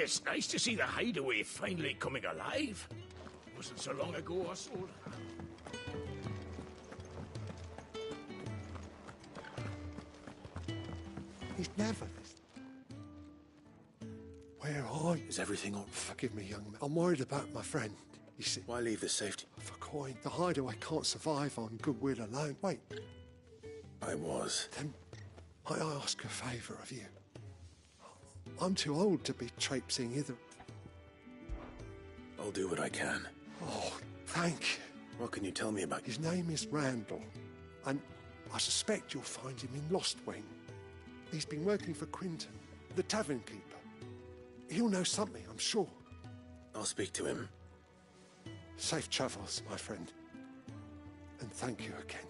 It's nice to see the hideaway finally coming alive. It wasn't so long ago I sold. He's never this. Where are you? Is everything all... Forgive me, young man. I'm worried about my friend. You see, Why leave the safety? for coin, the hideaway can't survive on goodwill alone. Wait, I was. then might I ask a favour of you? I'm too old to be traipsing hither. I'll do what I can. Oh, thank you. What can you tell me about... His name is Randall, and I suspect you'll find him in Lost Wing. He's been working for Quinton, the tavern keeper. He'll know something, I'm sure. I'll speak to him. Safe travels, my friend. And thank you again.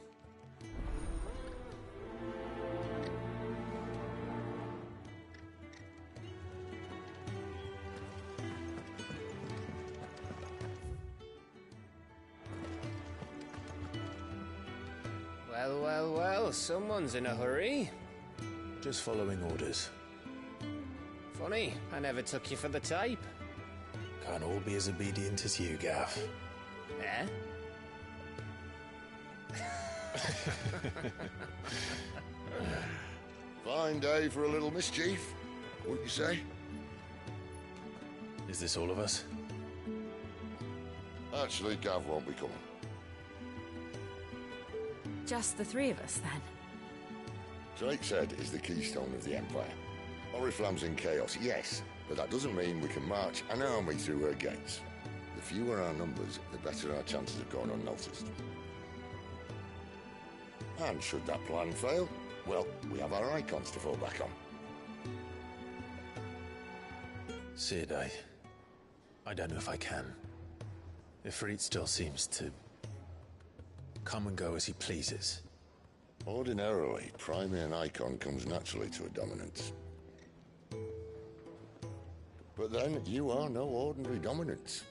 Well, well, well, someone's in a hurry. Just following orders. Funny, I never took you for the type. Can't all be as obedient as you, Gaff. Eh? Fine day for a little mischief, wouldn't you say? Is this all of us? Actually, Gav won't be coming. Just the three of us, then? Drake's Head is the keystone of the Empire. Oriflamme's in chaos, yes, but that doesn't mean we can march an army through her gates. The fewer our numbers, the better our chances of going unnoticed. And should that plan fail, well, we have our icons to fall back on. Sid, I don't know if I can. Ifrit still seems to come and go as he pleases. Ordinarily, priming an icon comes naturally to a dominance. But then, you are no ordinary dominance.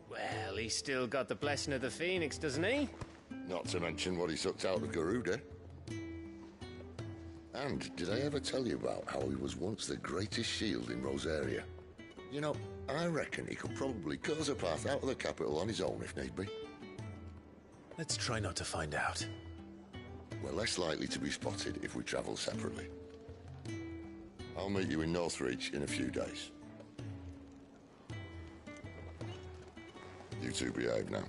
Well, he's still got the blessing of the Phoenix, doesn't he? Not to mention what he sucked out of Garuda. And did I ever tell you about how he was once the greatest shield in Rosaria? You know, I reckon he could probably cut us a path out of the capital on his own if need be. Let's try not to find out. We're less likely to be spotted if we travel separately. I'll meet you in Northreach in a few days. You two behave now.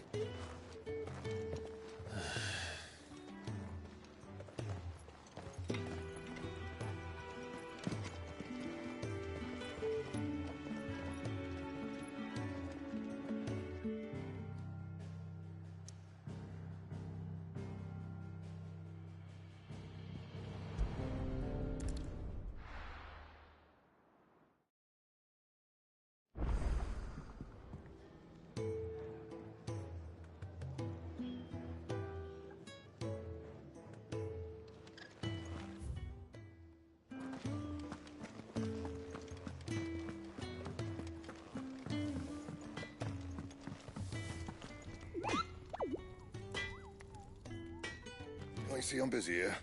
I see I'm busy here.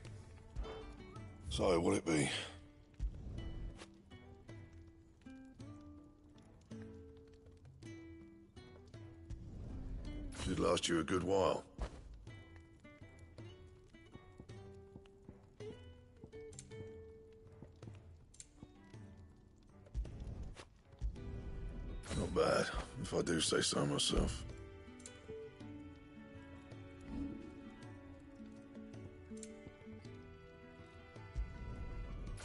So, will it be? Should last you a good while. Not bad, if I do say so myself.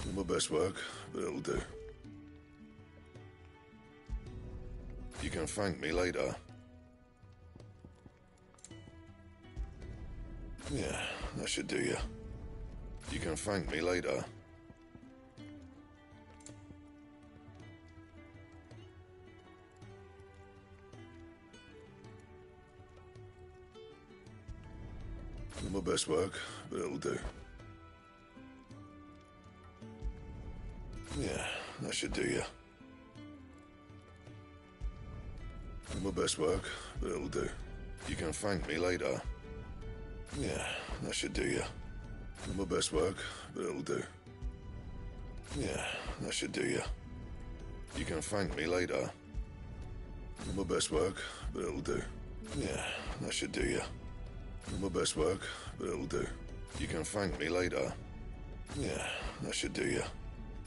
Not my best work, but it'll do. You can thank me later. Yeah, that should do you. You can thank me later. Not my best work, but it'll do. Yeah, that should do you. Not my best work, but it'll do. You can thank me later. Yeah, that should do you. Not my best work, but it'll do. Yeah, that should do you. You can thank me later. Not my best work, but it'll do. Yeah, that should do you. Not my best work, but it'll do. You can thank me later. Yeah, that should do you.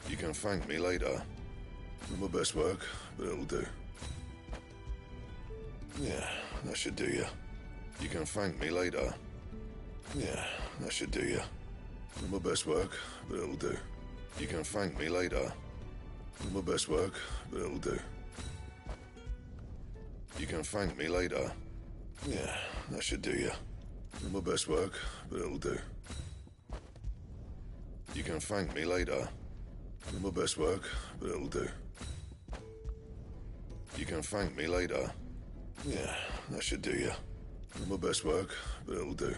You can thank me later. Not my best work, but it'll do. Yeah, that should do you. You can thank me later. Yeah, that should do you. Not my best work, but it'll do. You can thank me later. Not my best work, but it'll do. You can thank me later. Yeah, that should do you. Not my best work, but it'll do. You can thank me later. Not my best work, but it'll do. You can thank me later. Yeah, that should do you. Not my best work, but it'll do.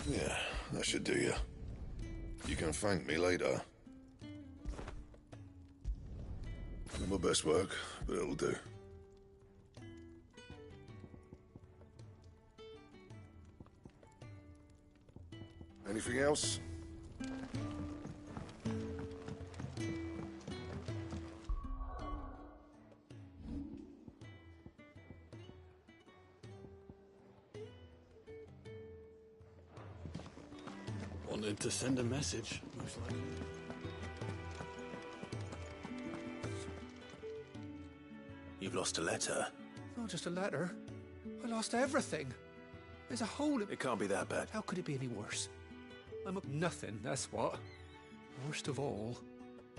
Yeah, that should do you. You can thank me later. Not my best work, but it'll do. Anything else? Wanted to send a message, most likely. You've lost a letter. Not just a letter. I lost everything. There's a hole in... It can't be that bad. How could it be any worse? I'm up nothing, that's what. Worst of all,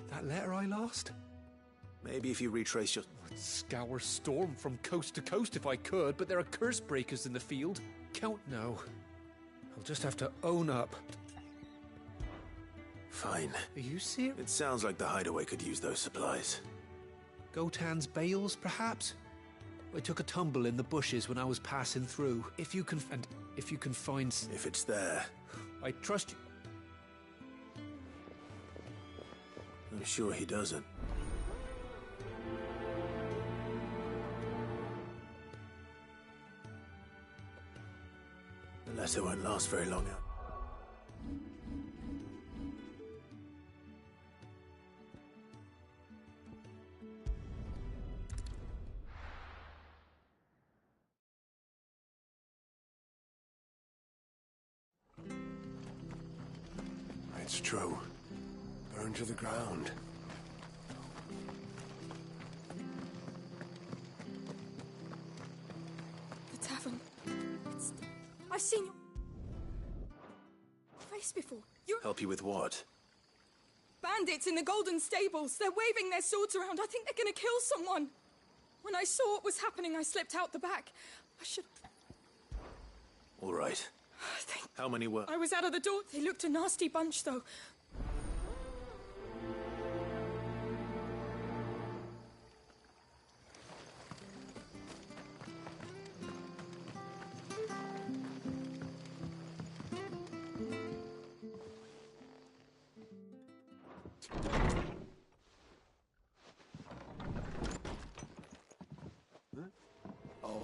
that letter I lost? Maybe if you retrace your... I'd scour Storm from coast to coast if I could, but there are curse breakers in the field. Count now. I'll just have to own up. Fine. Are you serious? It sounds like the hideaway could use those supplies. Gotan's bales, perhaps? I took a tumble in the bushes when I was passing through. If you can find... If it's there. I trust you. I'm sure he doesn't. The letter won't last very long out. It's true. Burned to the ground. The tavern. I've seen your face before. You're Help you with what? bandits in the Golden Stables. They're waving their swords around. I think they're gonna kill someone. When I saw what was happening, I slipped out the back. I should... All right. How many were... I was out of the door. They looked a nasty bunch, though.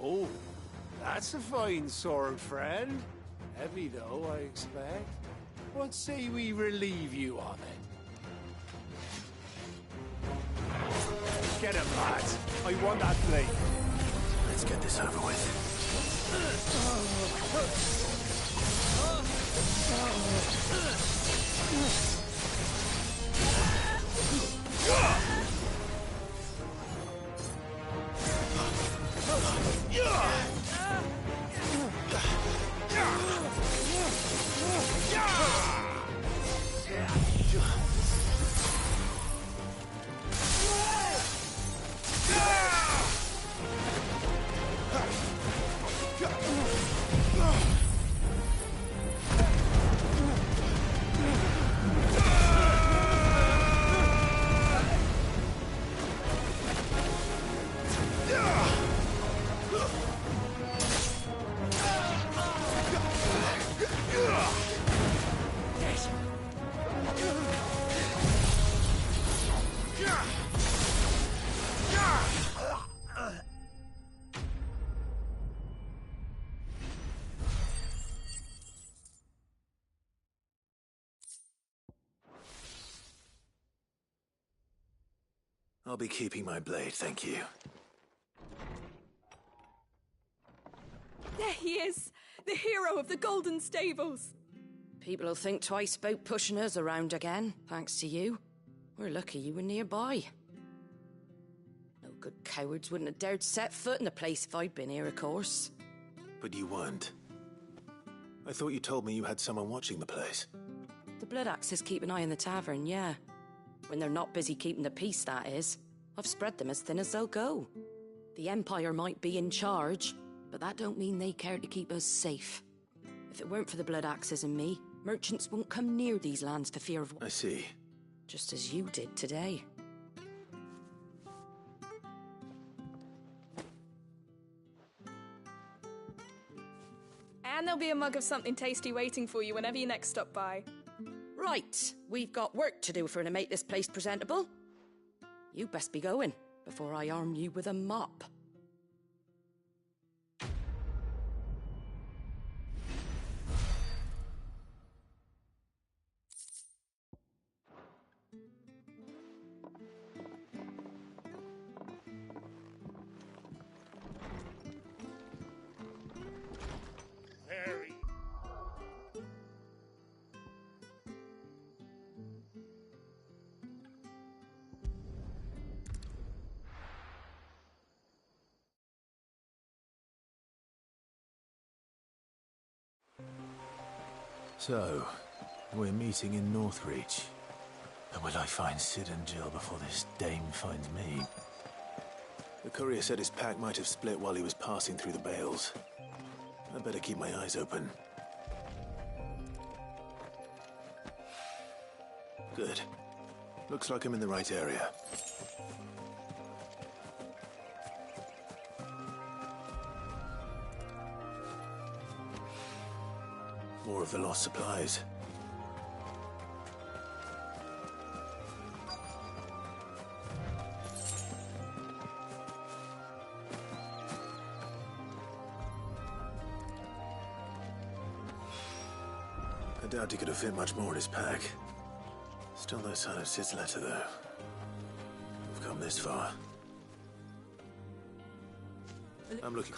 Oh, that's a fine sword, friend. Heavy, though, I expect. What say we relieve you on it? Get him, lads. I want that blade. Let's get this over with. I'll be keeping my blade, thank you. There he is! The hero of the Golden Stables! People will think twice about pushing us around again, thanks to you. We're lucky you were nearby. No good cowards wouldn't have dared set foot in the place if I'd been here, of course. But you weren't. I thought you told me you had someone watching the place. The Blood Axes keep an eye on the tavern, yeah. When they're not busy keeping the peace, that is. I've spread them as thin as they'll go. The Empire might be in charge, but that don't mean they care to keep us safe. If it weren't for the Blood Axes and me, merchants won't come near these lands for fear of... I see. Just as you did today. And there'll be a mug of something tasty waiting for you whenever you next stop by. Right, we've got work to do for to make this place presentable. You best be going, before I arm you with a mop. Harry. So, we're meeting in Northreach. And will I find Sid and Jill before this dame finds me? The courier said his pack might have split while he was passing through the bales. I'd better keep my eyes open. Good. Looks like I'm in the right area. More of the lost supplies. I doubt he could have fit much more in his pack. Still no sign of Sid's letter, though. We've come this far. I'm looking...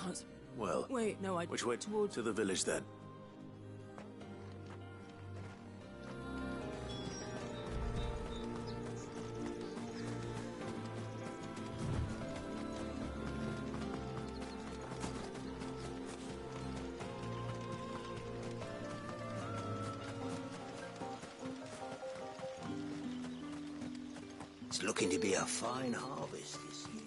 Well... Wait, no, Which way? To the village, then. It's looking to be a fine harvest this year.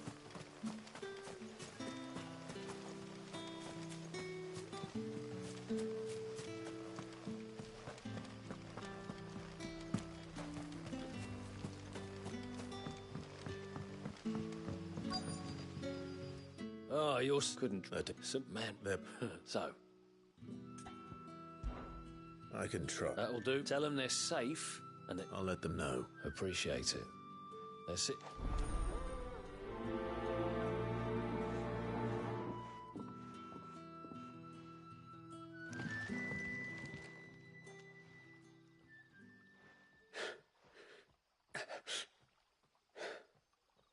Oh, yours couldn't... man. So, I can try. that'll do. Tell them they're safe, and they I'll let them know. appreciate it. That's it.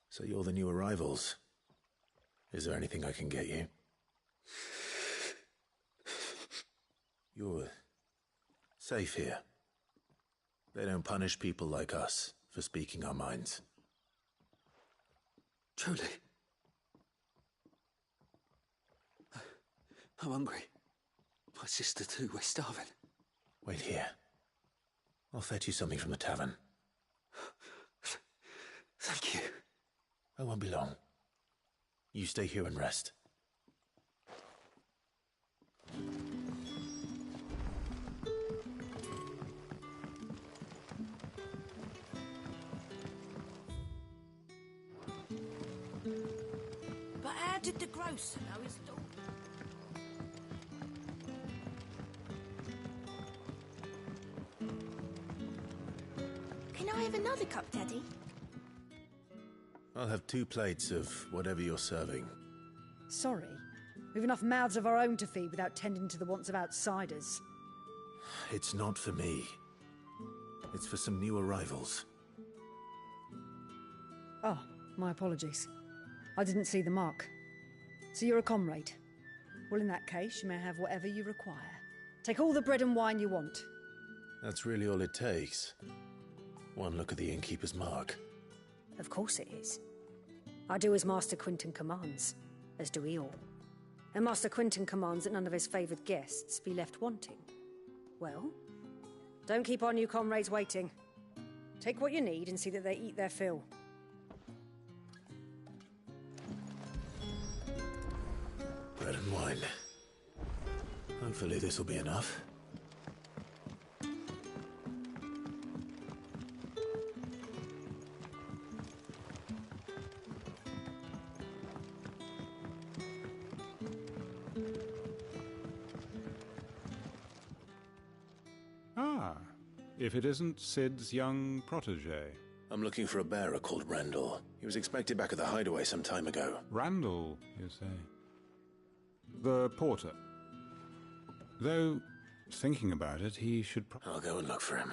So you're the new arrivals. Is there anything I can get you? You're safe here. They don't punish people like us for speaking our minds. Truly. I'm hungry. My sister too, we're starving. Wait here. I'll fetch you something from the tavern. Thank you. I won't be long. You stay here and rest. But how did the grocer know his daughter? Can I have another cup, Daddy? I'll have 2 plates of whatever you're serving. Sorry. We've enough mouths of our own to feed without tending to the wants of outsiders. It's not for me. It's for some new arrivals. Oh, My apologies. I didn't see the mark. So you're a comrade. Well, in that case, you may have whatever you require. Take all the bread and wine you want. That's really all it takes. One look at the innkeeper's mark. Of course it is. I do as Master Quinton commands, as do we all. And Master Quinton commands that none of his favoured guests be left wanting. Well, don't keep our new comrades waiting. Take what you need and see that they eat their fill. Bread and wine. Hopefully this will be enough. Ah, if it isn't Sid's young protege. I'm looking for a bearer called Randall. He was expected back at the hideaway some time ago. Randall, you say? The porter. Though, thinking about it, he should I'll go and look for him.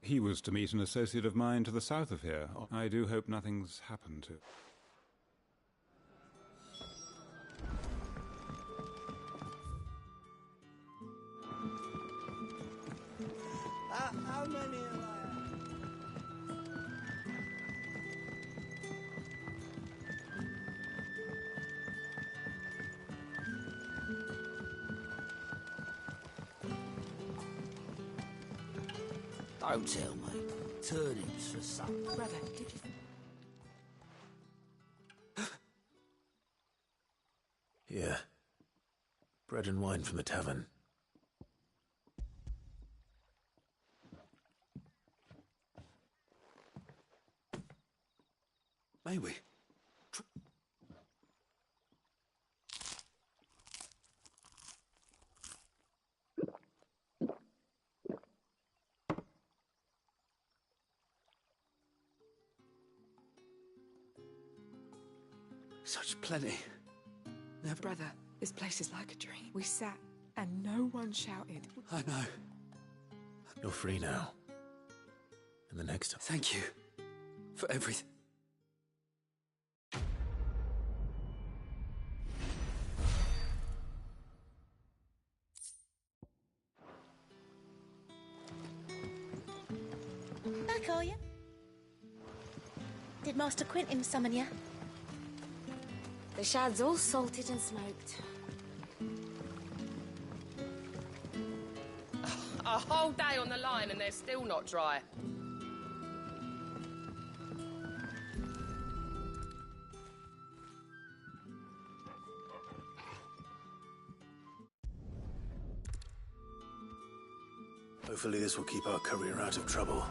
He was to meet an associate of mine to the south of here. I do hope nothing's happened to... How many are there? Don't tell me. Turnips for supper. Brother, did you... Here. Bread and wine from the tavern. May we? Such plenty. Never... Brother, this place is like a dream. We sat and no one shouted. I know. You're free now. And the next time... Thank you for everything. Back, are you? Did Master Quinton summon you? The shad's all salted and smoked. A whole day on the line and they're still not dry. Hopefully this will keep our courier out of trouble.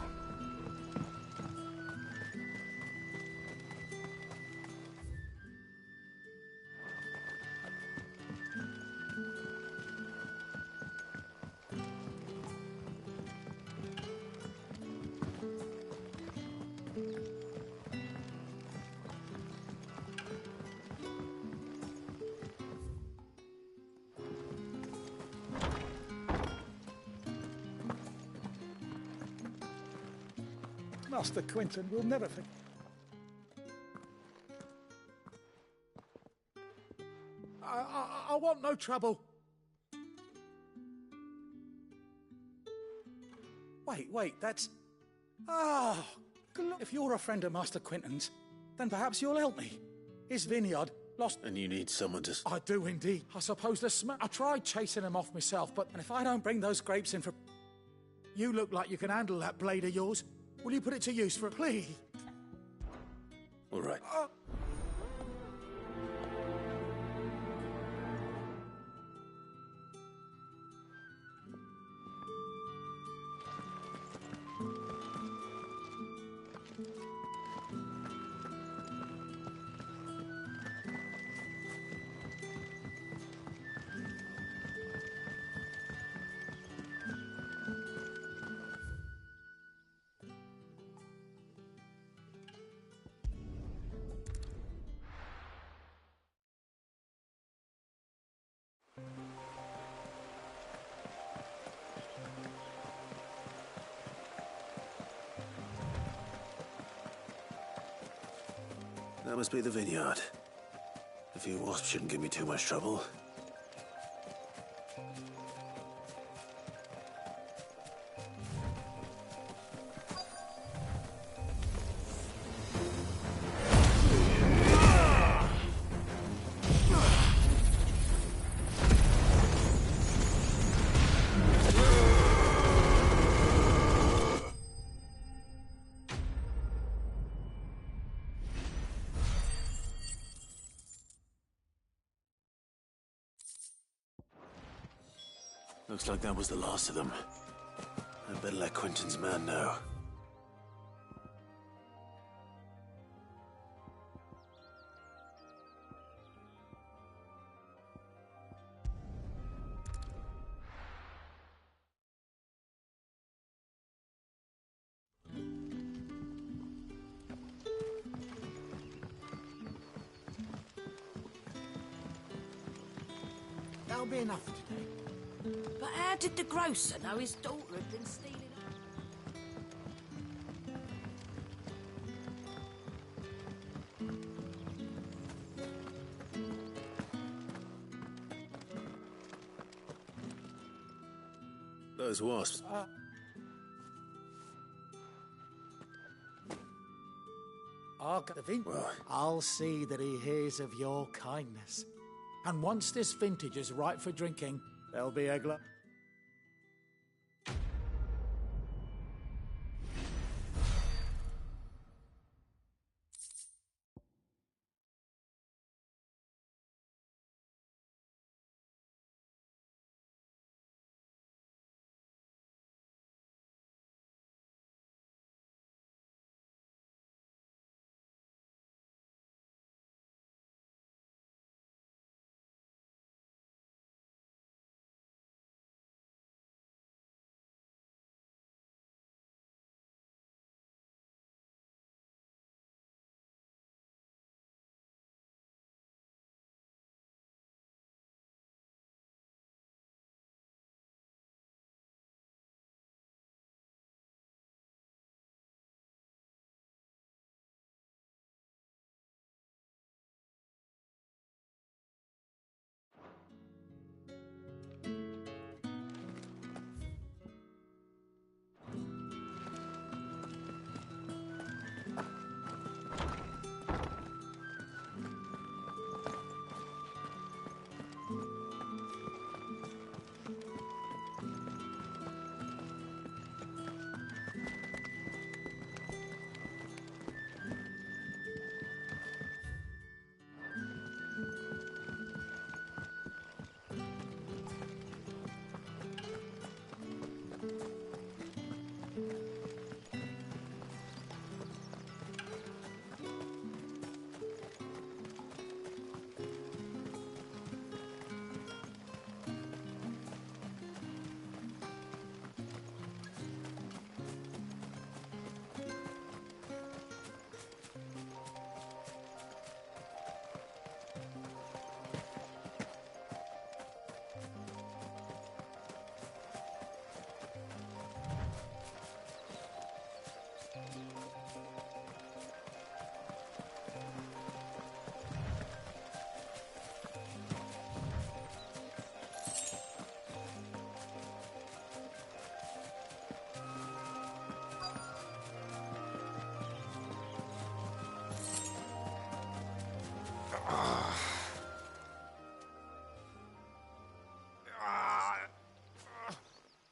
Master Quinton will never forget. I want no trouble. Wait, that's... Ah, if you're a friend of Master Quinton's, then perhaps you'll help me. His vineyard lost... And you need someone to... I do indeed. I suppose the smell... I tried chasing him off myself, but if I don't bring those grapes in for... You look like you can handle that blade of yours. Will you put it to use for a plea? All right. That must be the vineyard. A few wasps shouldn't give me too much trouble. Looks like that was the last of them. I'd better let Quentin's man know. That'll be enough for today. But how did the grocer know his daughter had been stealing? Those wasps. I'll see that he hears of your kindness. And once this vintage is ripe for drinking, there'll be a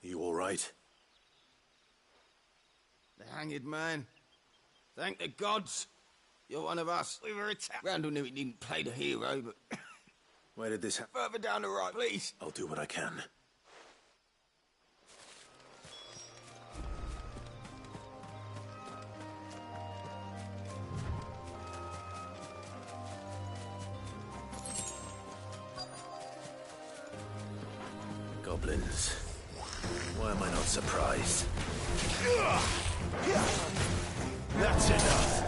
You all right? The hanged man. Thank the gods. You're one of us. We were attacked. Randall knew he didn't play the hero, but... Where did this happen? Further down the right, please. I'll do what I can. Goblins. Why am I not surprised? That's enough.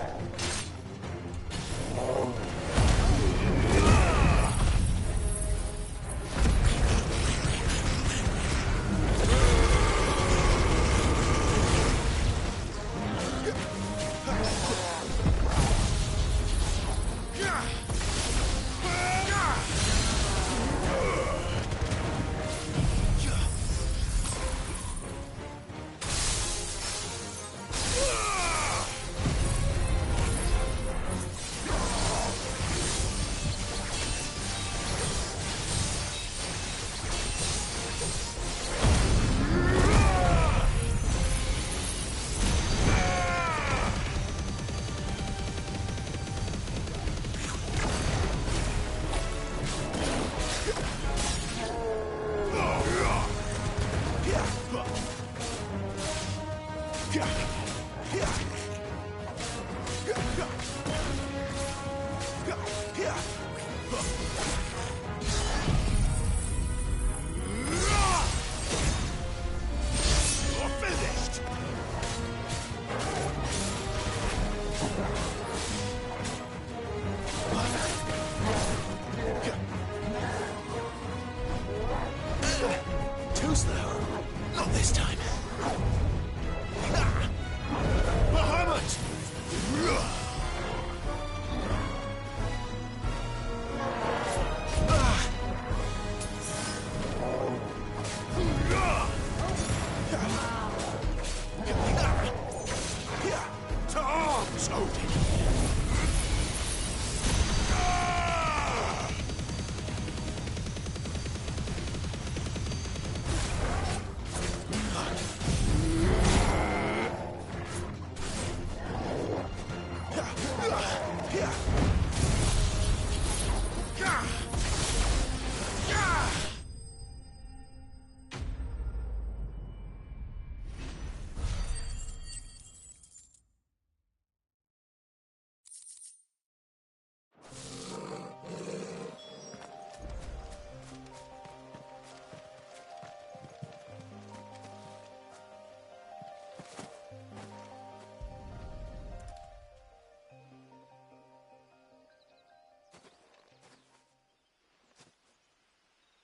finished! Too slow. Not this time. Bahamut! To arms, Odin!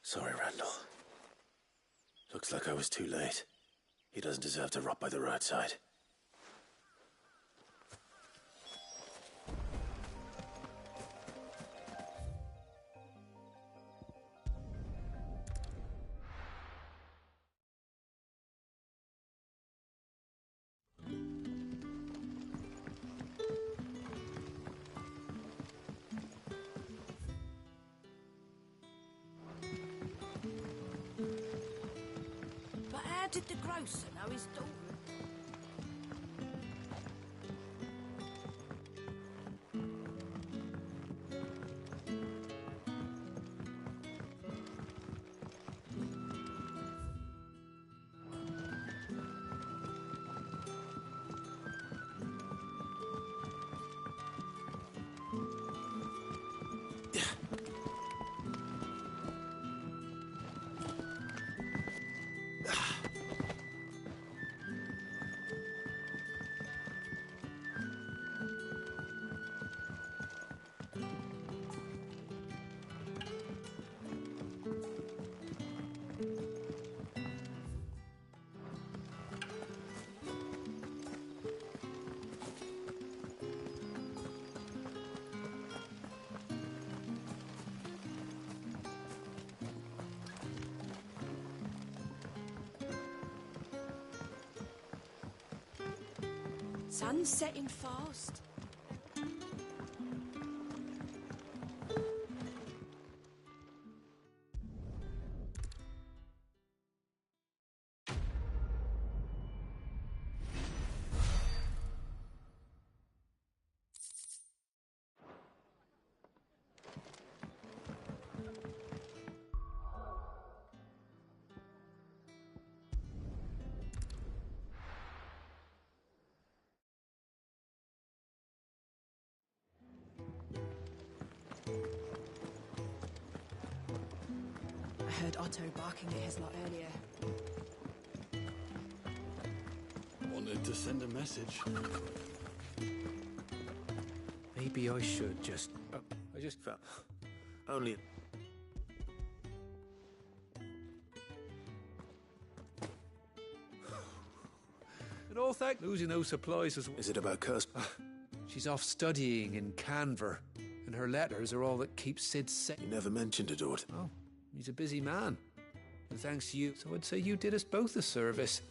Sorry, Randall. Looks like I was too late. He doesn't deserve to rot by the roadside. But how did the grocer know his daughter? Sun's setting fast. I heard Otto barking at his lot earlier. Wanted to send a message. Maybe I should just... I just felt... Only... And all thank losing those supplies as well. Is it about Curse? She's off studying in Canver, and her letters are all that keeps Sid safe. You never mentioned it, Ord. Oh, he's a busy man. And thanks to you, so I'd say you did us both a service.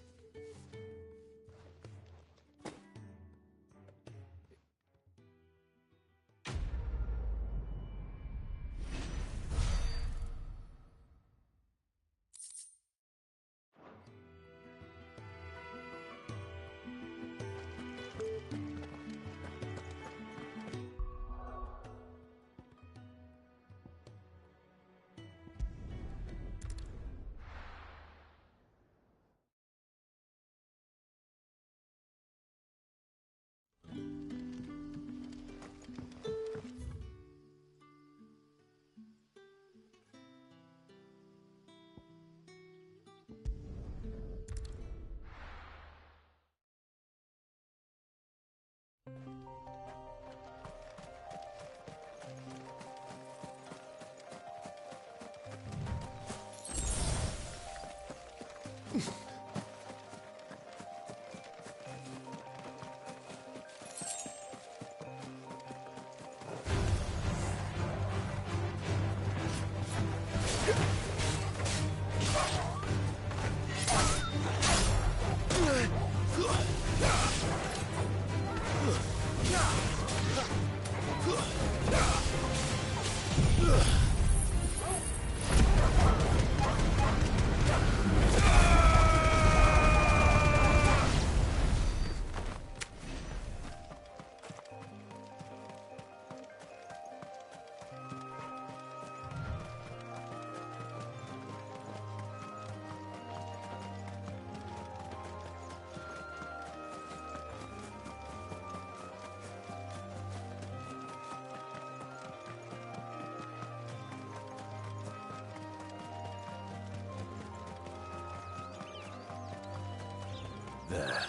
There.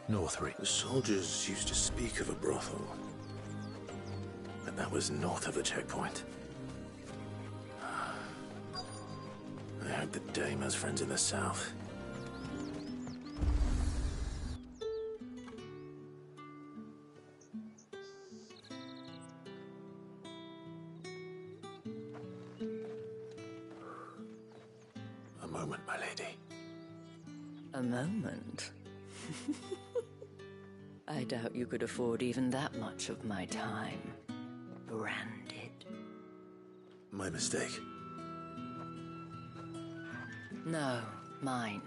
Northreach. The soldiers used to speak of a brothel. But that was north of the checkpoint. I hope the dame has friends in the south. A moment, my lady. A moment? I doubt you could afford even that much of my time. Branded. My mistake. No, mine.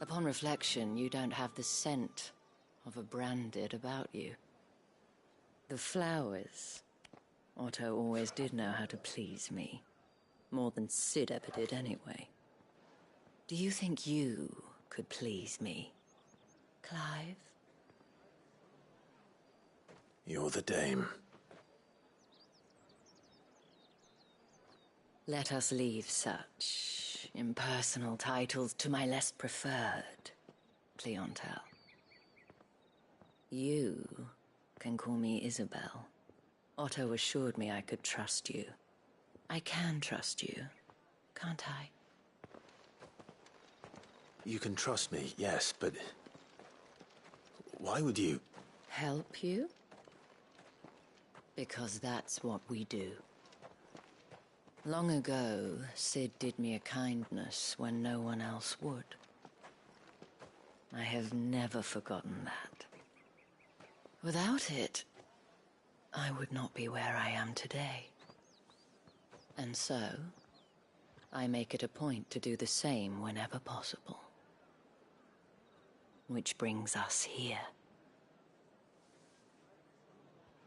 Upon reflection, you don't have the scent of a branded about you. The flowers. Otto always did know how to please me. More than Sid ever did anyway. Do you think you could please me, Clive? You're the dame. Let us leave such impersonal titles to my less preferred clientele. You can call me Isabel. Otto assured me I could trust you. I can trust you, can't I? You can trust me, yes, but why would you? Help you? Because that's what we do. Long ago, Sid did me a kindness when no one else would. I have never forgotten that. Without it, I would not be where I am today. And so, I make it a point to do the same whenever possible. Which brings us here.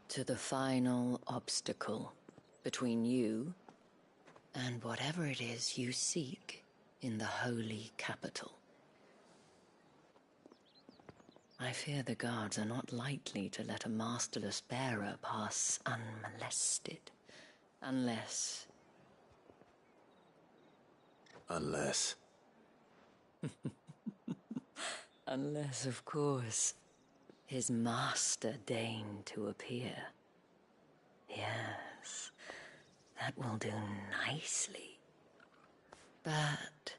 To the final obstacle between you and whatever it is you seek in the holy capital. I fear the guards are not likely to let a masterless bearer pass unmolested, unless... Unless... Unless, of course, his master deigned to appear. Yes, that will do nicely. But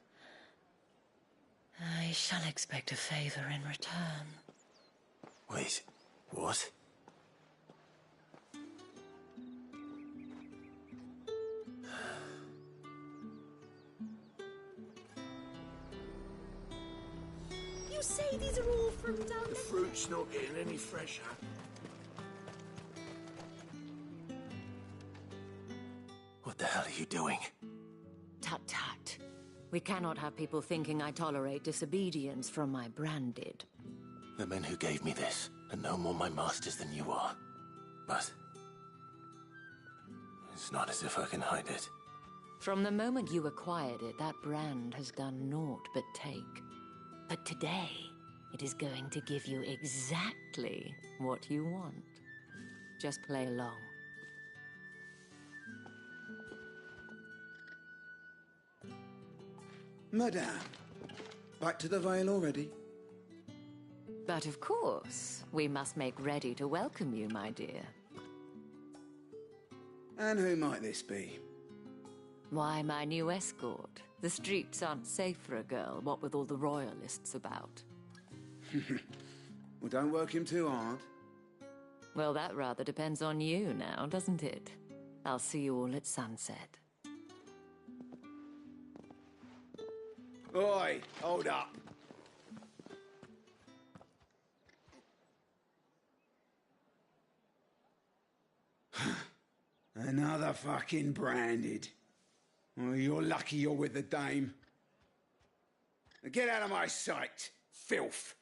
I shall expect a favor in return. Wait, what? You say these are all from down The fruit's not getting any fresher. What the hell are you doing? Tut-tut. We cannot have people thinking I tolerate disobedience from my branded. The men who gave me this are no more my masters than you are. But it's not as if I can hide it. From the moment you acquired it, that brand has done naught but take. But today, it is going to give you exactly what you want. Just play along. Madame, back to the Vale already? But of course, we must make ready to welcome you, my dear. And who might this be? Why my new escort? The streets aren't safe for a girl, what with all the royalists about. Well, don't work him too hard. Well, that rather depends on you now, doesn't it? I'll see you all at sunset. Oi, hold up. Another fucking branded. Well, you're lucky you're with the dame. Now get out of my sight, filth.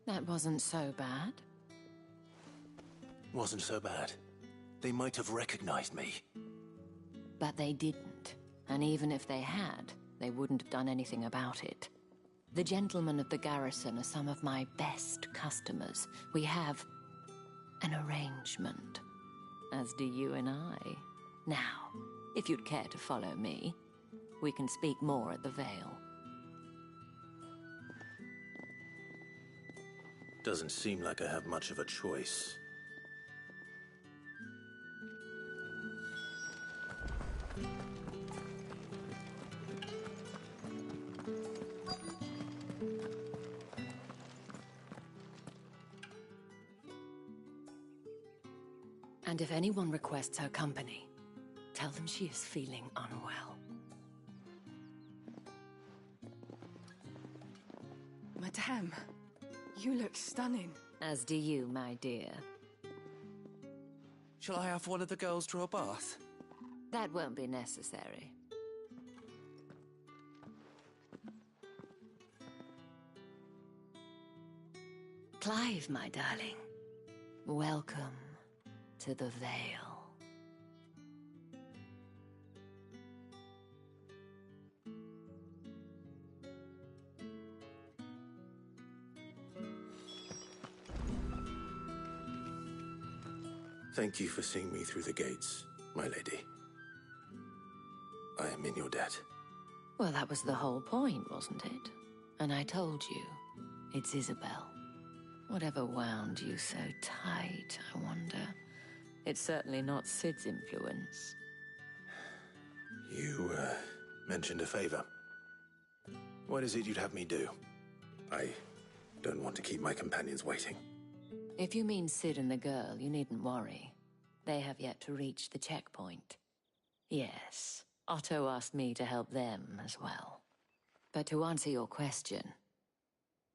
That wasn't so bad. Wasn't so bad. They might have recognized me. But they didn't. And even if they had, they wouldn't have done anything about it. The gentlemen of the garrison are some of my best customers. We have an arrangement, as do you and I. Now, if you'd care to follow me, we can speak more at the Vale. Doesn't seem like I have much of a choice. And if anyone requests her company, tell them she is feeling unwell. Madame, you look stunning. As do you, my dear. Shall I have one of the girls draw a bath? That won't be necessary. Clive, my darling. Welcome to the Vale. Thank you for seeing me through the gates, my lady. I am in your debt. Well, that was the whole point, wasn't it? And I told you, it's Isabel. Whatever wound you so tight, I wonder. It's certainly not Sid's influence. You, mentioned a favor. What is it you'd have me do? I don't want to keep my companions waiting. If you mean Sid and the girl, you needn't worry. They have yet to reach the checkpoint. Yes, Otto asked me to help them as well. But to answer your question,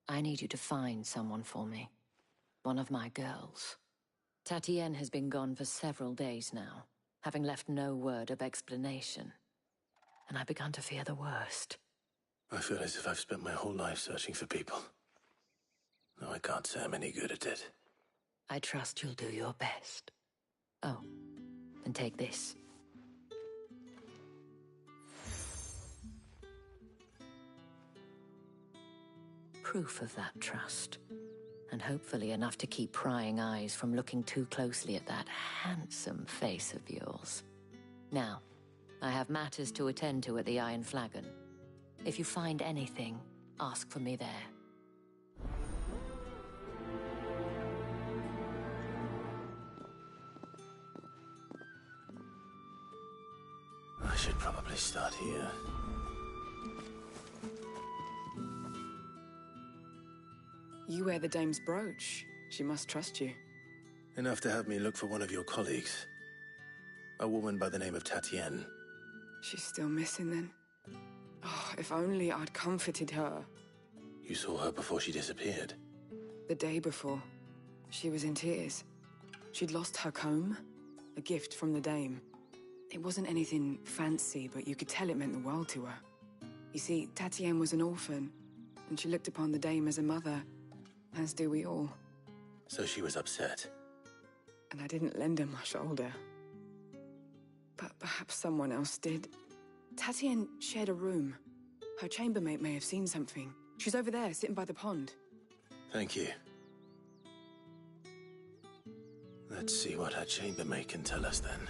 I need you to find someone for me. One of my girls. Tatienne has been gone for several days now, having left no word of explanation. And I've begun to fear the worst. I feel as if I've spent my whole life searching for people. Though I can't say I'm any good at it. I trust you'll do your best. Oh, and take this. Proof of that trust. And hopefully enough to keep prying eyes from looking too closely at that handsome face of yours. Now, I have matters to attend to at the Iron Flagon. If you find anything, ask for me there. I should probably start here. You wear the dame's brooch. She must trust you. Enough to have me look for one of your colleagues. A woman by the name of Tatienne. She's still missing then. Oh, if only I'd comforted her. You saw her before she disappeared? The day before. She was in tears. She'd lost her comb, a gift from the dame. It wasn't anything fancy, but you could tell it meant the world to her. You see, Tatienne was an orphan, and she looked upon the dame as a mother, as do we all. So she was upset. And I didn't lend her my shoulder. But perhaps someone else did. Tatienne shared a room. Her chambermaid may have seen something. She's over there, sitting by the pond. Thank you. Let's see what her chambermaid can tell us then.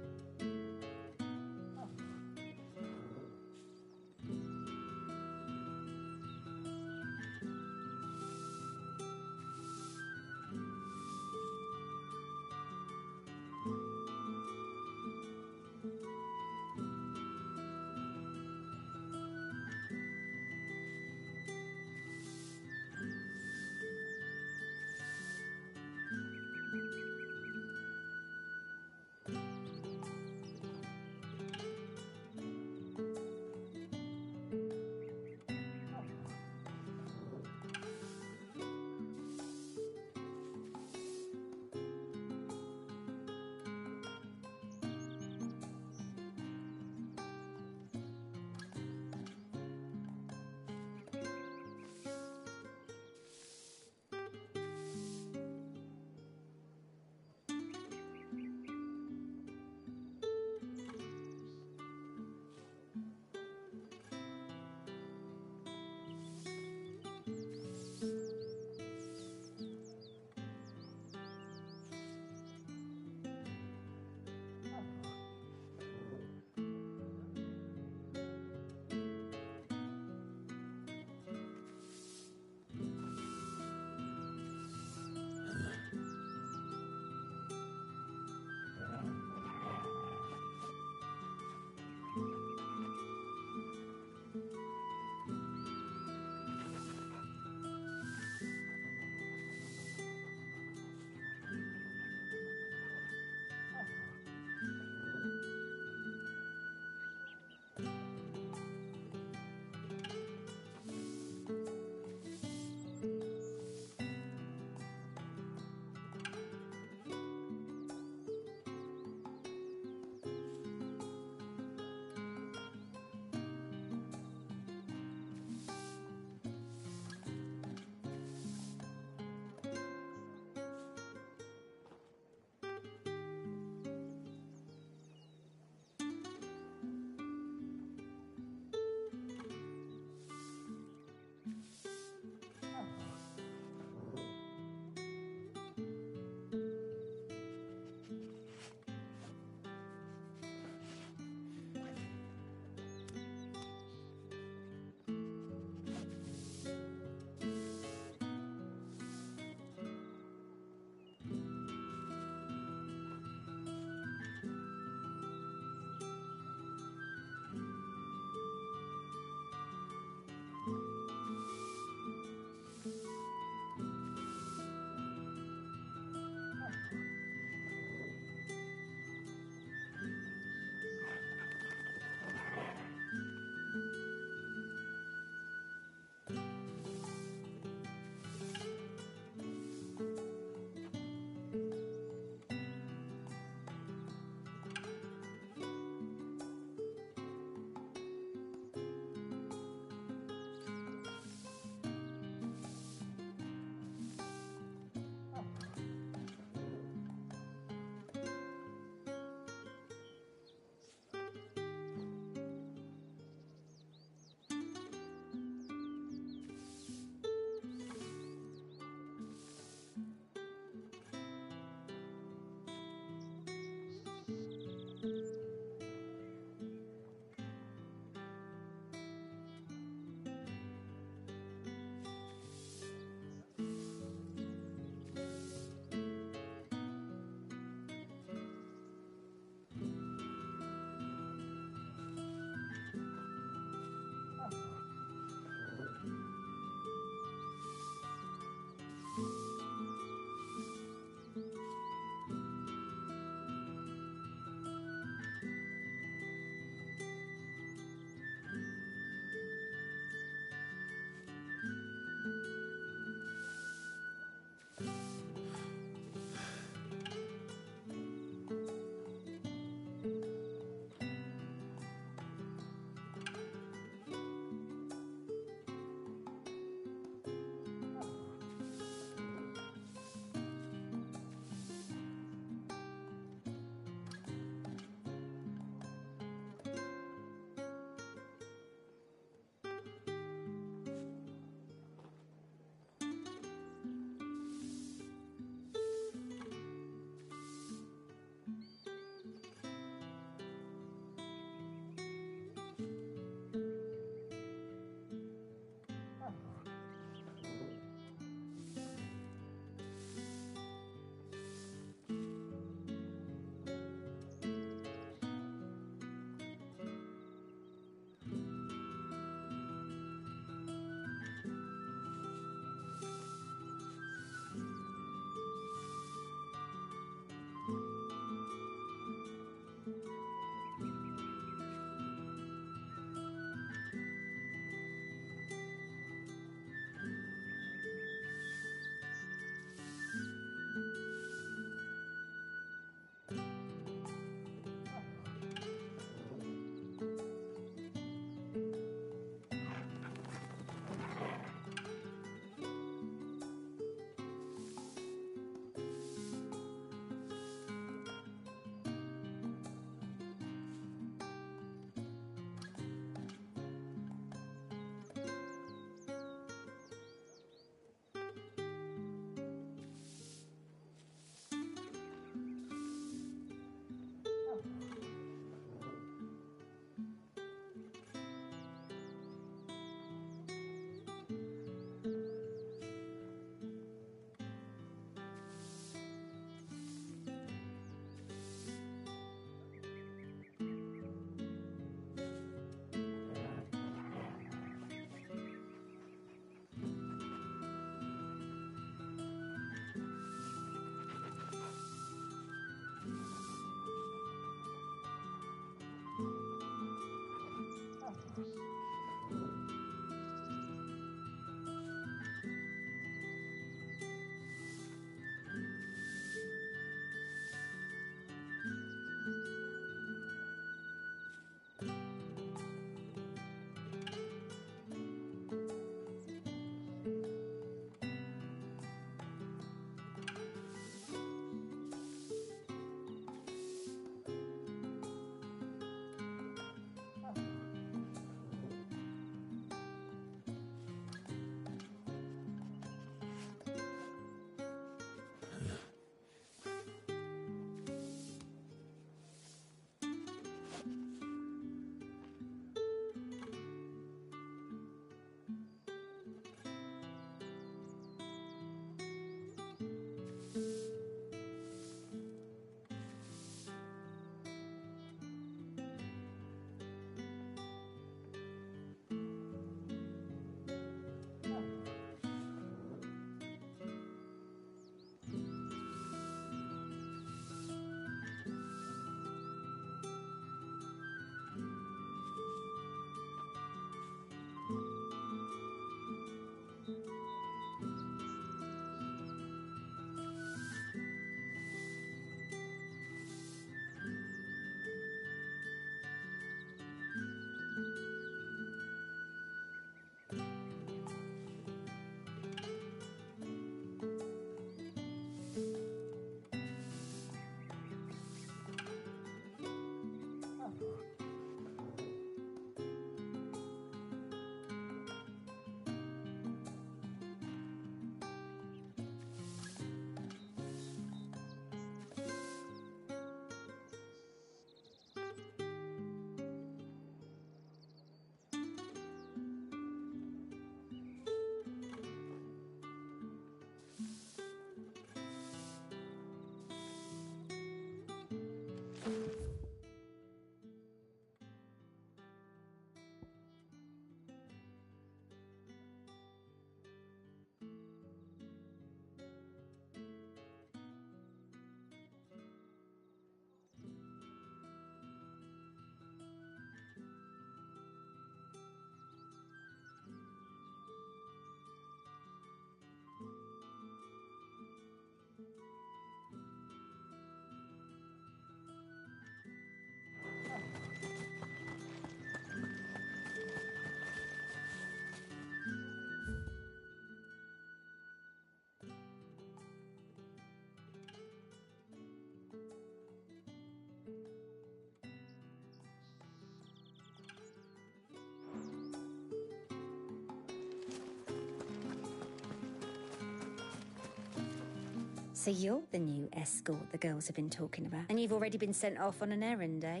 So you're the new escort the girls have been talking about. And you've already been sent off on an errand, eh?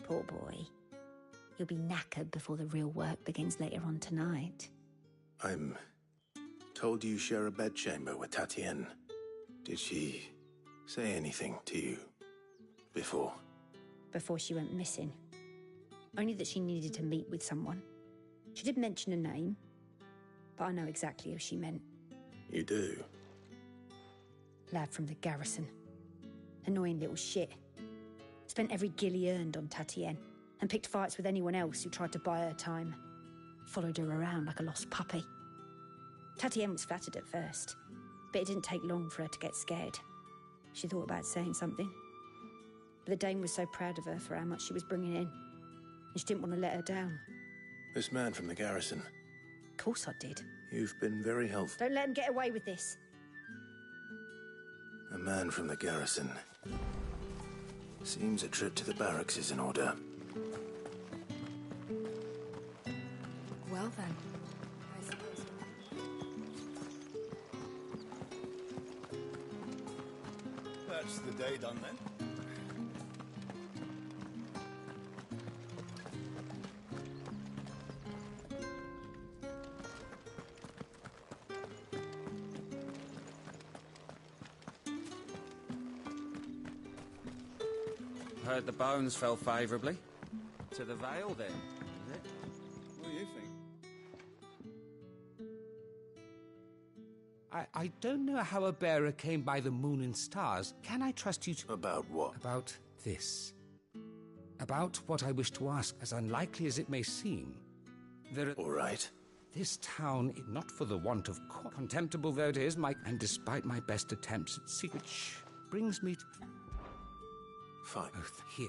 Poor boy. You'll be knackered before the real work begins later on tonight. I'm told you share a bedchamber with Tatienne. Did she say anything to you before? Before she went missing. Only that she needed to meet with someone. She did mention a name, but I know exactly who she meant. You do? Lad from the garrison. Annoying little shit. Spent every guil he earned on Tatienne, and picked fights with anyone else who tried to buy her time. Followed her around like a lost puppy. Tatienne was flattered at first, but it didn't take long for her to get scared. She thought about saying something. But the dame was so proud of her for how much she was bringing in, and she didn't want to let her down. This man from the garrison. Of course I did. You've been very helpful. Don't let him get away with this. A man from the garrison. Seems a trip to the barracks is in order. Well then, That's the day done then. Heard the bones fell favourably. To the Vale, then, is it? What do you think? I don't know how a bearer came by the moon and stars. Can I trust you to... About what? About this. About what I wish to ask, as unlikely as it may seem. There are... All right. This town, not for the want of contemptible though it is, and despite my best attempts at secret, brings me to... Fine. Both here.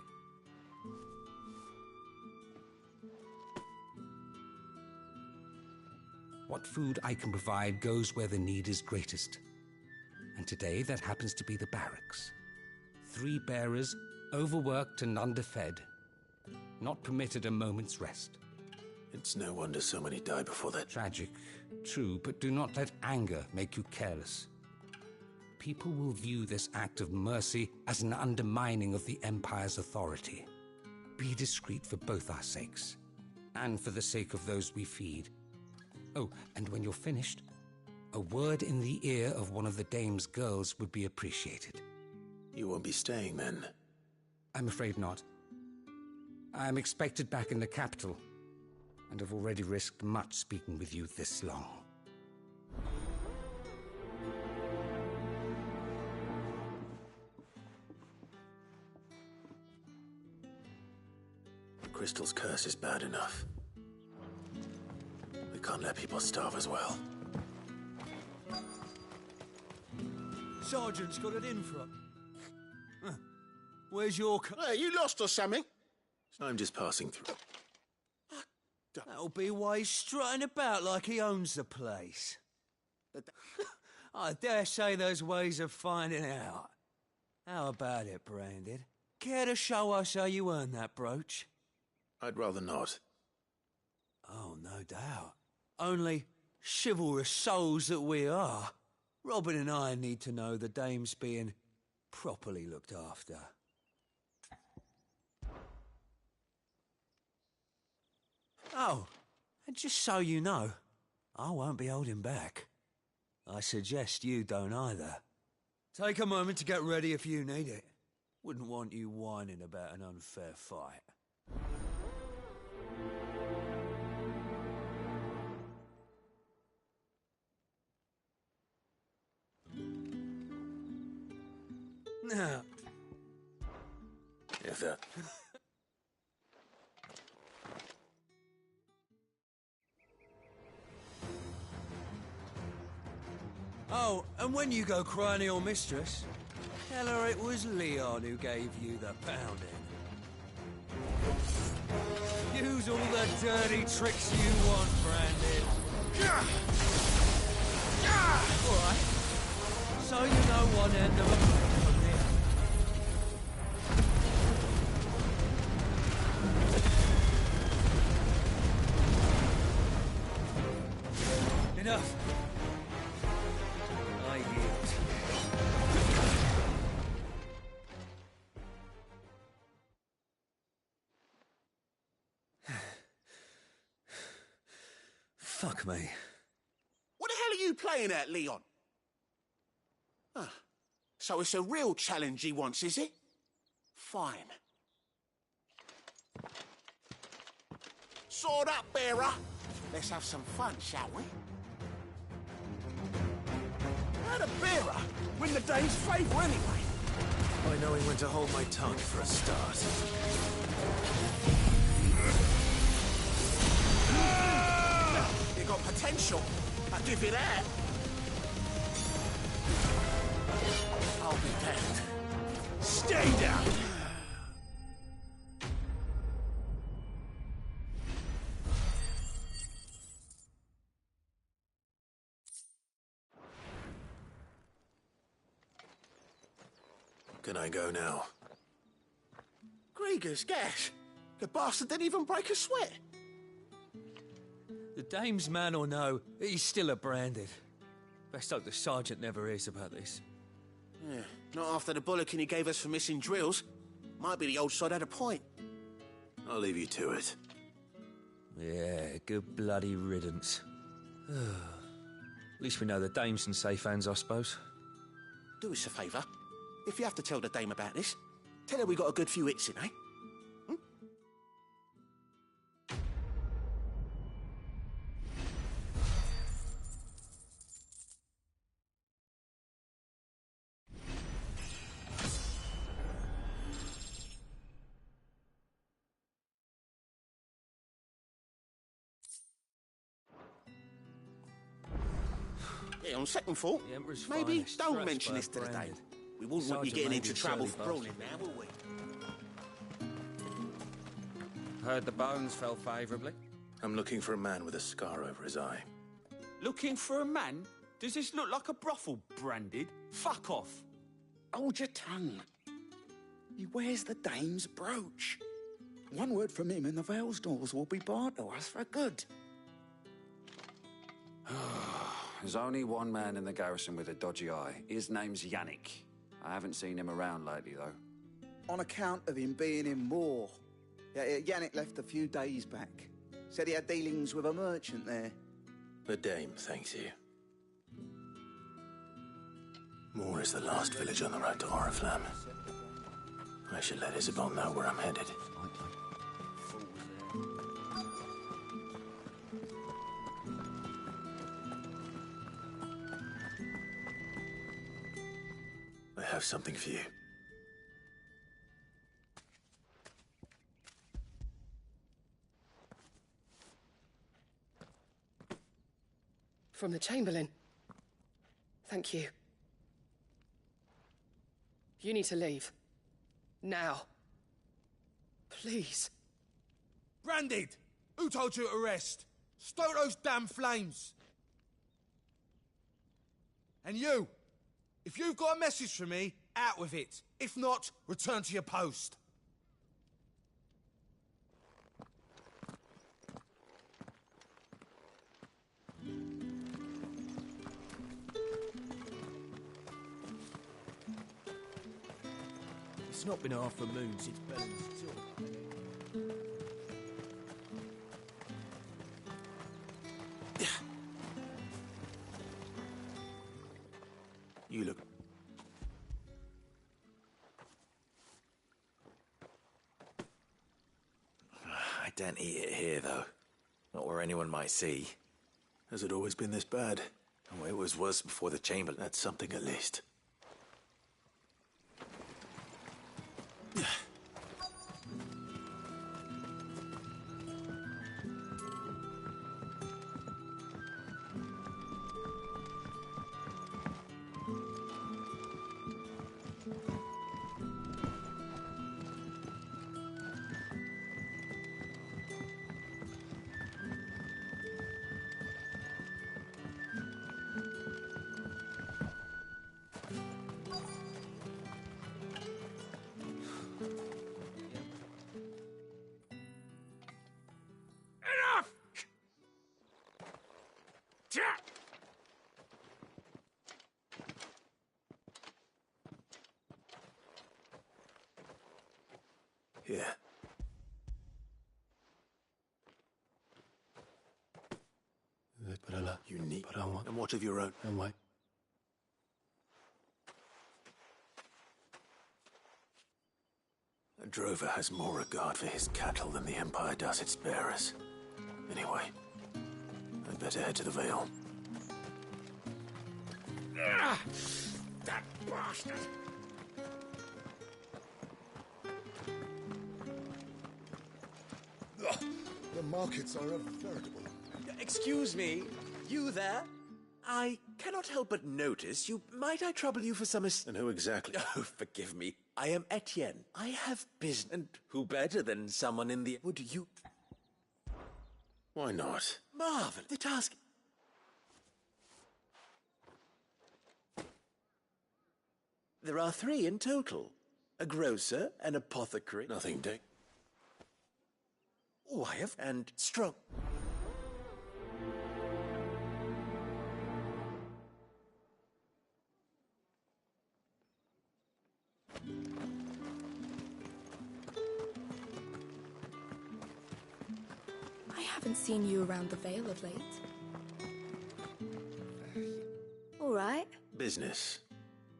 What food I can provide goes where the need is greatest. And today that happens to be the barracks. 3 bearers, overworked and underfed. Not permitted a moment's rest. It's no wonder so many die before that. Tragic, true, but do not let anger make you careless. People will view this act of mercy as an undermining of the Empire's authority. Be discreet for both our sakes, and for the sake of those we feed. Oh, and when you're finished, a word in the ear of one of the dame's girls would be appreciated. You won't be staying then? I'm afraid not. I'm expected back in the capital, and have already risked much speaking with you this long. The crystal's curse is bad enough. We can't let people starve as well. Sergeant's got an infra. Where's your... Hey, you lost or something? I'm just passing through. That'll be why he's strutting about like he owns the place. I dare say those ways of finding out. How about it, Branded? Care to show us how you earned that brooch? I'd rather not. Oh, no doubt. Only chivalrous souls that we are, Robin and I need to know the dame's being properly looked after. Oh, and just so you know, I won't be holding back. I suggest you don't either. Take a moment to get ready if you need it. Wouldn't want you whining about an unfair fight. Now. Yes, sir. Oh, and when you go crying to your mistress, tell her it was Leon who gave you the pounding. Use all the dirty tricks you want, Brandon. All right. So you know one end of a blade from the other. Enough. I yield. fuck me. What the hell are you playing at, Leon? Ah, so it's a real challenge he wants, is it? Fine. Sword up, bearer. Let's have some fun, shall we? How'd a bearer win the Dane's favour anyway? By knowing when to hold my tongue for a start. You got potential. I'll give you that. I'll be damned. Stay down. Can I go now? Grieger's gas. The bastard didn't even break a sweat. The dame's man or no, he's still a branded. Best hope the sergeant never hears about this. Yeah, not after the bullocking he gave us for missing drills. Might be the old sod had a point. I'll leave you to it. Yeah, good bloody riddance. At least we know the dame's in safe hands, I suppose. Do us a favour. If you have to tell the dame about this, tell her we got a good few hits in, eh? Yeah, on second thought, maybe don't mention this to the dame. We wouldn't want you getting into trouble for brawling now, will we? Heard the bones fell favourably. I'm looking for a man with a scar over his eye. Looking for a man? Does this look like a brothel, branded? Fuck off. Hold your tongue. He wears the dame's brooch. One word from him and the Vale's doors will be barred to us for good. There's only one man in the garrison with a dodgy eye. His name's Yannick. I haven't seen him around lately, though. On account of him being in war. Yeah, Yannick left a few days back. Said he had dealings with a merchant there. The dame thanks you. Moor is the last village on the road to Oriflamme. I should let Isabel know where I'm headed. I have something for you. From the Chamberlain. Thank you. You need to leave. Now. Please. Branded! Who told you to rest? Stoke those damn flames! And you! If you've got a message for me, out with it. If not, return to your post. It's not been half a moon since Bellamy's talk. You look... I don't eat it here, though. Not where anyone might see. Has it always been this bad? Oh, it was worse before the Chamberlain. That's something at least. Lola, unique. But I want... And what of your own? And wait. A drover has more regard for his cattle than the Empire does its bearers. Anyway, I'd better head to the Vale. Ah, that bastard! The markets are a veritable... Excuse me, you there? I cannot help but notice you. Might I trouble you for some And who exactly? Oh, forgive me. I am Etienne. I have business. And who better than someone in the... Would you... Why not? Marvel, the task... There are 3 in total. A grocer, an apothecary... Nothing, Dick. Why, and strong... I haven't seen you around the Vale of late. All right. Business.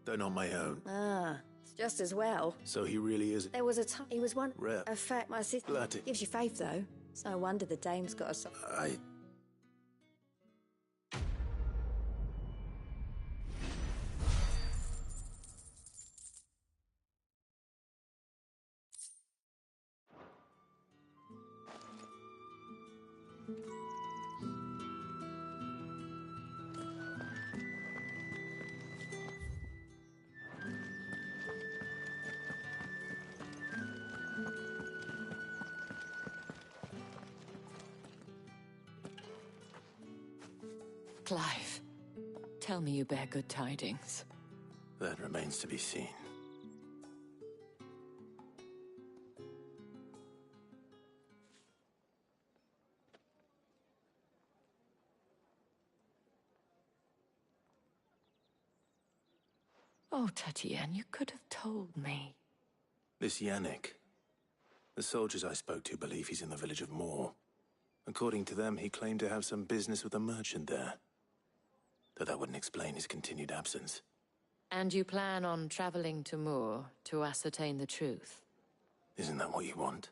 Though not my own. Ah, it's just as well. So he really is... There was a time he was one... Rare. In fact, my sister... Bloody. Gives you faith, though. It's no wonder the dame's got a... Clive, tell me you bear good tidings. That remains to be seen. Oh, Tatienne, you could have told me. This Yannick. The soldiers I spoke to believe he's in the village of Moor. According to them, he claimed to have some business with a merchant there. Though that wouldn't explain his continued absence. And you plan on traveling to Moor to ascertain the truth? Isn't that what you want?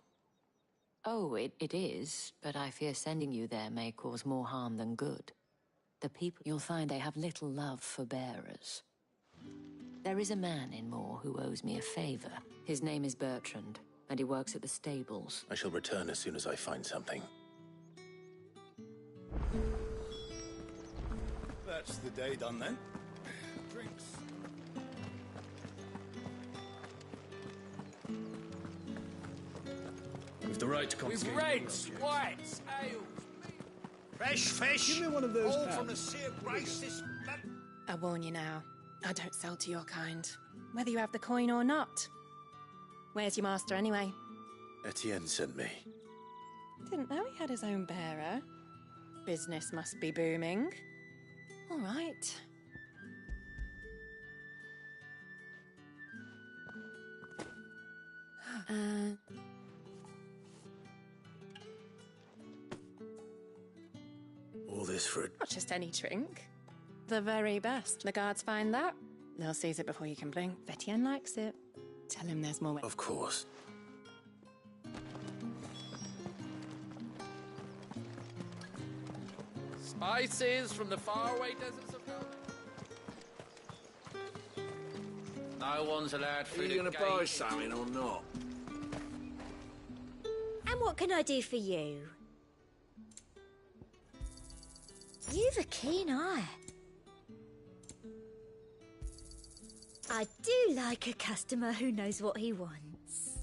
Oh, it is, but I fear sending you there may cause more harm than good. The people, you'll find they have little love for bearers. There is a man in Moor who owes me a favor. His name is Bertrand, and he works at the stables. I shall return as soon as I find something. That's the day done then. Drinks. We've the right to confiscate... With reds, whites, ales, fresh fish. Give me one of those all tabs. from the sea of grace this... I warn you now, I don't sell to your kind, whether you have the coin or not. Where's your master, anyway? Etienne sent me. Didn't know he had his own bearer. Business must be booming. All right. All this for a... Not just any drink. The very best. The guards find that. They'll seize it before you can blink. Etienne likes it. Tell him there's more... Of course. Spices from the faraway deserts of hell. No one's allowed through. Are you going to buy something or not? And what can I do for you? You've a keen eye. I do like a customer who knows what he wants.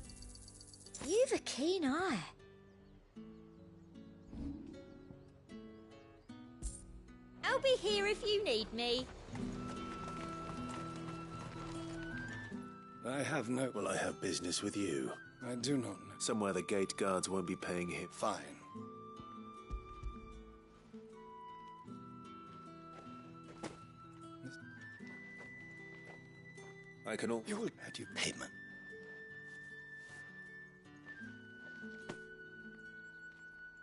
You've a keen eye. I'll be here if you need me. I have no... Well, I have business with you. I do not know. Somewhere the gate guards won't be paying him. Fine. I can all... You will add your payment.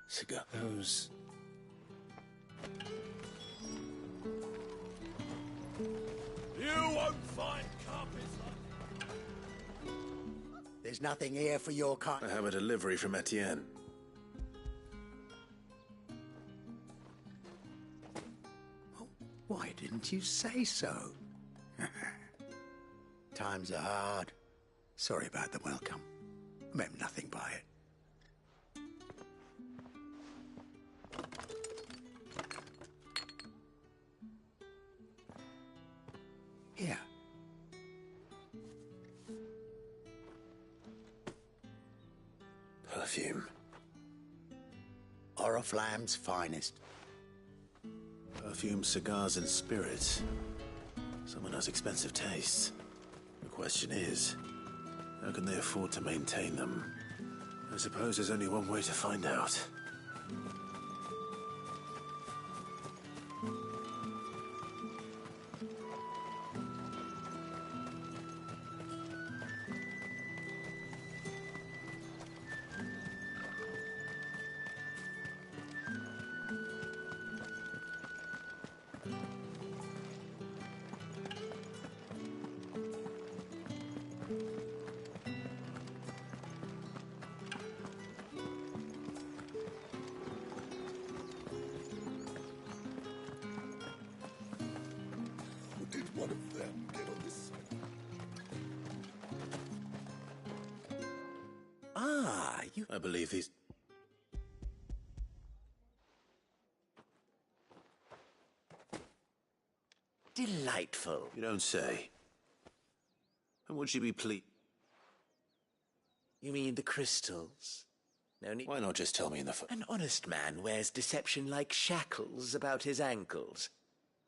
Cigar. Those... fine carpets like... There's nothing here for your kind. I have a delivery from Etienne. Why didn't you say so? Times are hard. Sorry about the welcome. I meant nothing by it. Here. Perfume. Oriflamme's finest. Perfume, cigars, and spirits. Someone has expensive tastes. The question is, how can they afford to maintain them? I suppose there's only one way to find out. Did one of them get on this side? Ah, you... I believe these... Delightful. You don't say. And would she be pleased? You mean the crystals? No need... Why not just tell me in the An honest man wears deception like shackles about his ankles.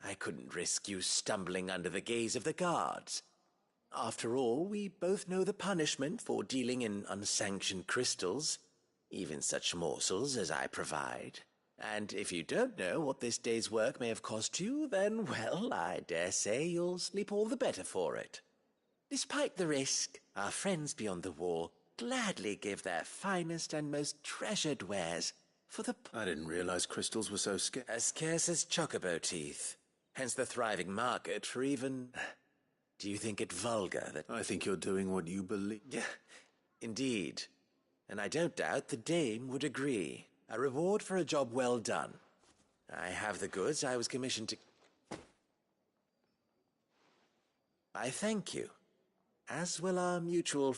I couldn't risk you stumbling under the gaze of the guards. After all, we both know the punishment for dealing in unsanctioned crystals, even such morsels as I provide. And if you don't know what this day's work may have cost you, then, well, I dare say you'll sleep all the better for it. Despite the risk, our friends beyond the wall gladly give their finest and most treasured wares for the... I didn't realize crystals were so scarce. As scarce as chocobo teeth. Hence the thriving market for even... Do you think it vulgar that... I think you're doing what you believe. Yeah, indeed. And I don't doubt the dame would agree. A reward for a job well done. I have the goods I was commissioned to... I thank you. As will our mutual...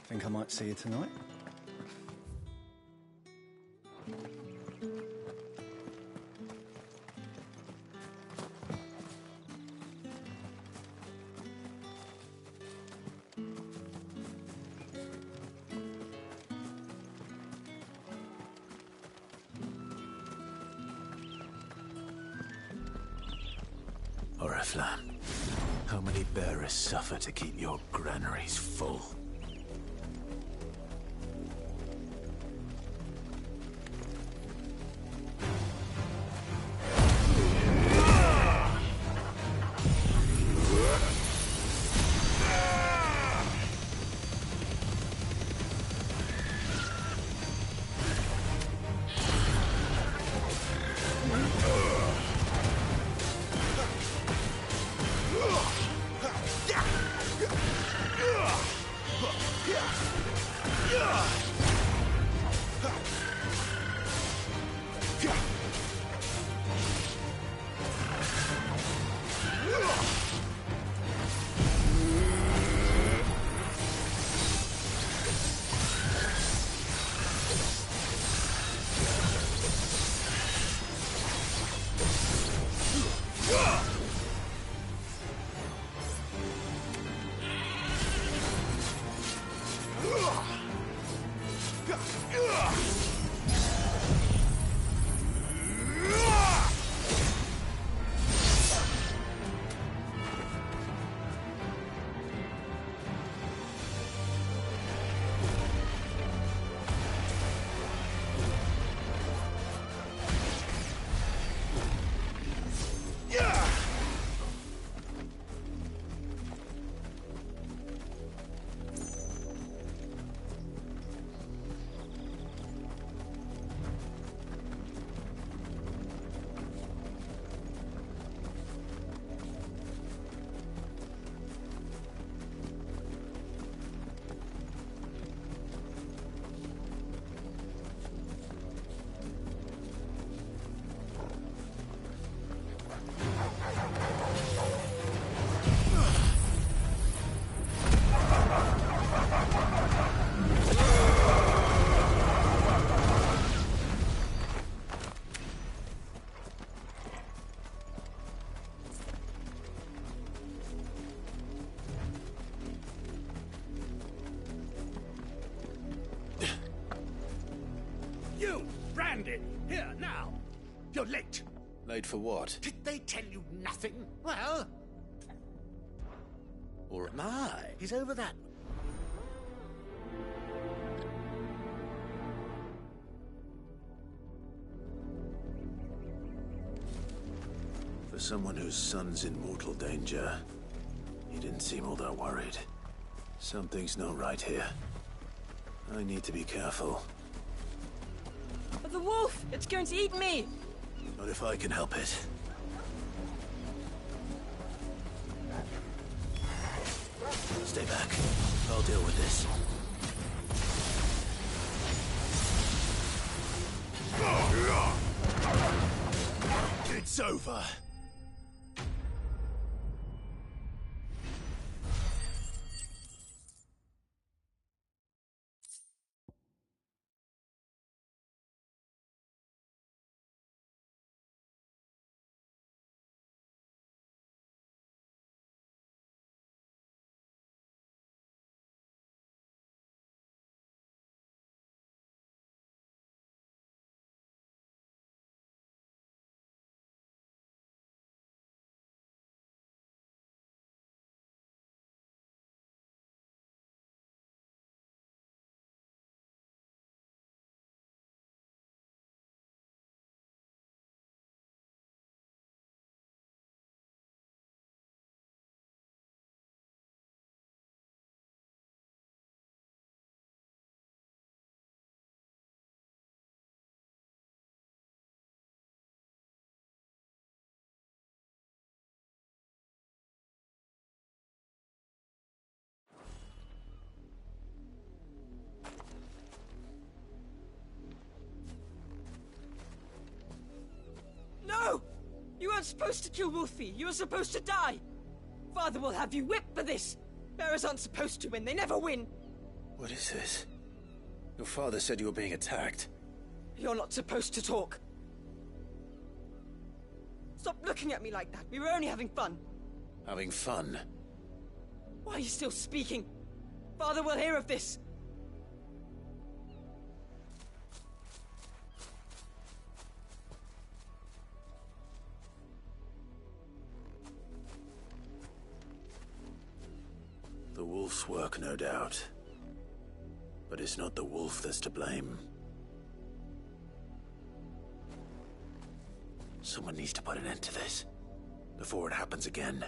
Think I might see you tonight? Oriflamme, how many bearers suffer to keep your granaries full? Brandy! Here, now! You're late! Late for what? Did they tell you nothing? Well... Or am I? He's over that... For someone whose son's in mortal danger, he didn't seem all that worried. Something's not right here. I need to be careful. The wolf! It's going to eat me! Not if I can help it. Stay back. I'll deal with this. It's over. No! You weren't supposed to kill Wolfie. You were supposed to die. Father will have you whipped for this. Bearers aren't supposed to win. They never win. What is this? Your father said you were being attacked. You're not supposed to talk. Stop looking at me like that. We were only having fun. Having fun? Why are you still speaking? Father will hear of this. The wolf's work, no doubt. But it's not the wolf that's to blame. Someone needs to put an end to this, before it happens again.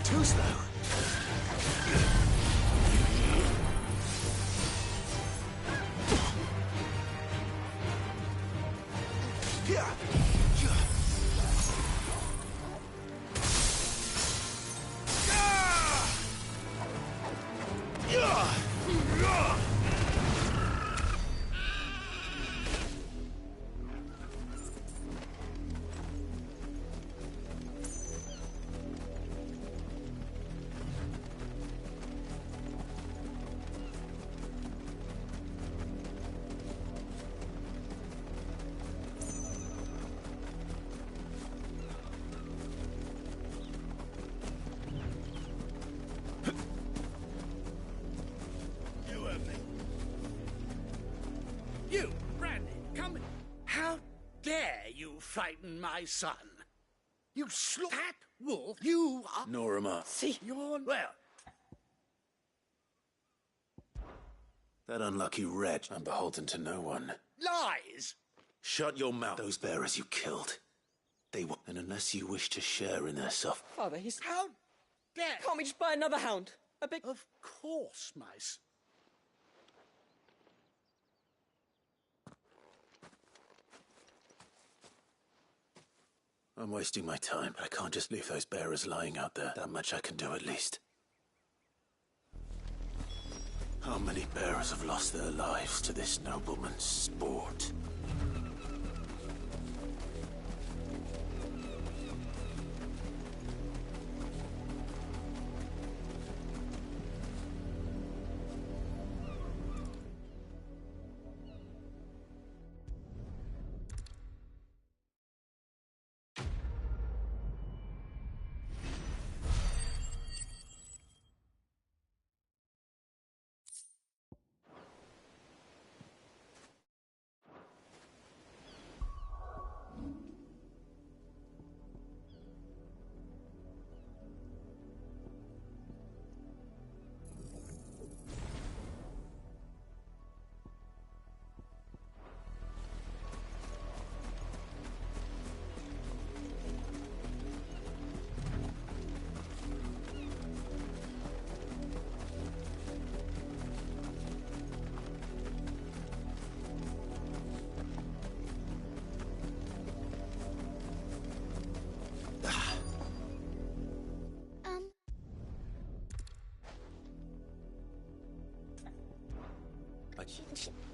Too slow. You, Brandy, come in. How dare you frighten my son? You that wolf, you are... Norma. See, you're... Well, That unlucky wretch. I'm beholden to no one. lies! Shut your mouth. Those bearers you killed. They were... And unless you wish to share in their suffering... Father, he's... How dare... Can't we just buy another hound? A big... Of course, my son. I'm wasting my time, but I can't just leave those bearers lying out there. That much I can do at least. How many bearers have lost their lives to this nobleman's sport?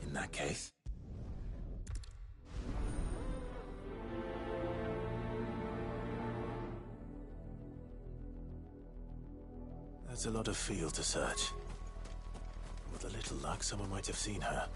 In that case... That's a lot of field to search. With a little luck, someone might have seen her.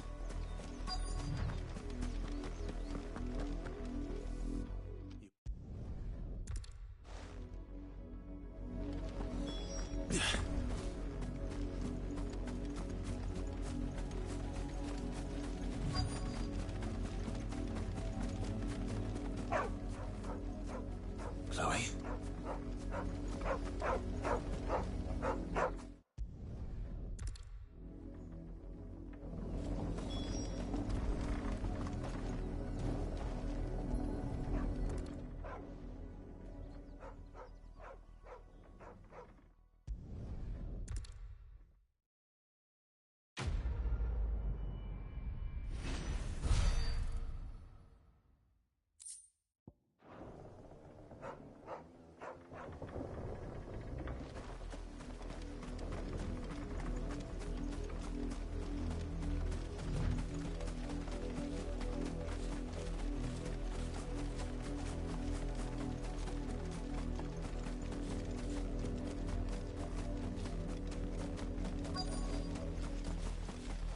Chloe?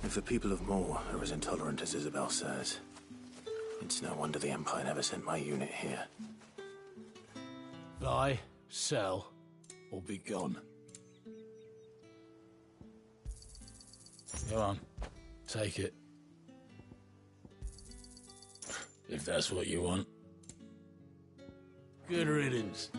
If the people of Moor are as intolerant as Isabel says, it's no wonder the Empire never sent my unit here. Buy, sell, or be gone. Go on, take it. If that's what you want. Good riddance.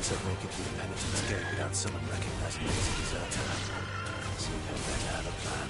doubts I'd make it through the Penitent's Gate without someone recognizing me as a deserter. So you'd better have a plan.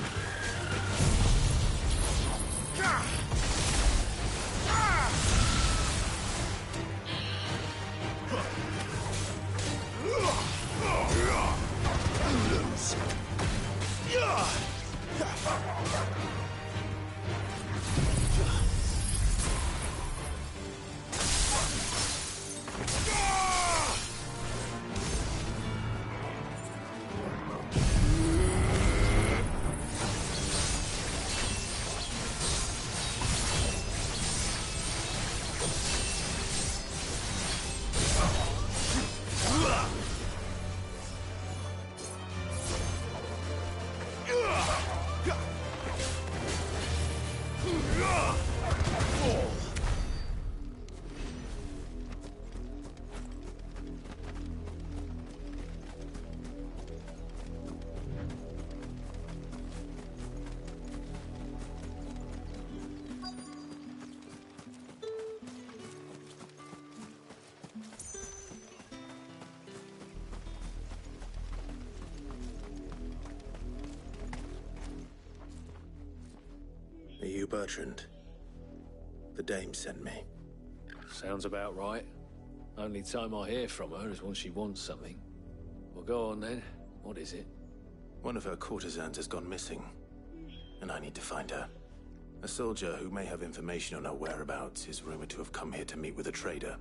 Are you Bertrand? The dame sent me. Sounds about right. Only time I hear from her is when she wants something. Well, go on then. What is it? One of her courtesans has gone missing, and I need to find her. A soldier who may have information on her whereabouts is rumored to have come here to meet with a trader.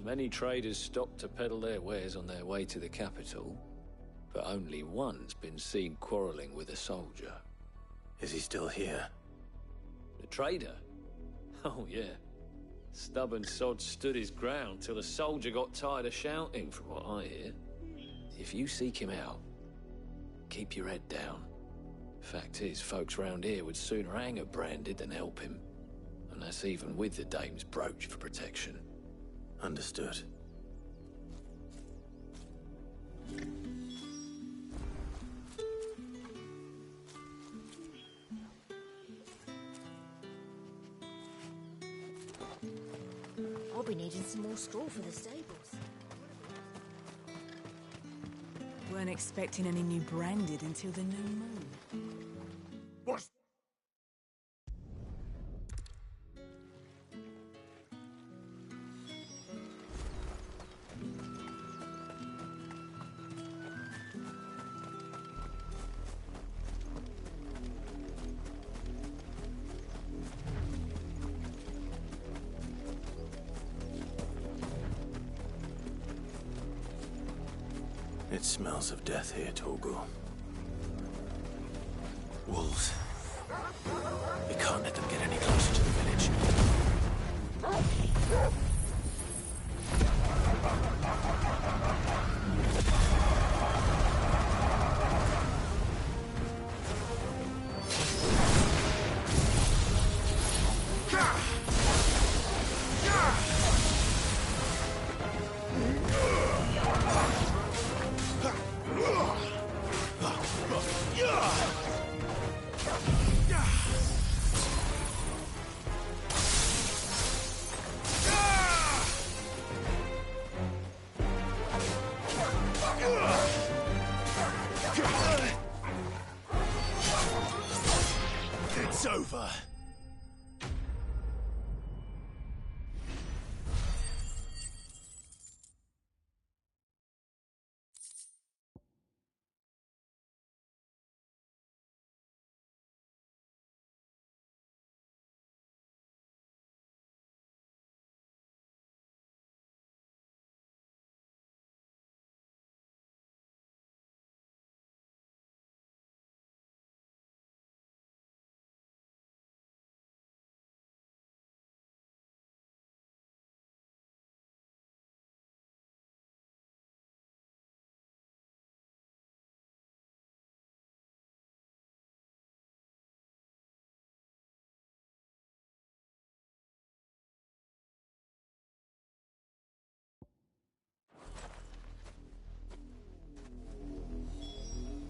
Many traders stop to peddle their wares on their way to the capital, but only one's been seen quarreling with a soldier. Is he still here? The trader? Oh, yeah. Stubborn sod stood his ground till the soldier got tired of shouting, from what I hear. If you seek him out, keep your head down. Fact is, folks round here would sooner hang a branded than help him. And that's even with the dame's brooch for protection. Understood. I'll be needing some more straw for the stables. Weren't expecting any new branded until the new moon. What's... It smells of death here, Torgal. Wolves. We can't let them get any closer to the village. It's over.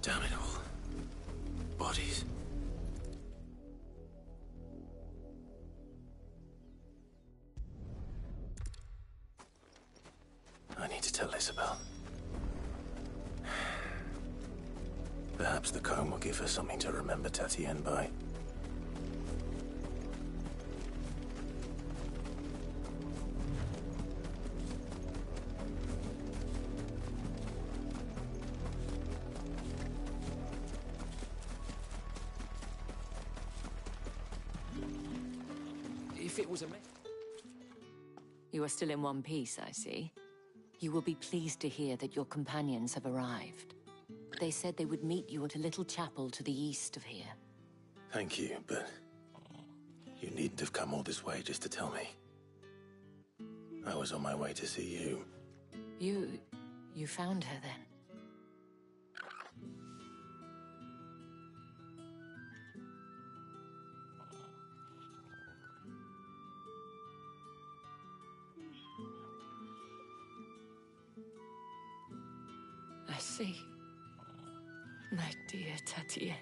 Damn it all. Bodies. Perhaps the comb will give her something to remember Tatienne by. If it was a You are still in one piece, I see. You will be pleased to hear that your companions have arrived. They said they would meet you at a little chapel to the east of here. Thank you, but you needn't have come all this way just to tell me. I was on my way to see you. You found her then? I see. My dear Tatienne.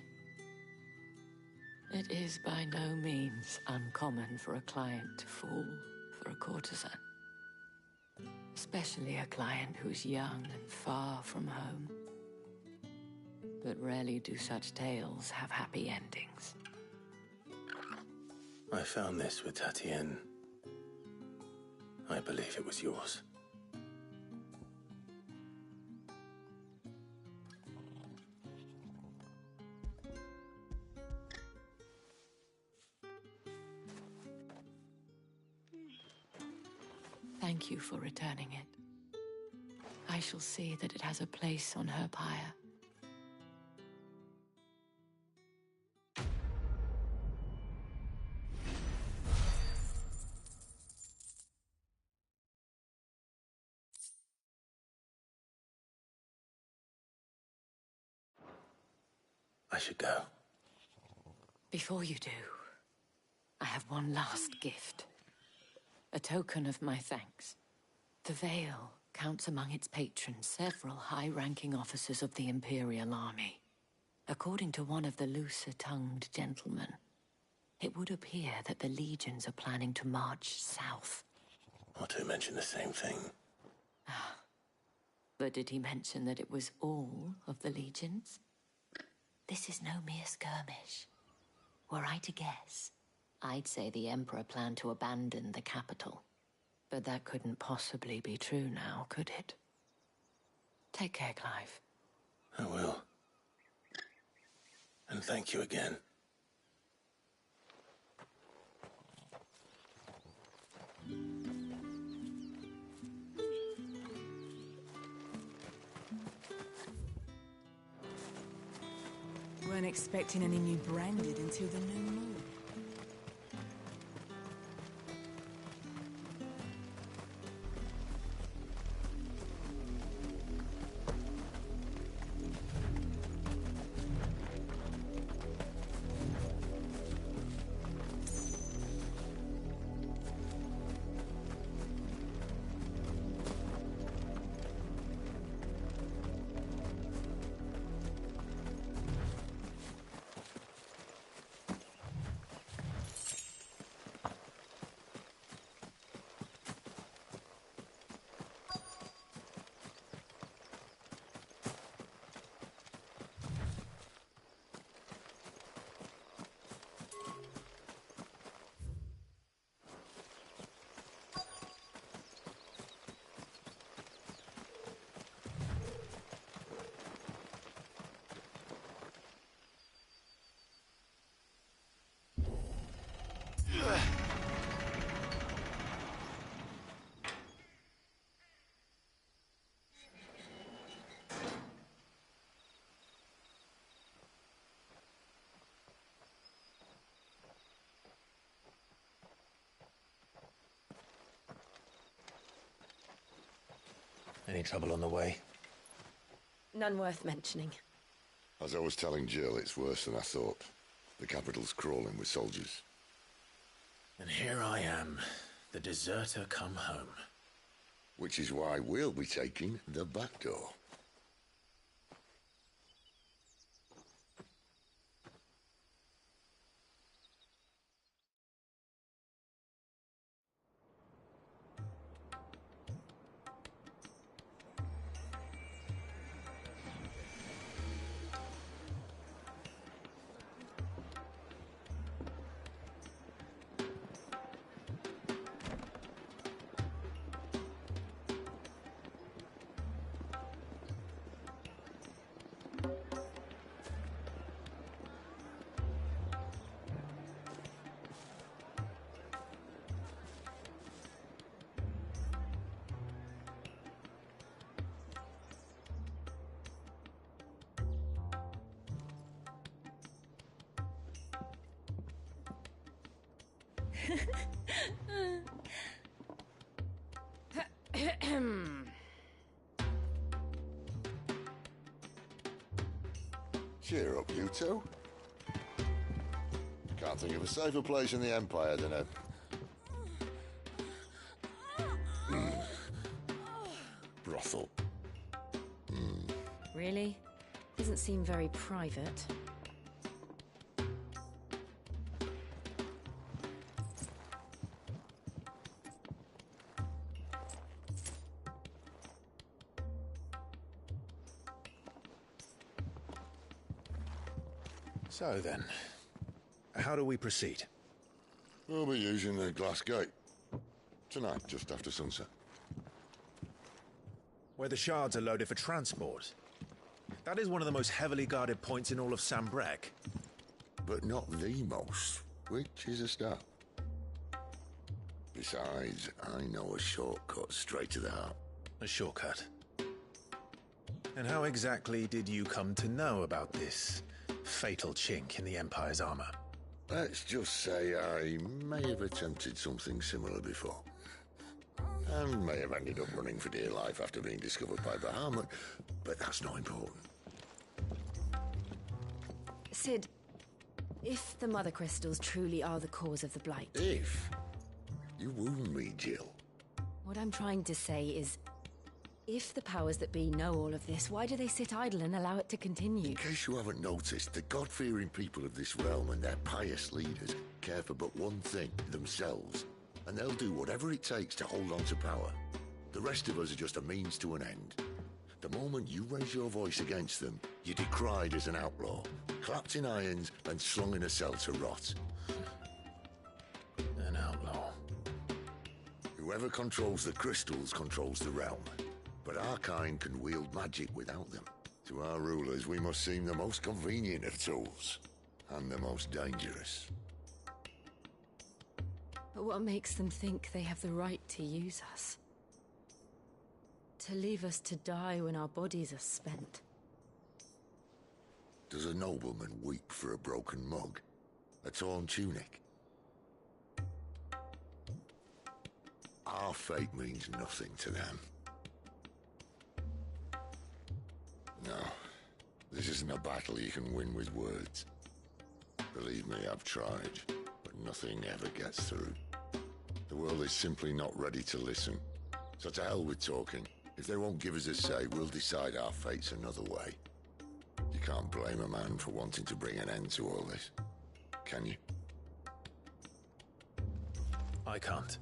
It is by no means uncommon for a client to fall for a courtesan. Especially a client who's young and far from home. But rarely do such tales have happy endings. I found this with Tatienne. I believe it was yours. Thank you for returning it. I shall see that it has a place on her pyre. I should go. Before you do, I have one last gift. A token of my thanks. The Vale counts among its patrons several high-ranking officers of the Imperial Army. According to one of the looser-tongued gentlemen, it would appear that the legions are planning to march south. Otto mentioned the same thing. But did he mention that it was all of the legions? This is no mere skirmish. Were I to guess, I'd say the Emperor planned to abandon the capital. But that couldn't possibly be true now, could it? Take care, Clive. I will. And thank you again. Weren't expecting any new branded until the new moon. Any trouble on the way? None worth mentioning. As I was telling Jill, it's worse than I thought. The capital's crawling with soldiers. And here I am, the deserter come home. Which is why we'll be taking the back door. Cheer up, you two. Can't think of a safer place in the Empire than a... brothel. Really? Doesn't seem very private. So then, how do we proceed? We'll be using the glass gate. Tonight, just after sunset. Where the shards are loaded for transport. That is one of the most heavily guarded points in all of Sambrec. But not the most, which is a start. Besides, I know a shortcut straight to the heart. A shortcut? And how exactly did you come to know about this fatal chink in the Empire's armor? Let's just say I may have attempted something similar before. And may have ended up running for dear life after being discovered by Bahamut, but that's not important. Sid, if the Mother Crystals truly are the cause of the Blight... If? You wound me, Jill. What I'm trying to say is, if the powers that be know all of this, why do they sit idle and allow it to continue? In case you haven't noticed, the God-fearing people of this realm and their pious leaders care for but one thing, themselves. And they'll do whatever it takes to hold on to power. The rest of us are just a means to an end. The moment you raise your voice against them, you're decried as an outlaw, clapped in irons and slung in a cell to rot. An outlaw. Whoever controls the crystals controls the realm. But our kind can wield magic without them. To our rulers, we must seem the most convenient of tools. And the most dangerous. But what makes them think they have the right to use us? To leave us to die when our bodies are spent? Does a nobleman weep for a broken mug? A torn tunic? Our fate means nothing to them. No, this isn't a battle you can win with words. Believe me, I've tried, but nothing ever gets through. The world is simply not ready to listen. So to hell with talking. If they won't give us a say, we'll decide our fates another way. You can't blame a man for wanting to bring an end to all this, can you? I can't.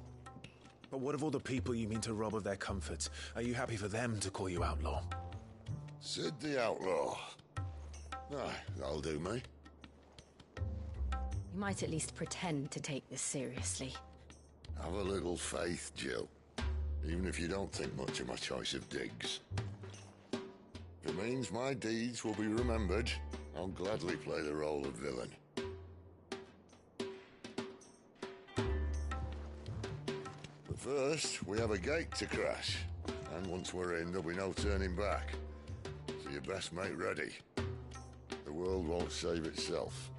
But what of all the people you mean to rob of their comforts? Are you happy for them to call you outlaw? Sid the Outlaw. Aye, that'll do me. You might at least pretend to take this seriously. Have a little faith, Jill. Even if you don't think much of my choice of digs. If it means my deeds will be remembered, I'll gladly play the role of villain. But first, we have a gate to crash. And once we're in, there'll be no turning back. So you best make ready. The world won't save itself.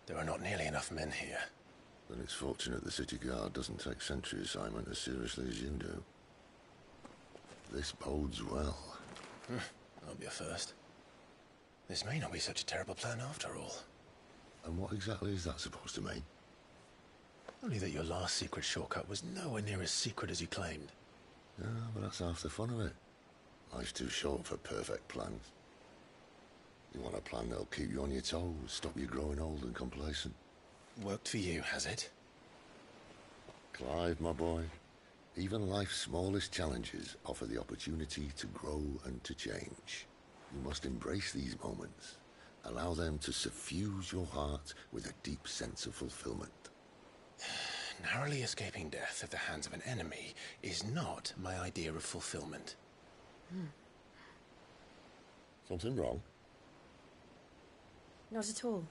There are not nearly enough men here. Then it's fortunate the city guard doesn't take sentry assignment as seriously as you do. This bodes well. I'll be a first. This may not be such a terrible plan after all. And what exactly is that supposed to mean? Only that your last secret shortcut was nowhere near as secret as you claimed. Yeah, but that's half the fun of it. Life's too short for perfect plans. You want a plan that'll keep you on your toes, stop you growing old and complacent. Worked for you, has it? Clive, my boy, even life's smallest challenges offer the opportunity to grow and to change. You must embrace these moments. Allow them to suffuse your heart with a deep sense of fulfillment. Narrowly escaping death at the hands of an enemy is not my idea of fulfillment. Something wrong? Not at all.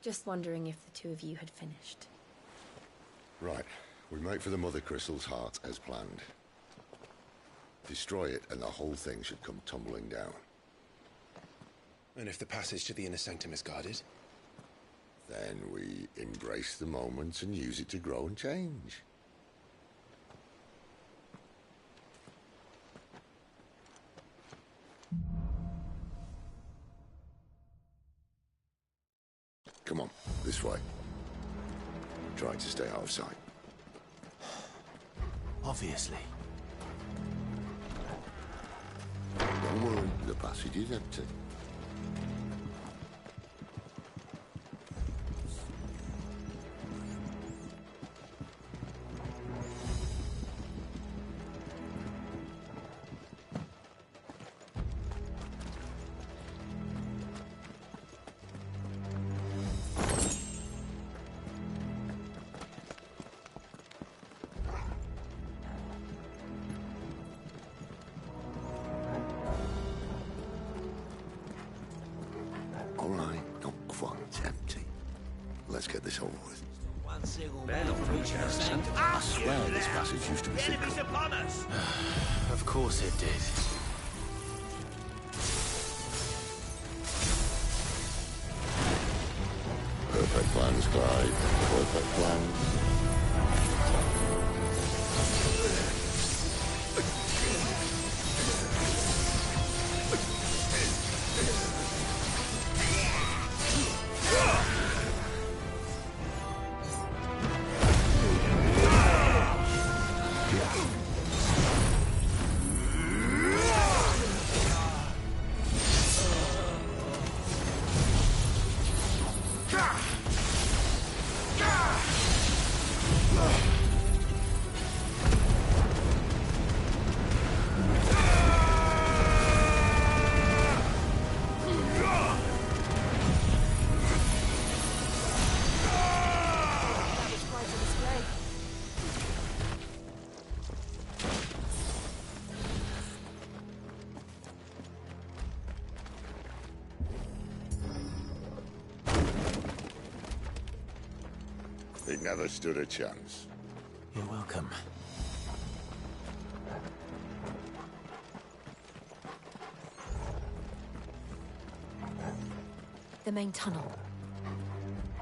Just wondering if the two of you had finished. Right. We make for the Mother Crystal's heart as planned. Destroy it and the whole thing should come tumbling down. And if the passage to the inner sanctum is guarded? Then we embrace the moment and use it to grow and change. Come on, this way. Try to stay out of sight. Obviously. Don't worry, the passage is empty. Let's get this over with. I swear this passage used to be secret. Of course it did. Perfect plans, Clyde. Perfect plans. He never stood a chance. You're welcome. The main tunnel.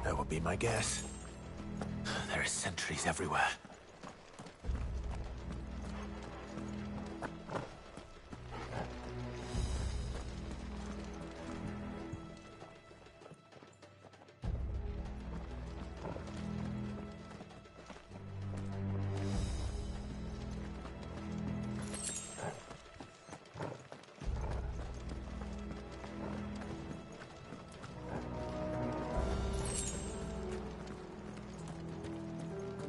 That would be my guess. There are sentries everywhere.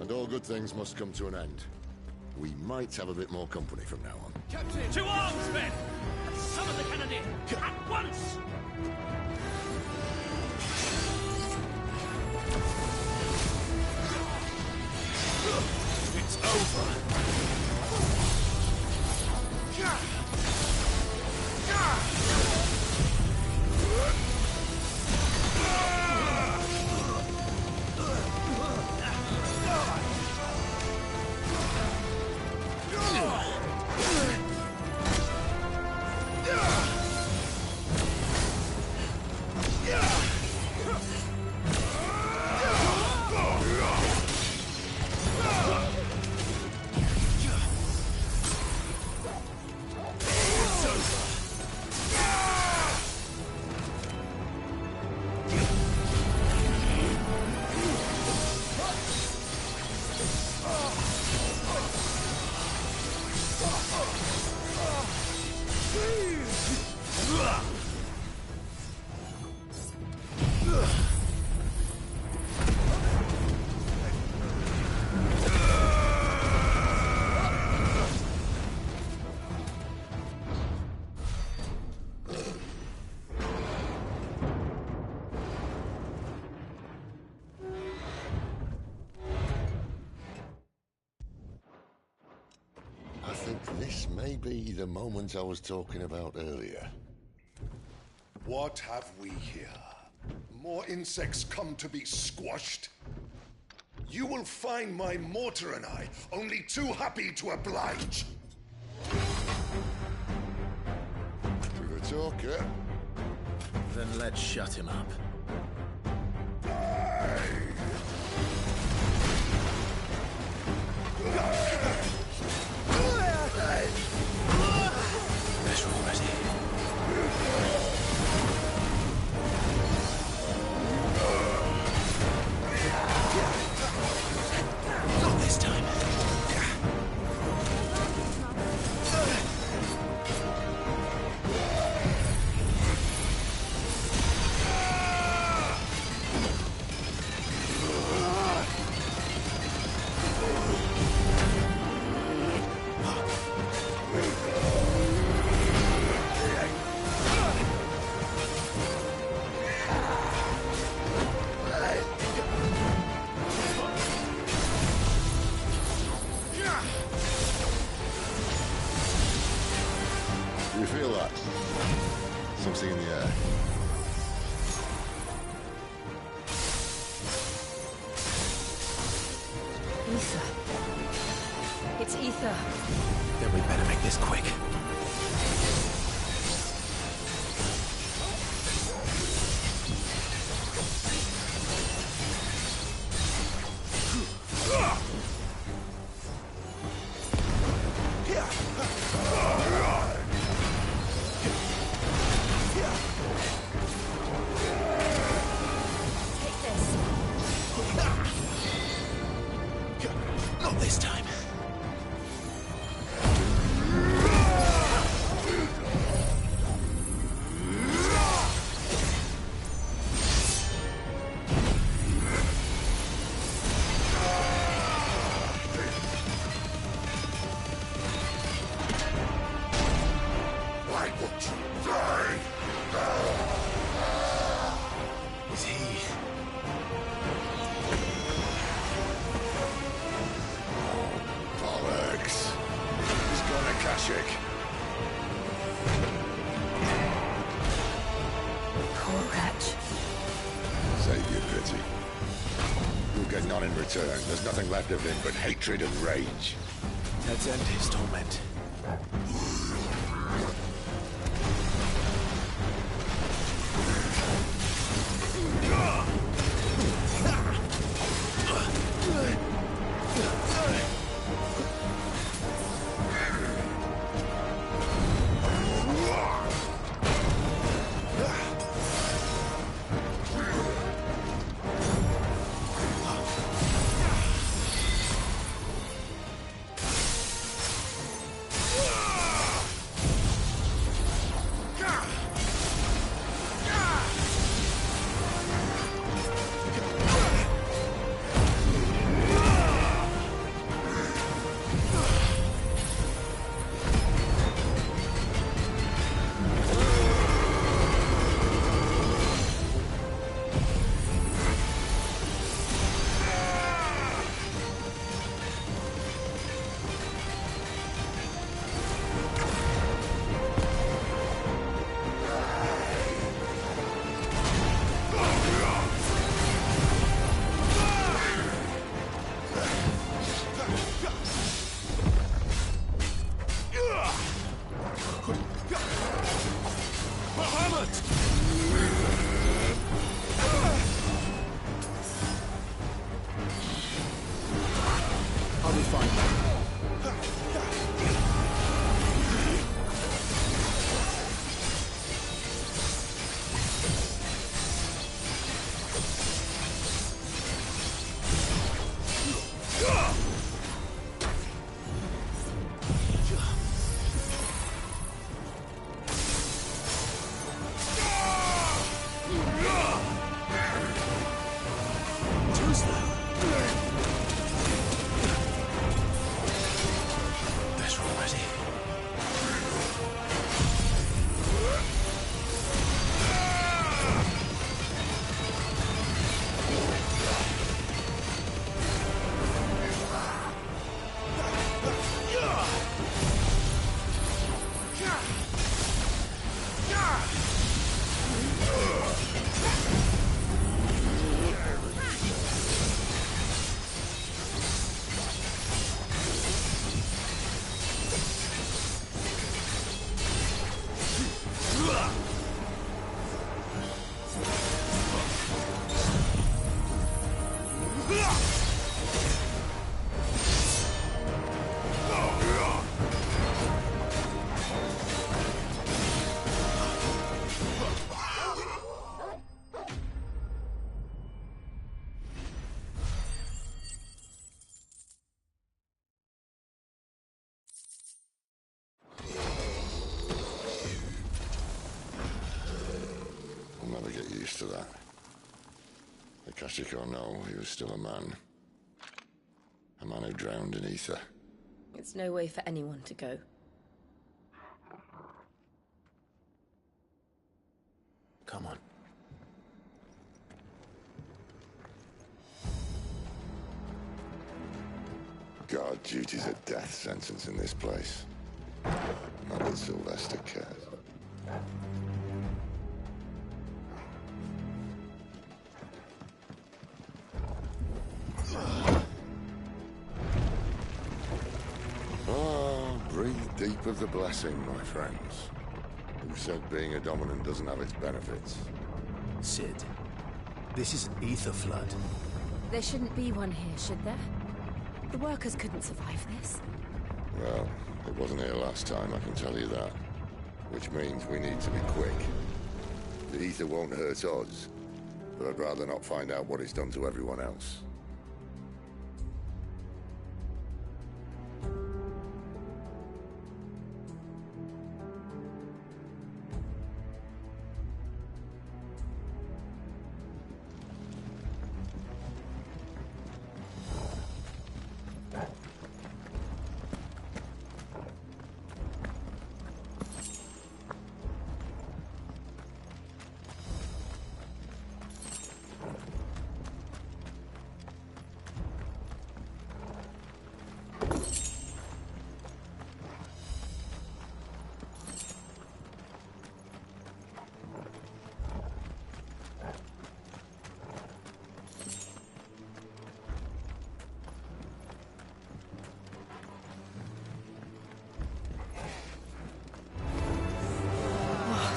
And all good things must come to an end. We might have a bit more company from now on. Captain! To arms, men! And summon the cannoneer! At once! It's over! This may be the moment I was talking about earlier. What have we here? More insects come to be squashed? You will find my mortar and I only too happy to oblige. To the talker. Then let's shut him up. Better already. Not this time. Do you feel that? Something in the air. Ether. It's ether. Then we better make this quick. Not this time. Why won't you die? Is he? Bollocks. He's got a Kashik. Poor wretch. Save your pity. You'll get none in return. There's nothing left of him but hatred and rage. Let's end his torment. I'll be fine. I'll never get used to that. Akashic or no, he was still a man. A man who drowned in ether. It's no way for anyone to go. Come on. Guard duty's a death sentence in this place. Not that Sylvester cares. Breathe deep of the blessing, my friends. Who said being a dominant doesn't have its benefits? Sid, this is an ether flood. There shouldn't be one here, should there? The workers couldn't survive this. Well, it wasn't here last time, I can tell you that. Which means we need to be quick. The ether won't hurt us, but I'd rather not find out what it's done to everyone else.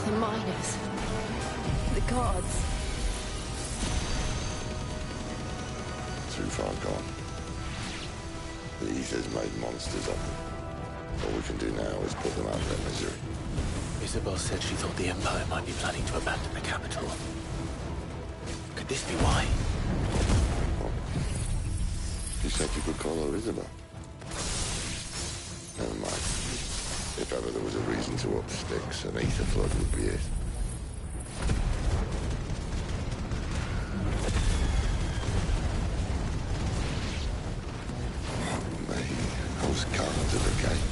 The miners. The guards. Too far gone. The ether's made monsters of them. All we can do now is put them out of their misery. Isabel said she thought the Empire might be planning to abandon the capital. Could this be why? You said you could call her Isabel. Never mind. If ever there was a reason to up sticks, an ether flood would be it. Those guards at the gate.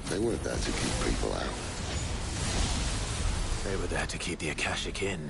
They weren't there to keep people out. They were there to keep the Akashic in.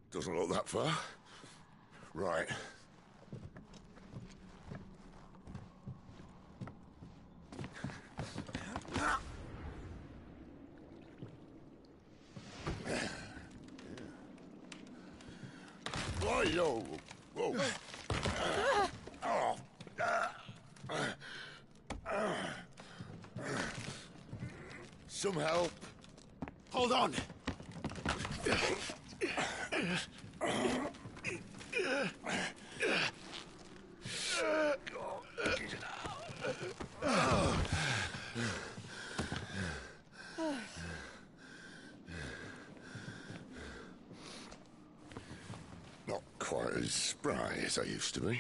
Doesn't look that far. Right. Whoa, whoa. Some help. Hold on. Not quite as spry as I used to be.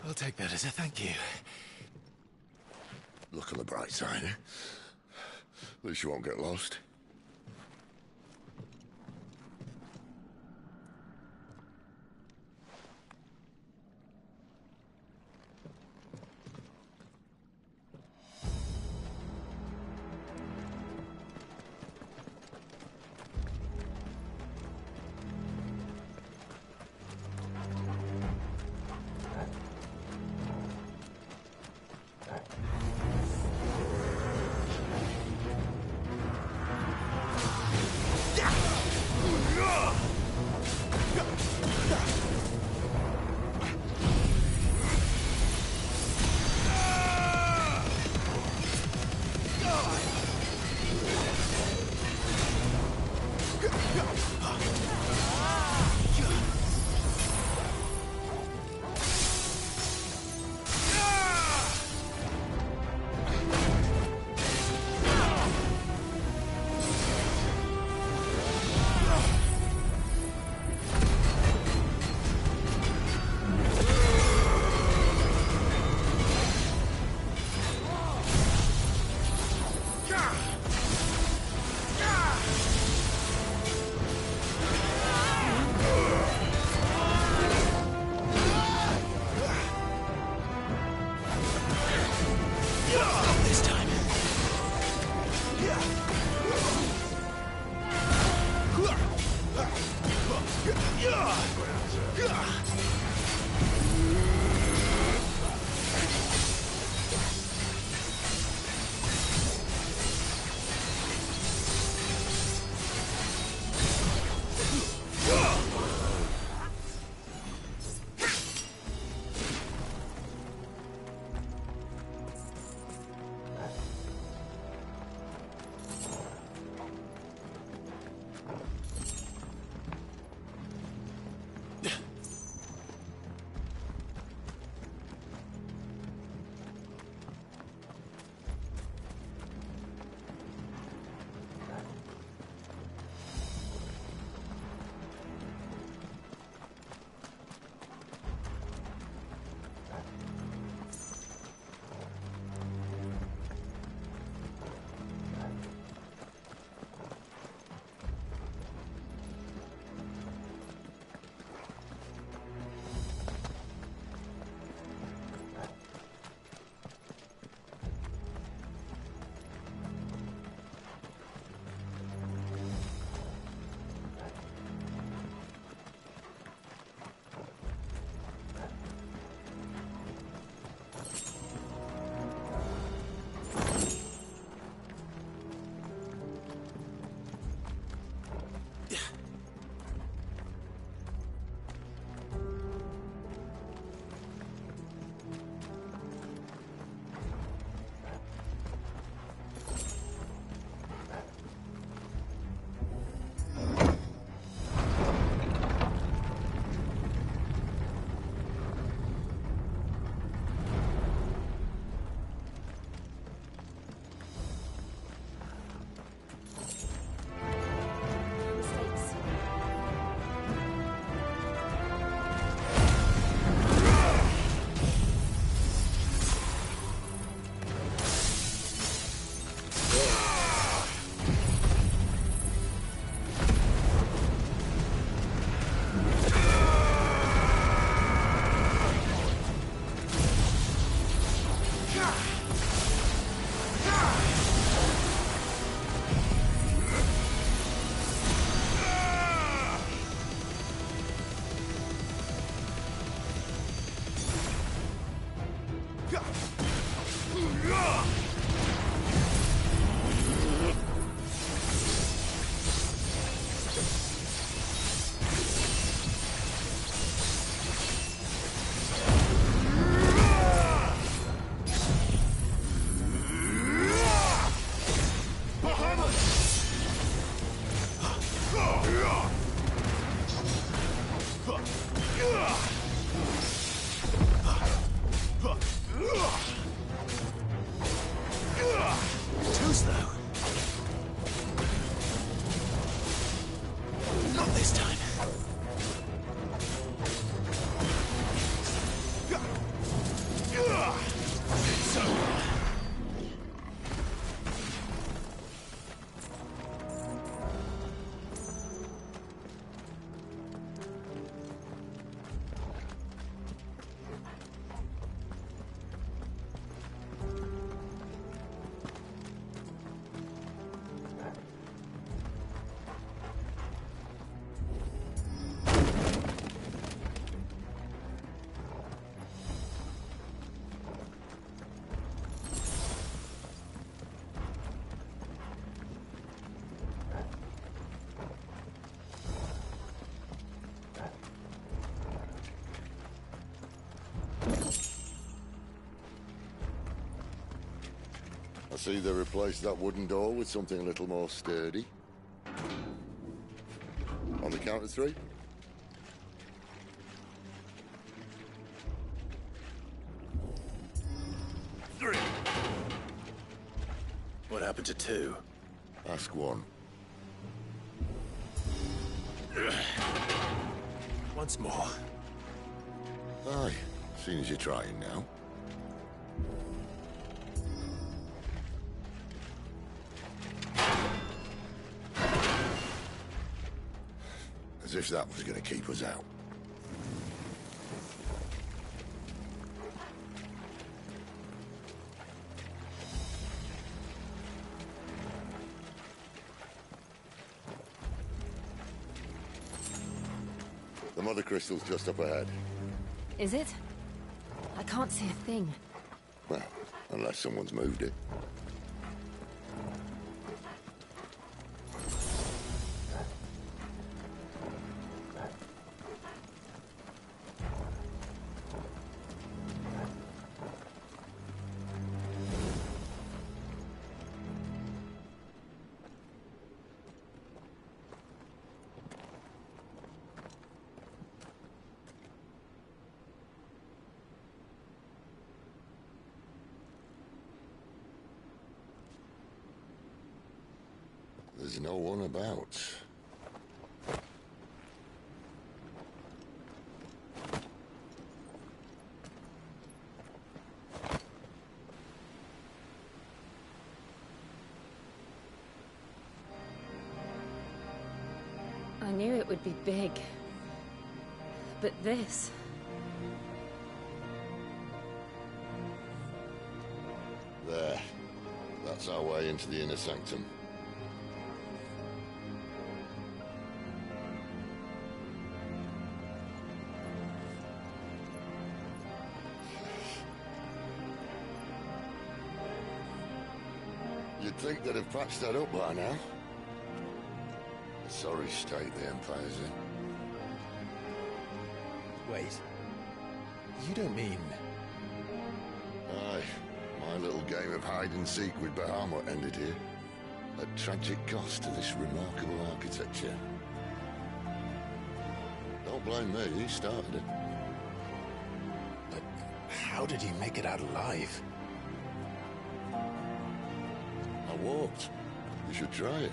I'll take that as a thank you. Look on the bright side, eh? At least you won't get lost. see they replaced that wooden door with something a little more sturdy. On the count of 3. What happened to 2? Ask 1. Once more. Aye, seeing as you're trying now. As if that was going to keep us out. The mother crystal's just up ahead. Is it? I can't see a thing. Well, unless someone's moved it. There's no one about. I knew it would be big. But this... There. That's our way into the inner sanctum. You'd think they'd have patched that up by now. A sorry state the Empire's in. Wait. You don't mean... Aye. My little game of hide-and-seek with Bahamut ended here. At tragic cost to this remarkable architecture. Don't blame me, he started it. But how did he make it out alive? I walked. You should try it.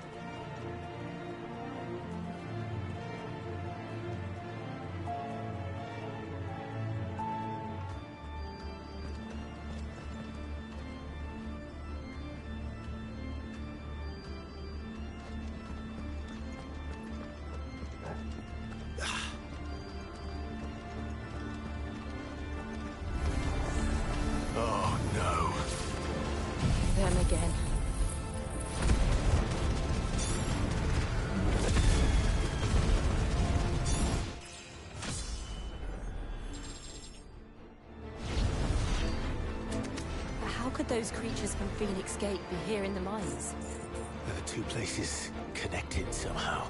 Oh no. Them again. How could those creatures from Phoenix Gate be here in the mines? Are the 2 places connected somehow?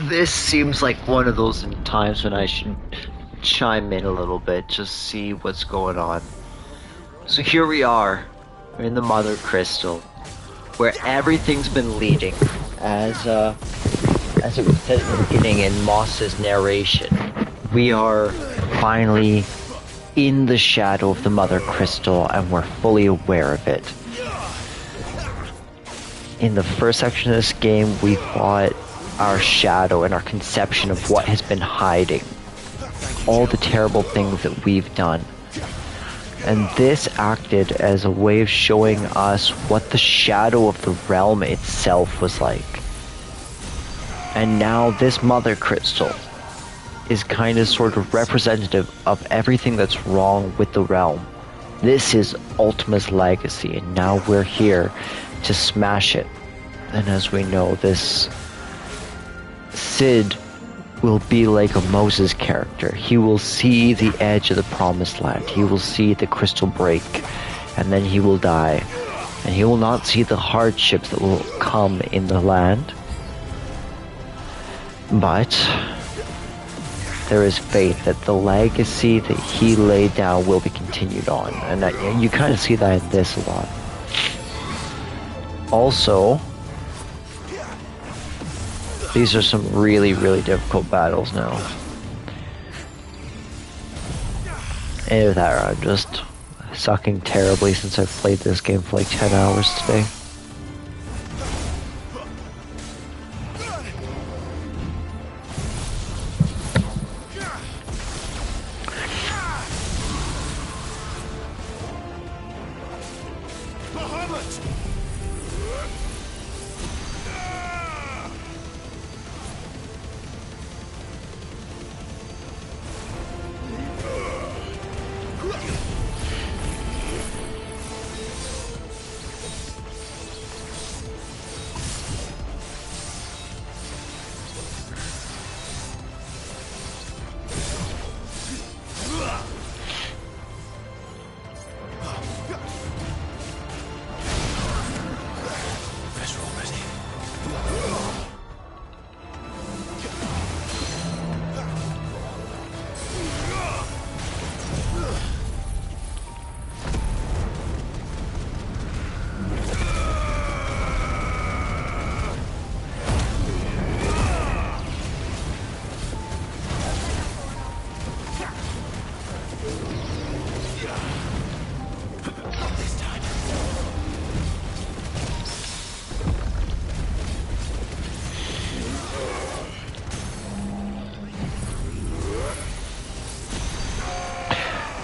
This seems like one of those times when I should chime in a little bit, just see what's going on. So here we are, we're in the Mother Crystal, where everything's been leading, as it was said in the beginning in Moss's narration. We are finally in the shadow of the Mother Crystal, and we're fully aware of it. In the first section of this game, we fought our shadow and our conception of what has been hiding. All the terrible things that we've done. And this acted as a way of showing us what the shadow of the realm itself was like. And now this Mother Crystal is kind of sort of representative of everything that's wrong with the realm. This is Ultima's legacy, and now we're here to smash it. And as we know, this Cid will be like a Moses character. He will see the edge of the promised land. He will see the crystal break, and then he will die. And he will not see the hardships that will come in the land. But there is faith that the legacy that he laid down will be continued on. And you kind of see that in this a lot. Also, these are some really, really difficult battles now. And with that, I'm just sucking terribly since I've played this game for like 10 hours today.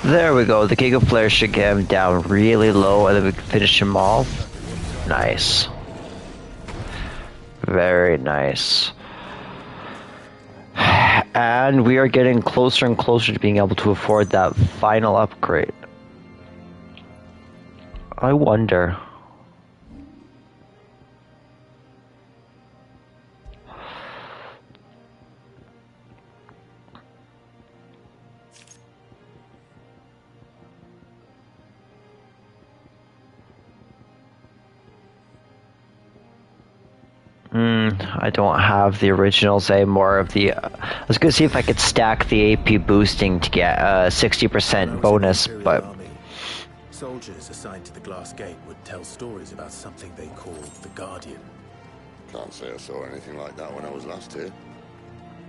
There we go, the Giga Flare should get him down really low and then we can finish him off. Nice. Very nice. And we are getting closer and closer to being able to afford that final upgrade. I wonder... I don't have the originals anymore of the... I was gonna see if I could stack the AP boosting to get a 60% bonus, but... Soldiers assigned to the Glass Gate would tell stories about something they called the Guardian. Can't say I saw anything like that when I was last here.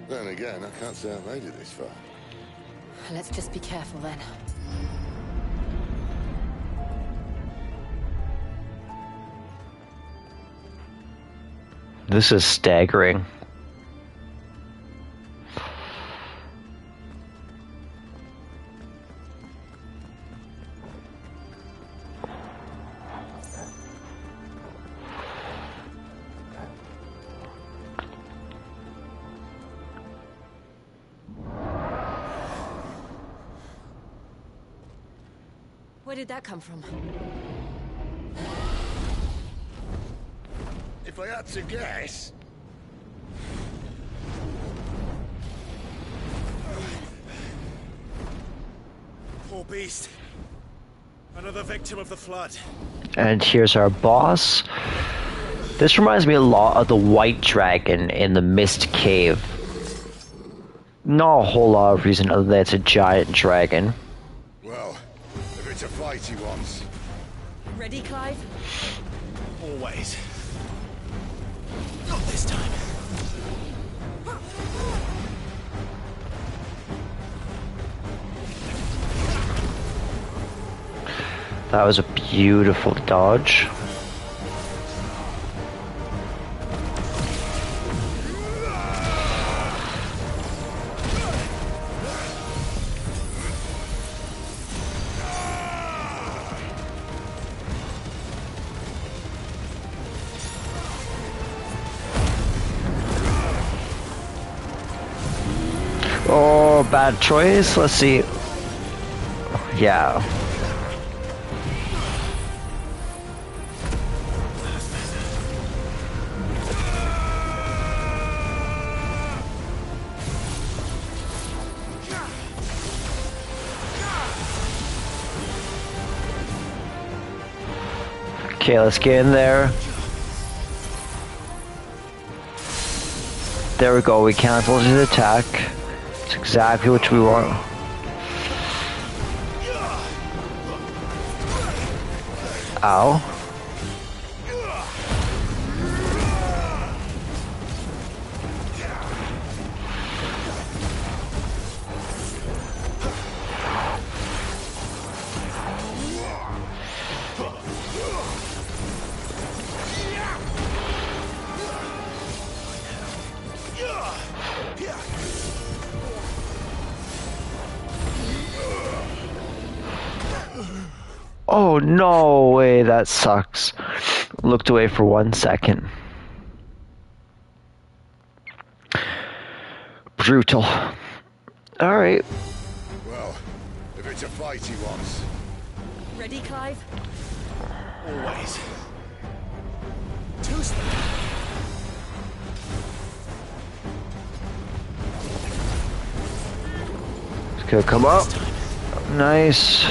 Then again, I can't say I made it this far. Let's just be careful then. This is staggering. Where did that come from? If I had to guess... Poor beast. Another victim of the flood. And here's our boss. This reminds me a lot of the White Dragon in the Mist Cave. Not a whole lot of reason other than it's a giant dragon. Well, if it's a fight he wants. Ready, Clive? Always. Not this time. That was a beautiful dodge. bad choice. Let's see. Yeah. Okay, let's get in there. There we go, we canceled his attack. It's exactly what we want. Ow. Oh, no way, that sucks. Looked away for 1 second. Brutal. Alright. Well, if it's a fight he wants. Ready, Clive? Always. Tuesday. It's gonna come up. Nice.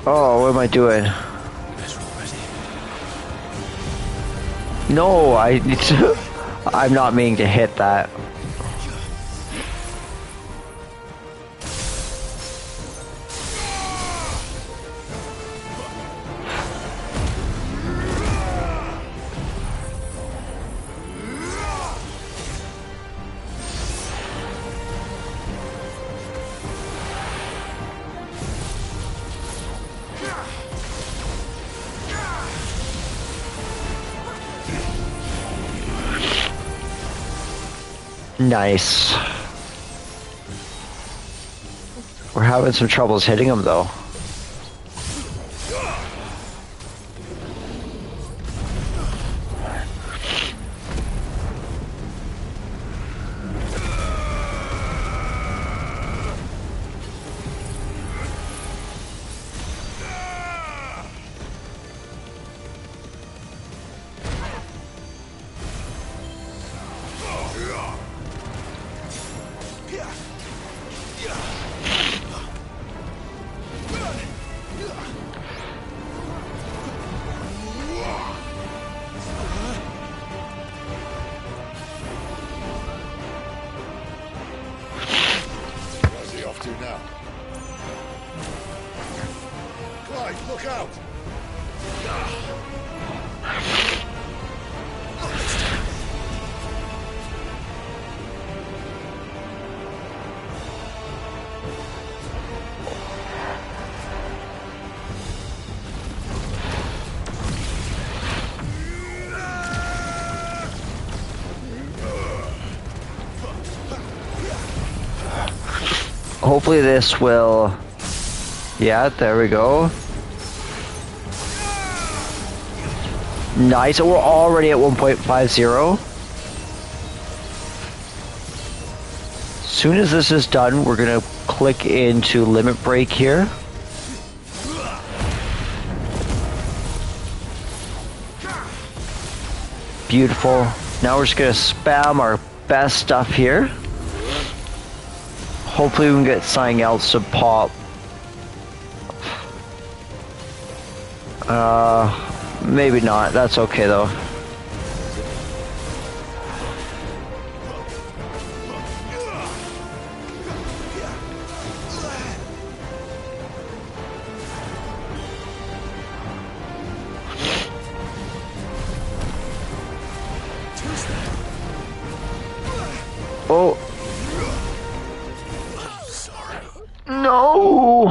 Oh, what am I doing? No, I need to. I'm not meaning to hit that. Nice. We're having some troubles hitting him though. Where's he off to now? Clive, look out! Hopefully this will... Yeah, there we go. Nice, we're already at 1.50. As soon as this is done, we're gonna click into limit break here. Beautiful. Now we're just gonna spam our best stuff here. Hopefully we can get something else to pop. Maybe not. That's okay though. Oh. No.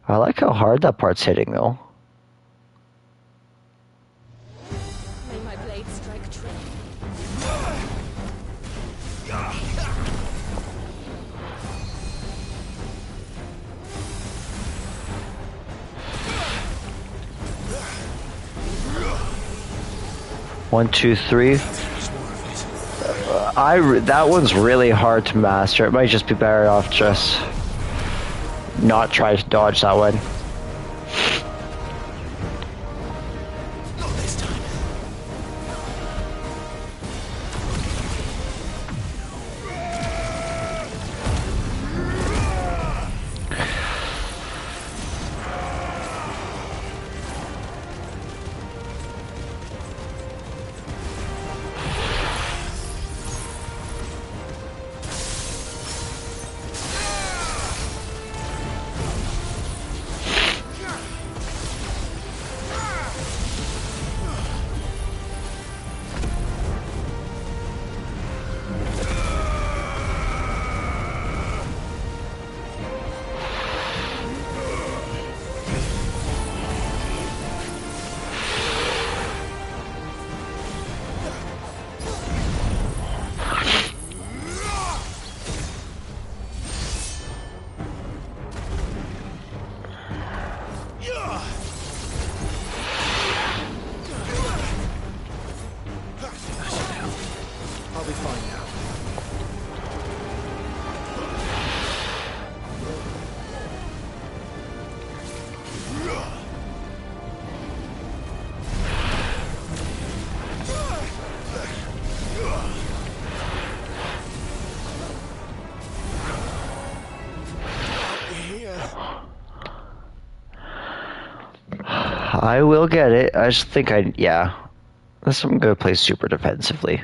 I like how hard that part's hitting though. blade strike true. One, two, three. That one's really hard to master. It might just be better off just not try to dodge that one. I'll be fine now. I will get it. I just think yeah. I'm gonna play super defensively.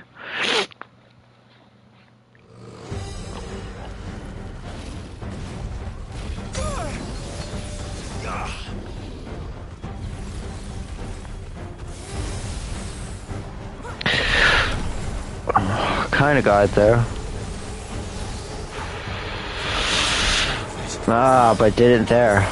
Kinda got it there. Ah, but didn't there.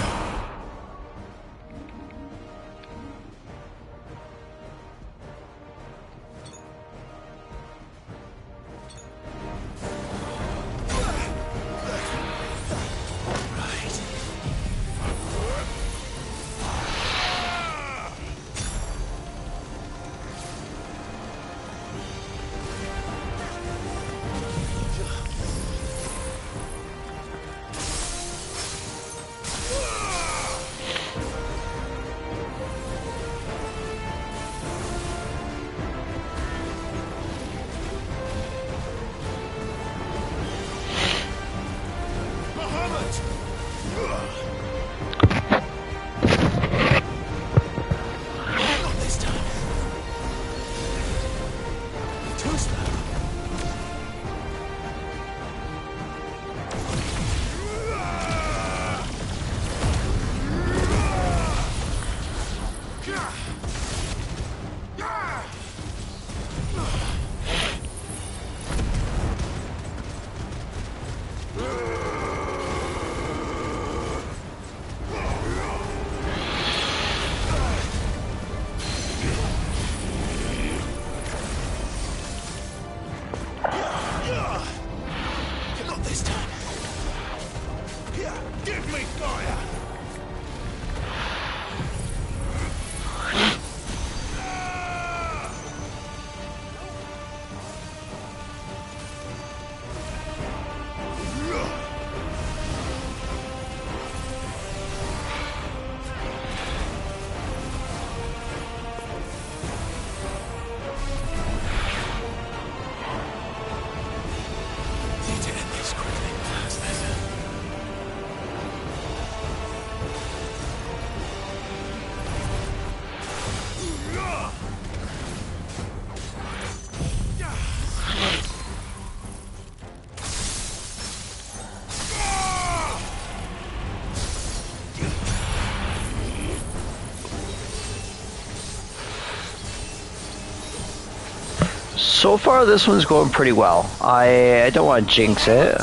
So far, this one's going pretty well. I don't want to jinx it.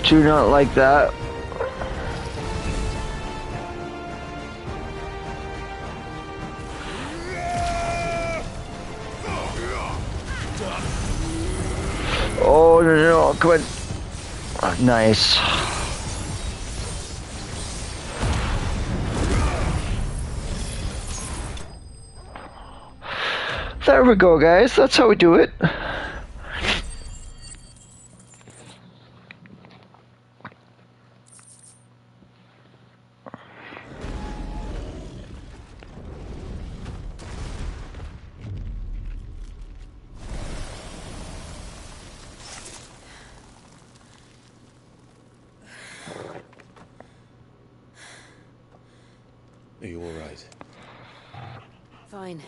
Do not like that. Oh, no, no, come on. Oh, nice. There we go, guys. That's how we do it. Are you all right? Fine.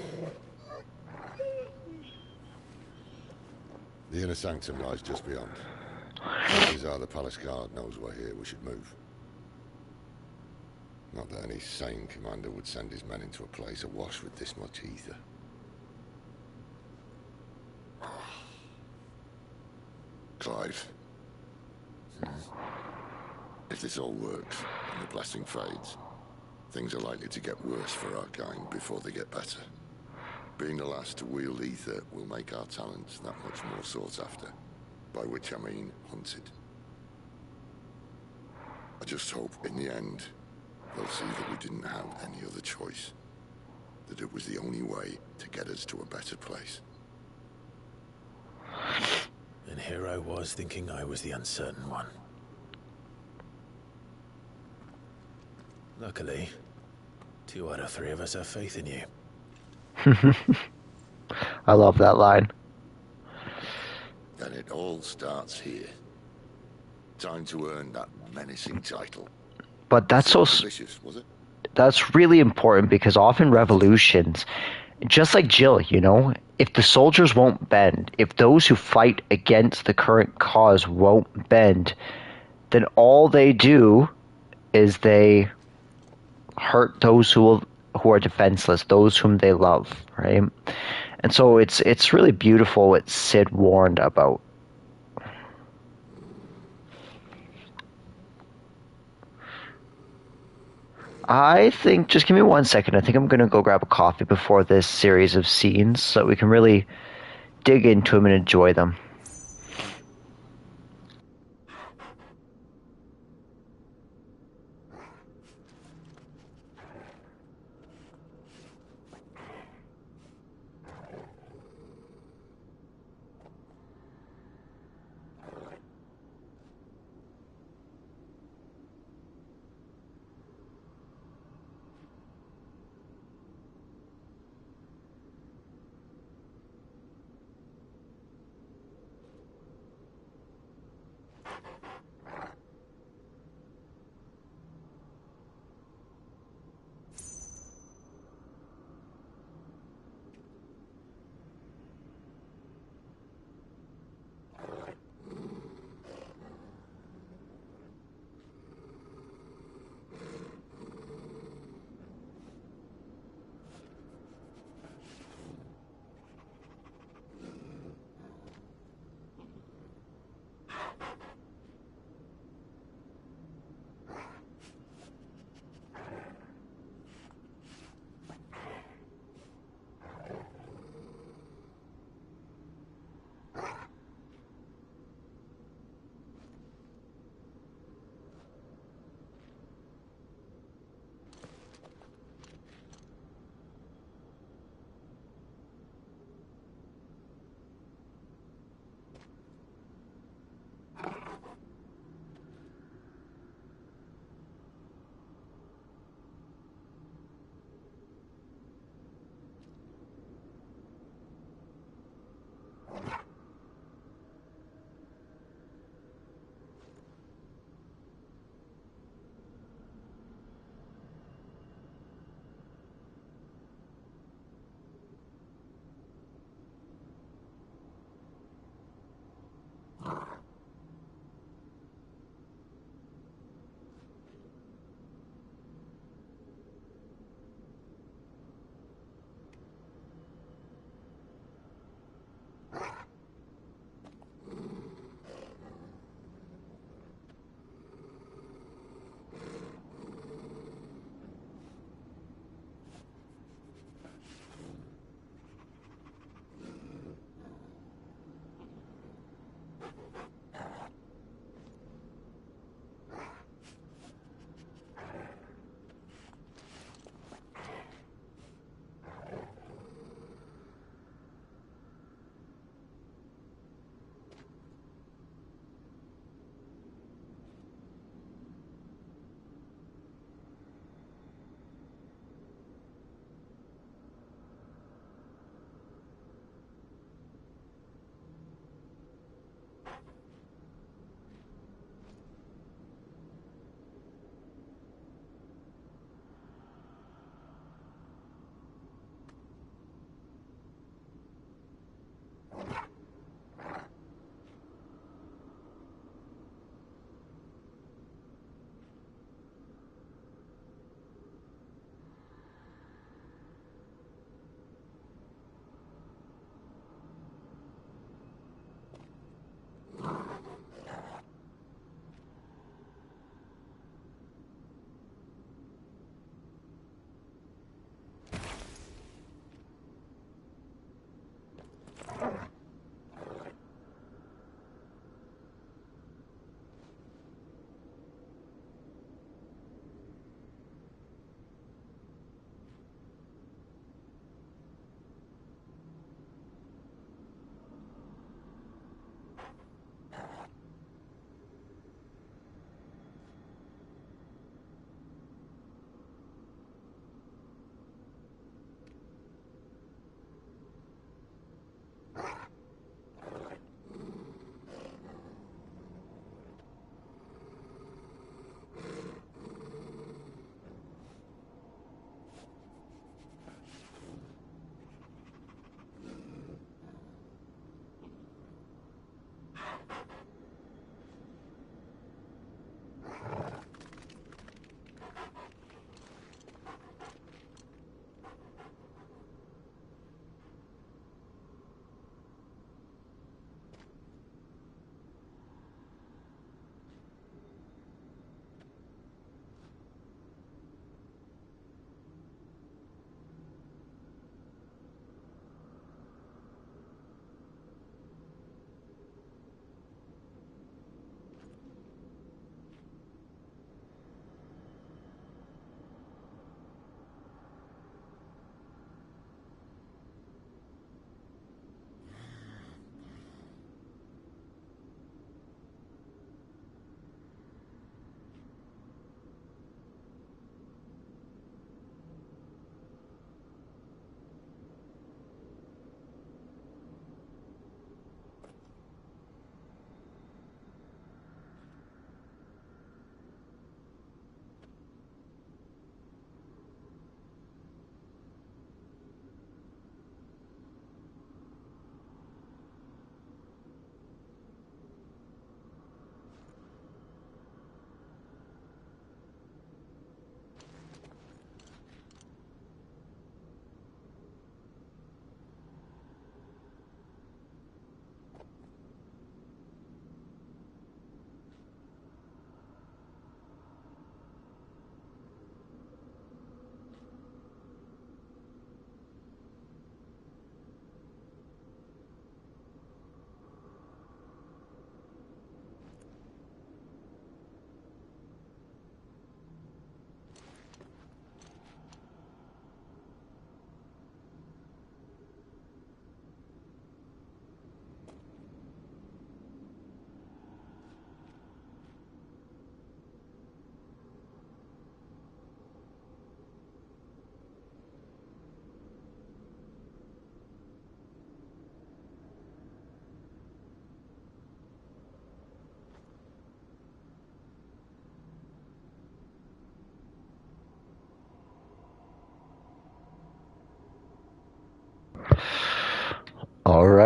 The inner sanctum lies just beyond. Chances are the palace guard knows we're here. We should move. Not that any sane commander would send his men into a place awash with this much ether. Clive. If this all works, and the blessing fades, things are likely to get worse for our kind before they get better. Being the last to wield ether will make our talents that much more sought after. By which I mean hunted. I just hope, in the end, they'll see that we didn't have any other choice. That it was the only way to get us to a better place. And here I was thinking I was the uncertain one. Luckily, 2 out of 3 of us have faith in you. I love that line. And it all starts here. Time to earn that menacing title. But that's so... Vicious, was it? That's really important because often revolutions, just like Jill, you know, if the soldiers won't bend, if those who fight against the current cause won't bend, then all they do is they hurt those who are defenseless, those whom they love, right? And so it's really beautiful what Sid warned about. I think, just give me 1 second, I think I'm going to go grab a coffee before this series of scenes so we can really dig into them and enjoy them.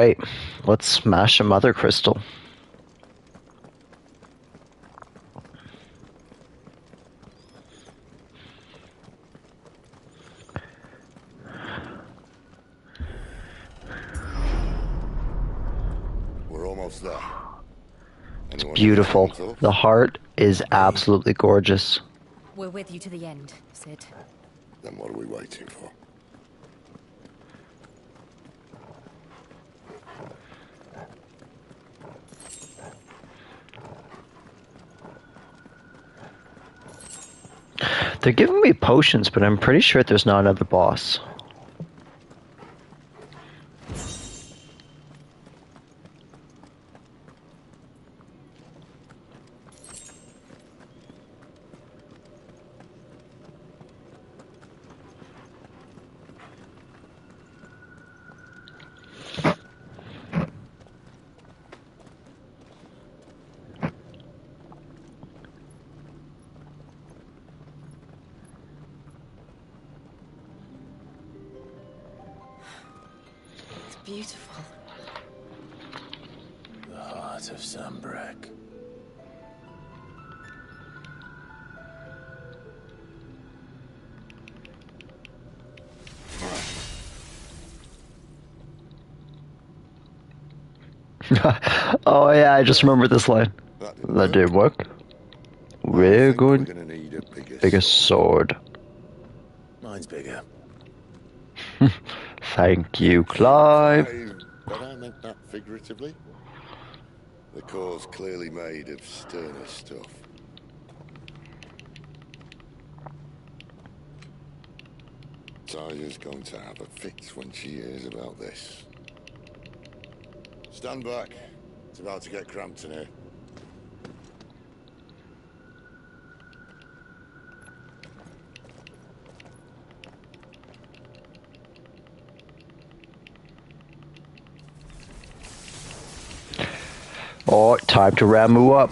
Alright, let's smash a mother crystal. We're almost there. It's beautiful. The heart is absolutely gorgeous. We're with you to the end, Sid. Then what are we waiting for? They're giving me potions, but I'm pretty sure there's not another boss. It's beautiful. The heart of Zambrak. Oh yeah, I just remember this line. That did work. We're going We're gonna need a bigger sword. Mine's bigger. Thank you, Clive. But I meant that figuratively. The core's clearly made of sterner stuff. Tyler's going to have a fit when she hears about this. Stand back. It's about to get cramped in here. Oh, time to Ramu up.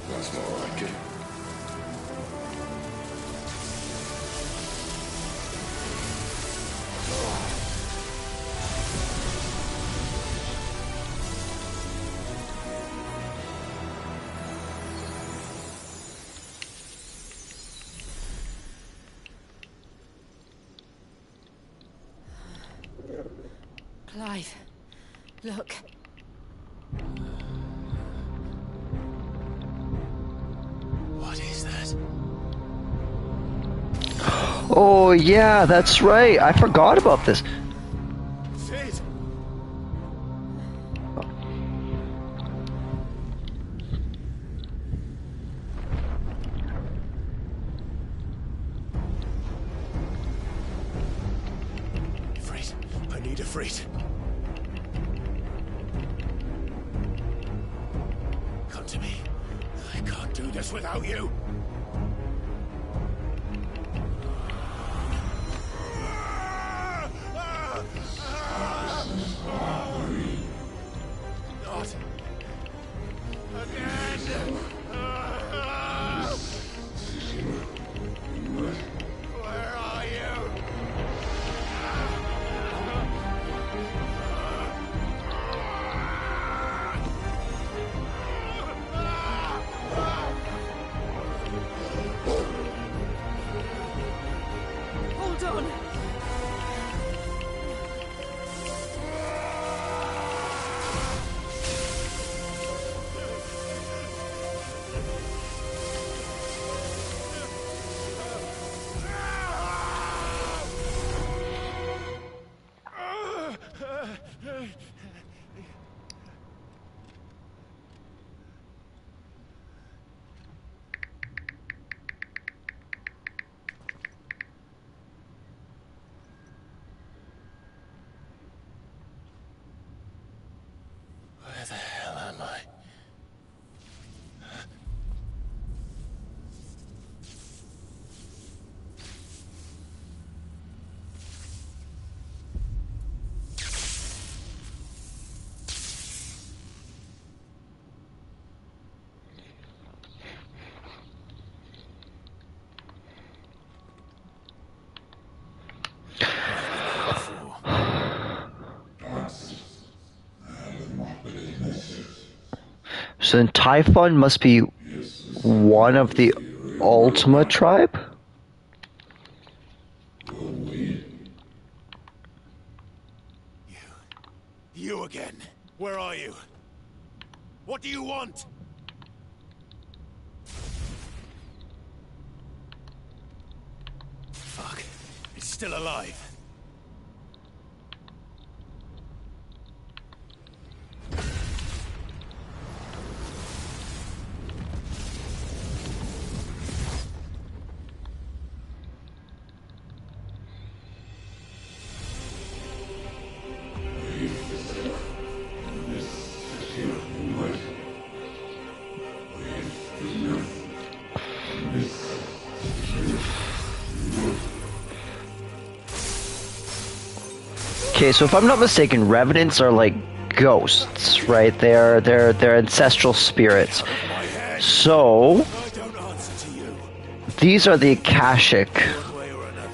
That's more like it. Clive, look. What is that? Oh yeah, that's right. I forgot about this. Sid! Ifrit, I need Ifrit. Come to me. I can't do this without you. Not again. Where are you? So then Typhon must be one of the Ultima tribe? You again. Where are you? What do you want? Fuck. It's still alive. Okay, so if I'm not mistaken, revenants are like ghosts, right? They're ancestral spirits. So these are the Akashic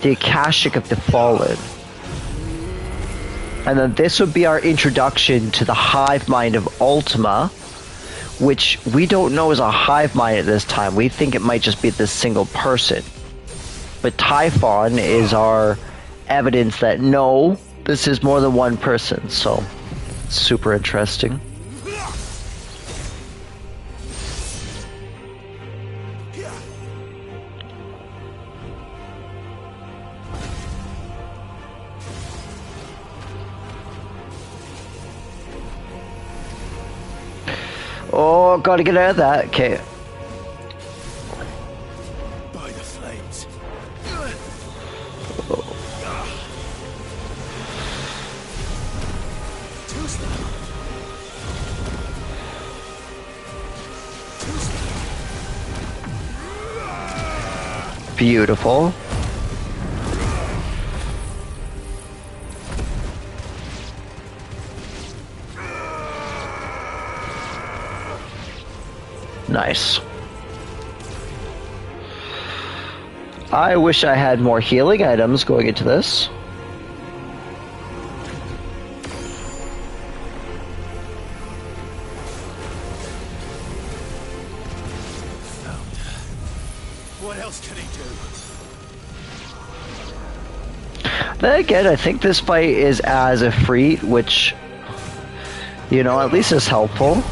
of the fallen. And then this would be our introduction to the hive mind of Ultima, which we don't know is a hive mind at this time. We think it might just be this single person. But Typhon is our evidence that no, this is more than one person, so super interesting. Oh, gotta get out of that. Okay. By the flames. Beautiful. Nice. I wish I had more healing items going into this. What else can he do? Then again, I think this fight is as a Ifrit, which, you know, at least is helpful.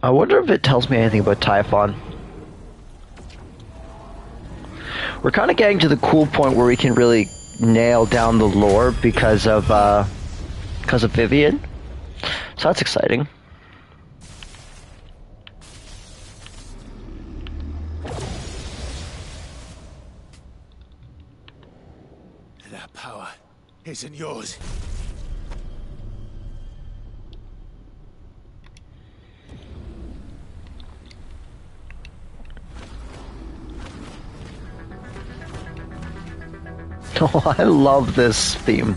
I wonder if it tells me anything about Typhon. We're kind of getting to the cool point where we can really nail down the lore because of Vivian. So that's exciting. That power isn't yours. Oh, I love this theme.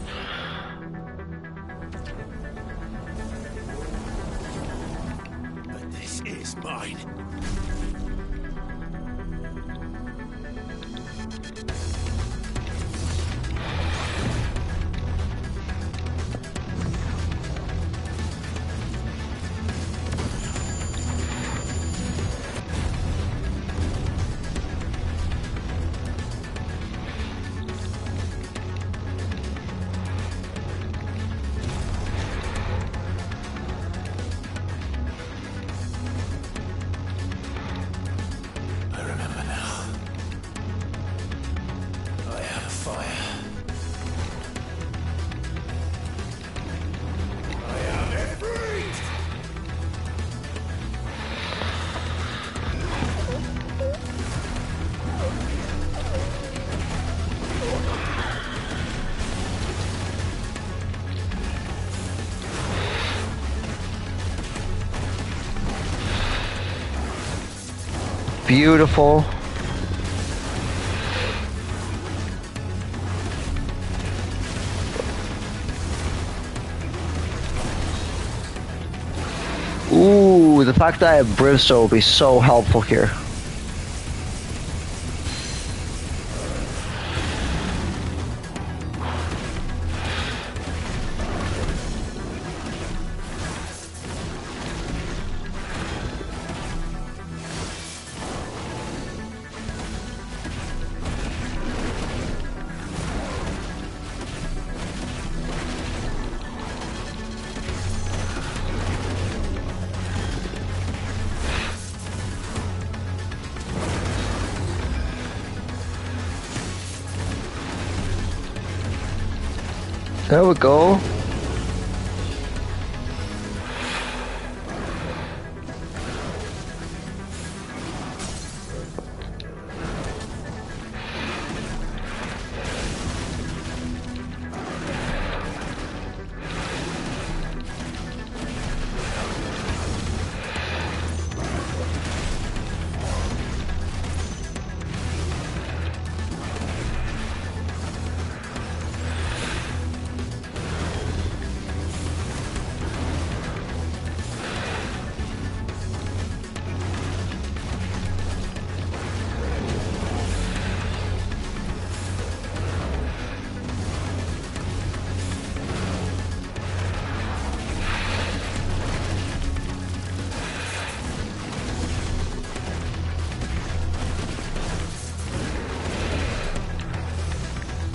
But this is mine. beautiful. Ooh, the fact that I have brimstone will be so helpful here. There we go.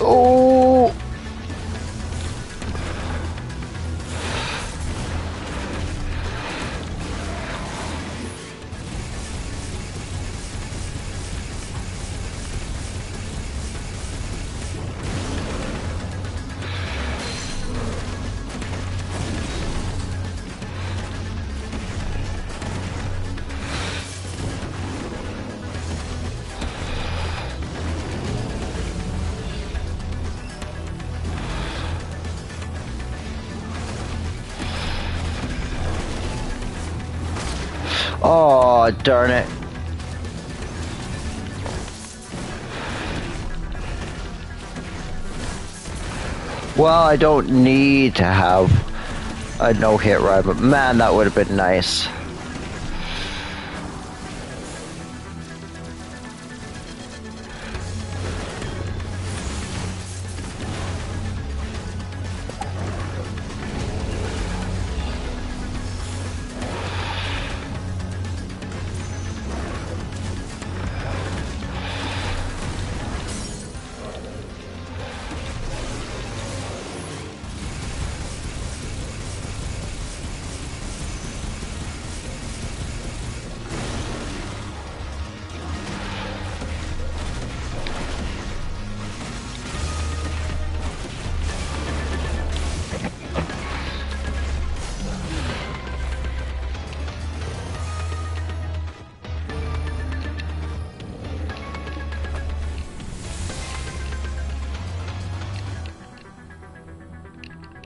Oh! Oh, darn it. Well, I don't need to have a no-hit run, but man, that would have been nice.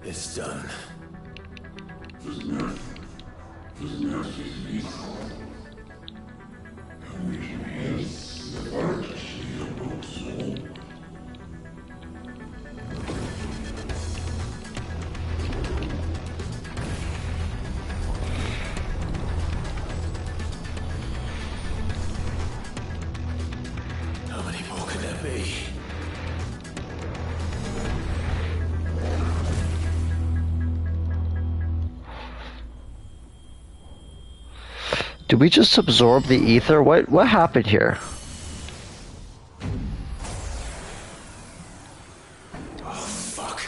It's done. How many more could there be? Did we just absorb the ether? What happened here? Oh, fuck.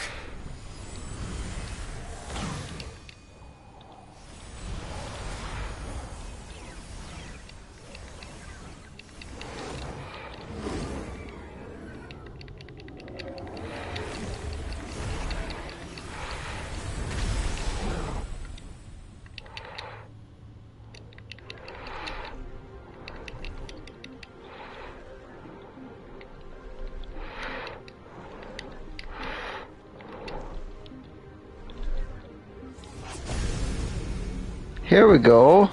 Here we go.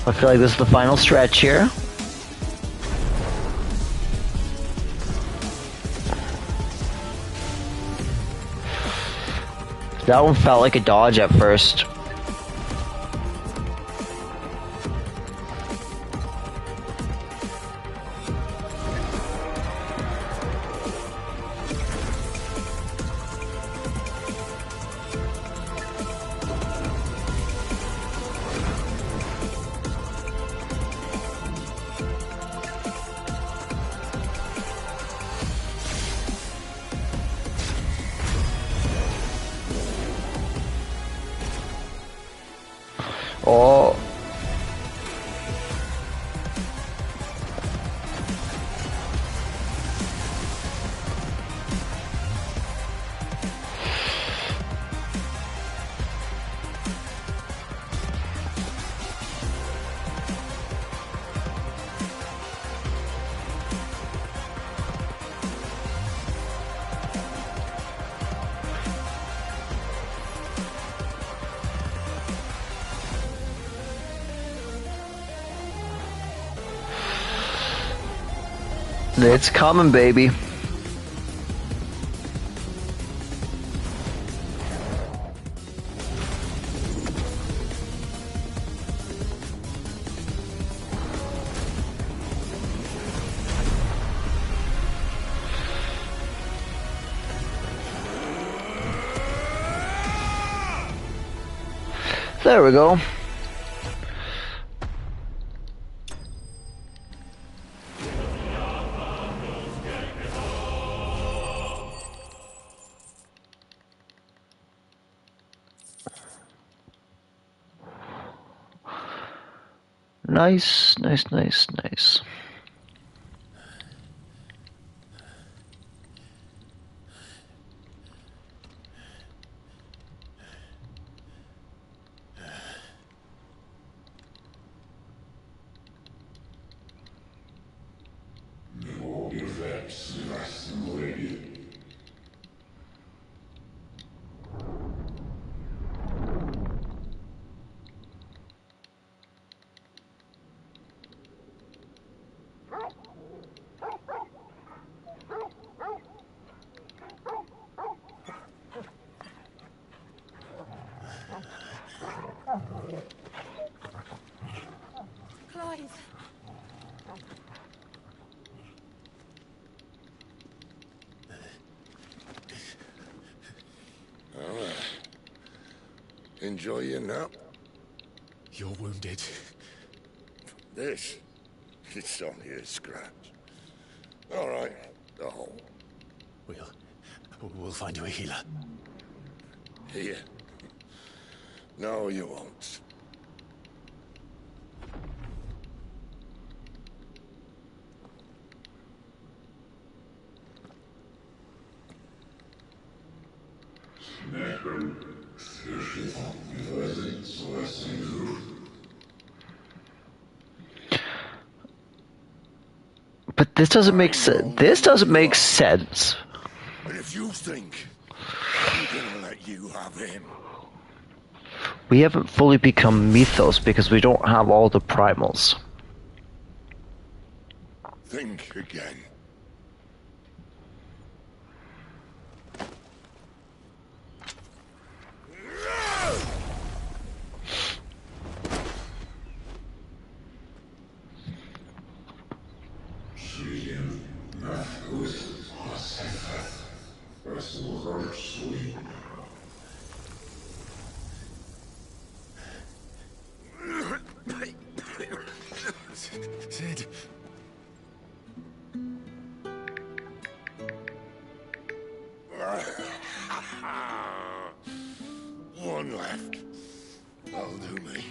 I feel like this is the final stretch here. That one felt like a dodge at first. Oh. It's coming, baby. There we go. Nice, nice, nice, nice. Clive. Enjoy your nap. You're wounded. This? It's only a scratch. All right, the hole. We'll find you a healer. Here? No, you won't. But this doesn't make sense. This doesn't make sense. But if you think I'm gonna let you have him, We haven't fully become Mythos because we don't have all the primals. think again. Sid. One left. That'll do me.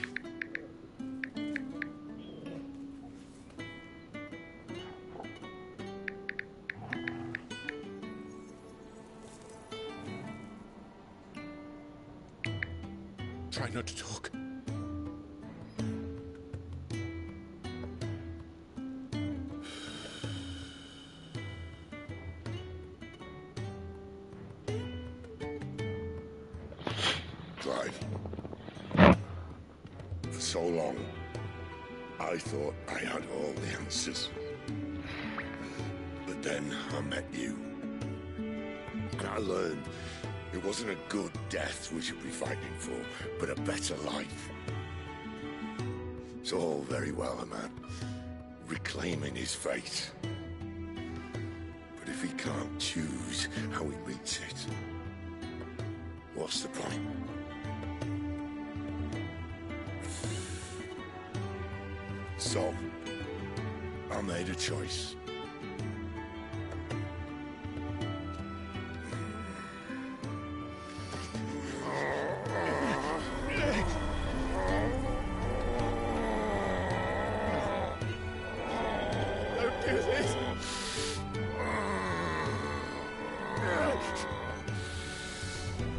Try not to talk. Clive. For so long, I thought I had all the answers. But then I met you. And I learned it wasn't a good death we should be fighting for, but a better life. It's all very well, a man reclaiming his fate. But if he can't choose how he meets it, what's the point? So, I made a choice. Don't do this!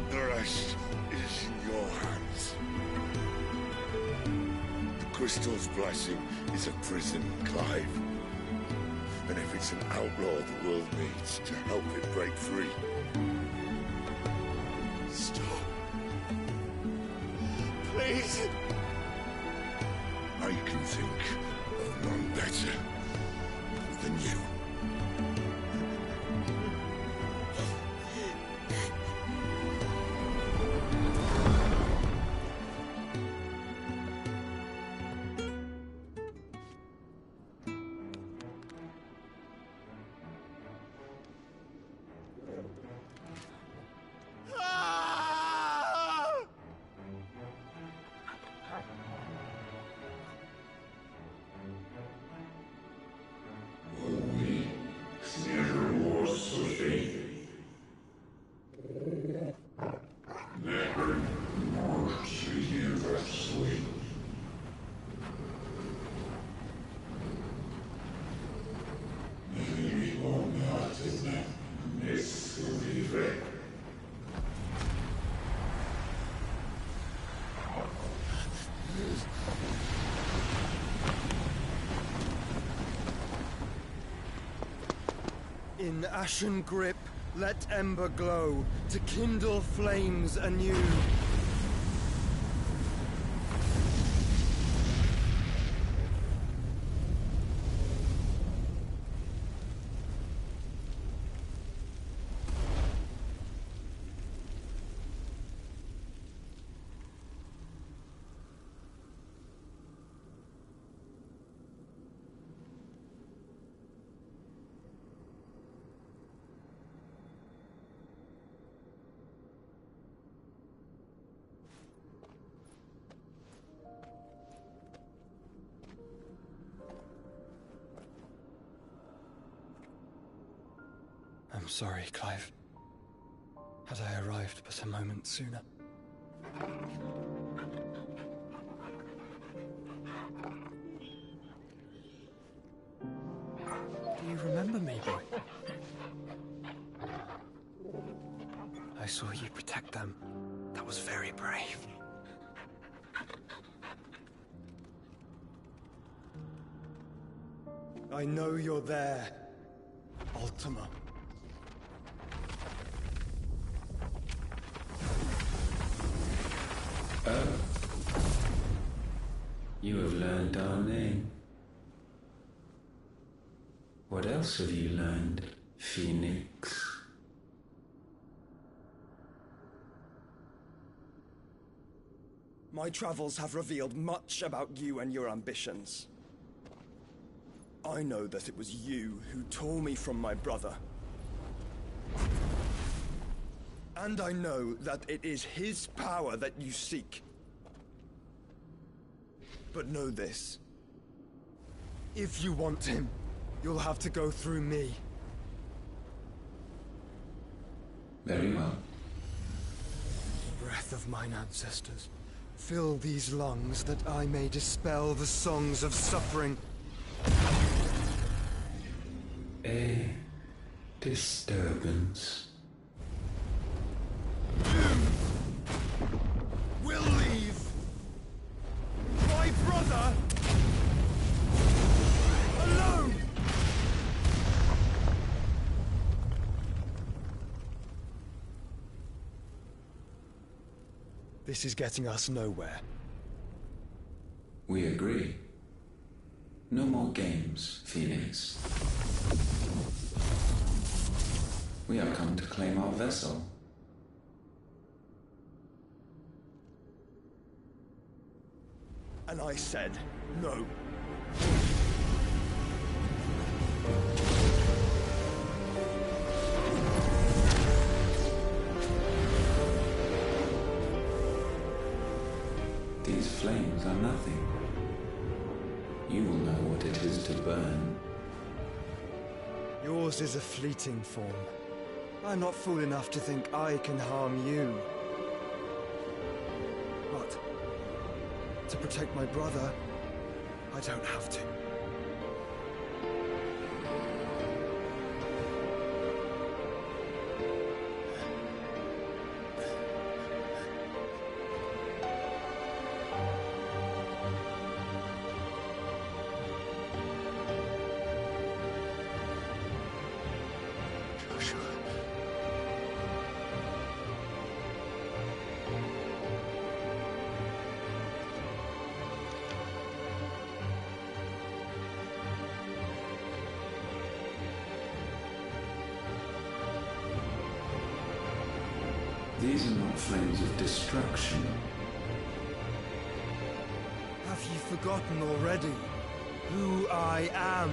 The rest is in your hands. The crystal's blessing is a prison, Clive. And if it's an outlaw the world needs to help it break free. Stop. Please. I can think of none better than you. In ashen grip, let ember glow, to kindle flames anew. I'm sorry, Clive. Had I arrived but a moment sooner. Do you remember me, boy? I saw you protect them. That was very brave. I know you're there, Ultima. Oh. You have learned our name. What else have you learned, Phoenix? My travels have revealed much about you and your ambitions. I know that it was you who tore me from my brother. And I know that it is his power that you seek. But know this. If you want him, you'll have to go through me. Very well. Breath of mine ancestors, fill these lungs that I may dispel the songs of suffering. A disturbance. We'll leave. My brother alone. This is getting us nowhere. We agree. No more games, Phoenix. We have come to claim our vessel. And I said no. These flames are nothing. You will know what it is to burn. Yours is a fleeting form. I'm not fool enough to think I can harm you. But to protect my brother, I don't have to. These are not flames of destruction. Have you forgotten already who I am?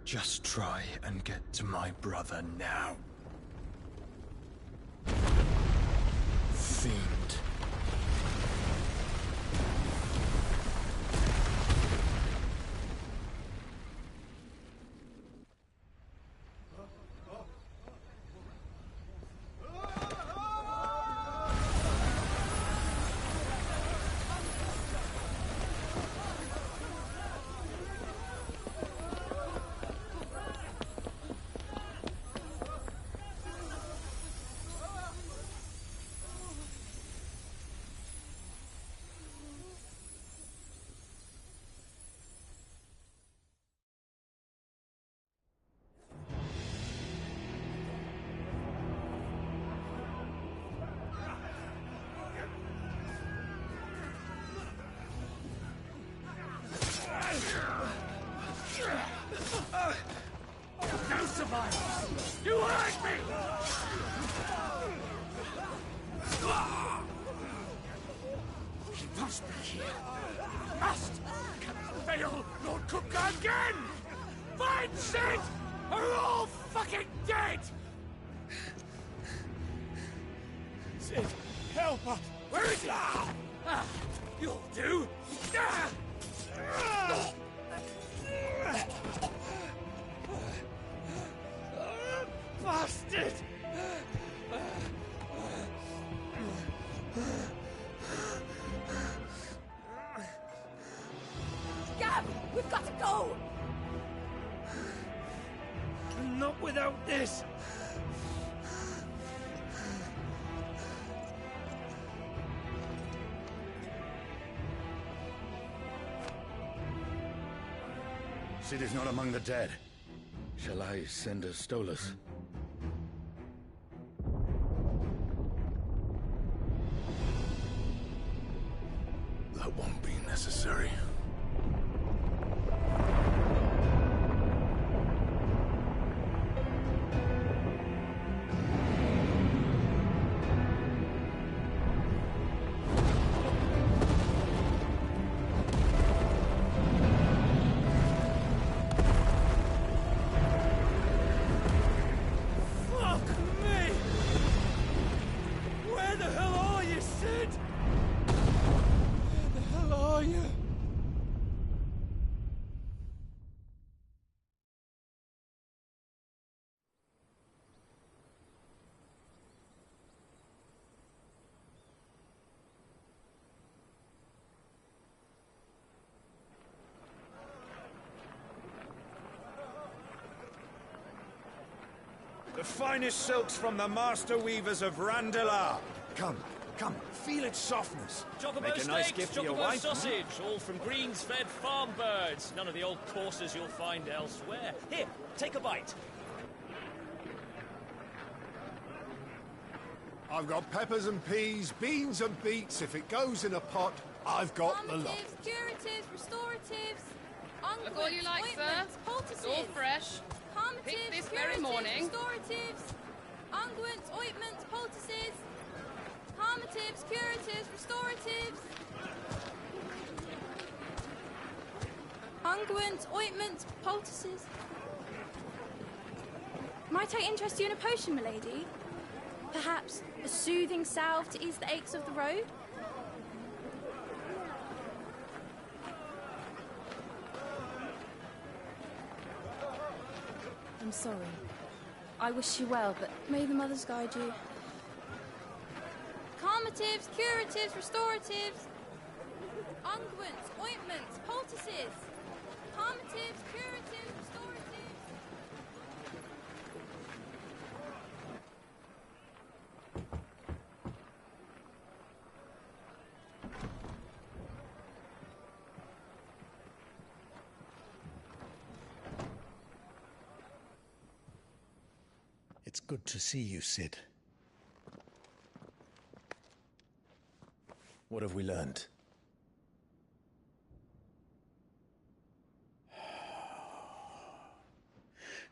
Just try and get to my brother now. Fiend. No survivors! You hurt me! He must be here. Must! Can fail Lord Kupka again! Find Sid! Or we're all fucking dead! Sid, help us! Where is he? You'll do! Bastard! Gab, we've got to go! Not without this! Sid is not among the dead. Shall I send a Stolas? That won't be necessary. The finest silks from the master weavers of Randalar. Come, come, feel its softness. Chocobo Make a nice steaks, gift for your chocobo wife. sausage, all from greens-fed farm birds. None of the old courses you'll find elsewhere. Here, take a bite. I've got peppers and peas, beans and beets. If it goes in a pot, I've got the lot. Curatives, restoratives, Look all you like, sir. It's all fresh. Picked this very morning. Restoratives, unguents, ointments, poultices, palmatives, curatives, restoratives, unguents, ointments, poultices. Might I interest you in a potion, milady? Perhaps a soothing salve to ease the aches of the road? I'm sorry. I wish you well, but may the mothers guide you. Calmatives, curatives, restoratives, unguents, ointments, poultices, palmatives, curatives, restoratives. It's good to see you, Cid. What have we learned?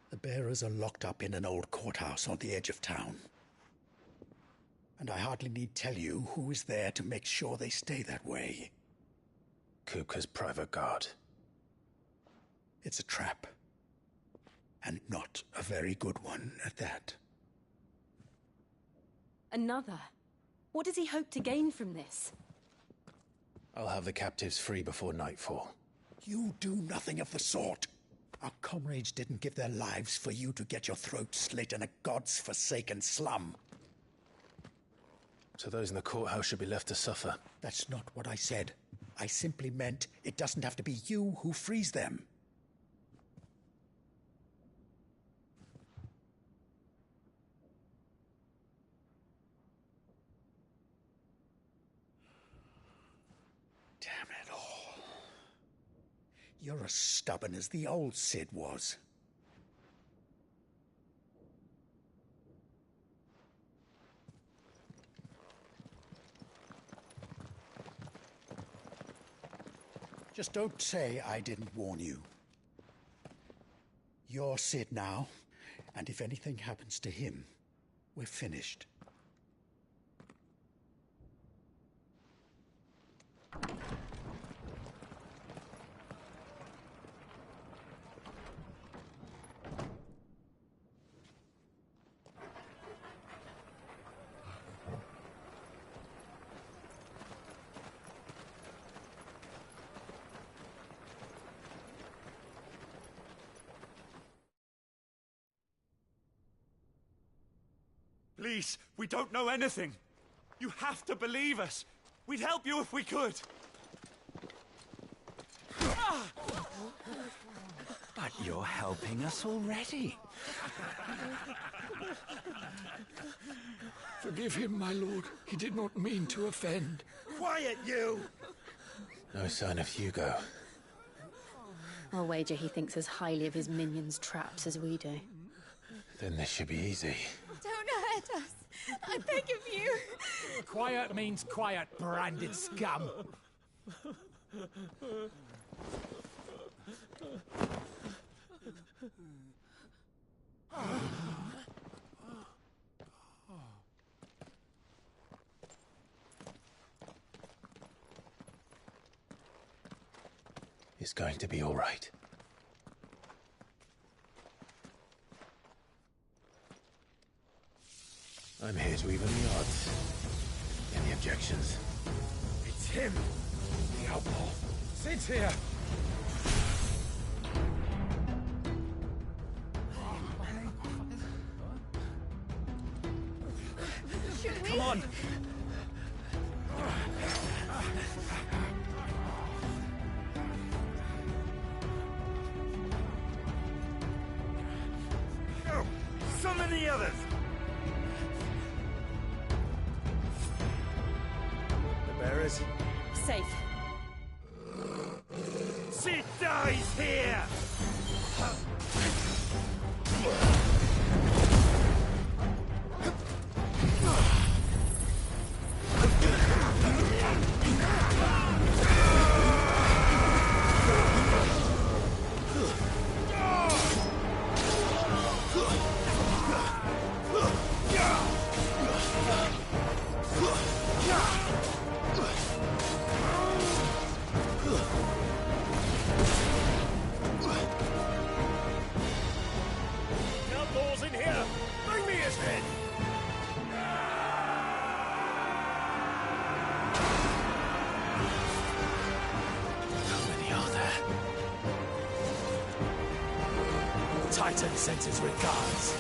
The bearers are locked up in an old courthouse on the edge of town. And I hardly need tell you who is there to make sure they stay that way. Kupka's private guard. It's a trap. And not a very good one at that. Another? What does he hope to gain from this? I'll have the captives free before nightfall. You do nothing of the sort. Our comrades didn't give their lives for you to get your throat slit in a god's forsaken slum. So those in the courthouse should be left to suffer. That's not what I said. I simply meant it doesn't have to be you who frees them. You're as stubborn as the old Cid was. Just don't say I didn't warn you. You're Cid now, and if anything happens to him, we're finished. Please, we don't know anything. You have to believe us. We'd help you if we could. But you're helping us already. Forgive him, my lord. He did not mean to offend. Quiet, you! No sign of Hugo. I'll wager he thinks as highly of his minions' traps as we do. Then this should be easy. Don't hurt us. I beg of you. Quiet means quiet, branded scum. It's going to be all right. I'm here to even the odds. Any objections? It's him, the outlaw. Sid's here. Come on. Summon the others? The bearers? Safe. Sid dies here! Outlaws in here! Bring me his head! How many are there? Titan sends his regards.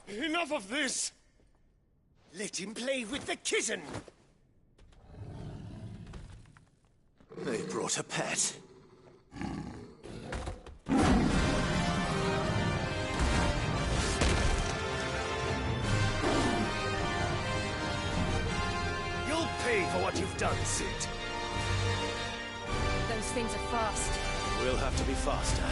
Enough of this! Let him play with the kitten! They brought a pet. You'll pay for what you've done, Sid. Those things are fast. We'll have to be faster.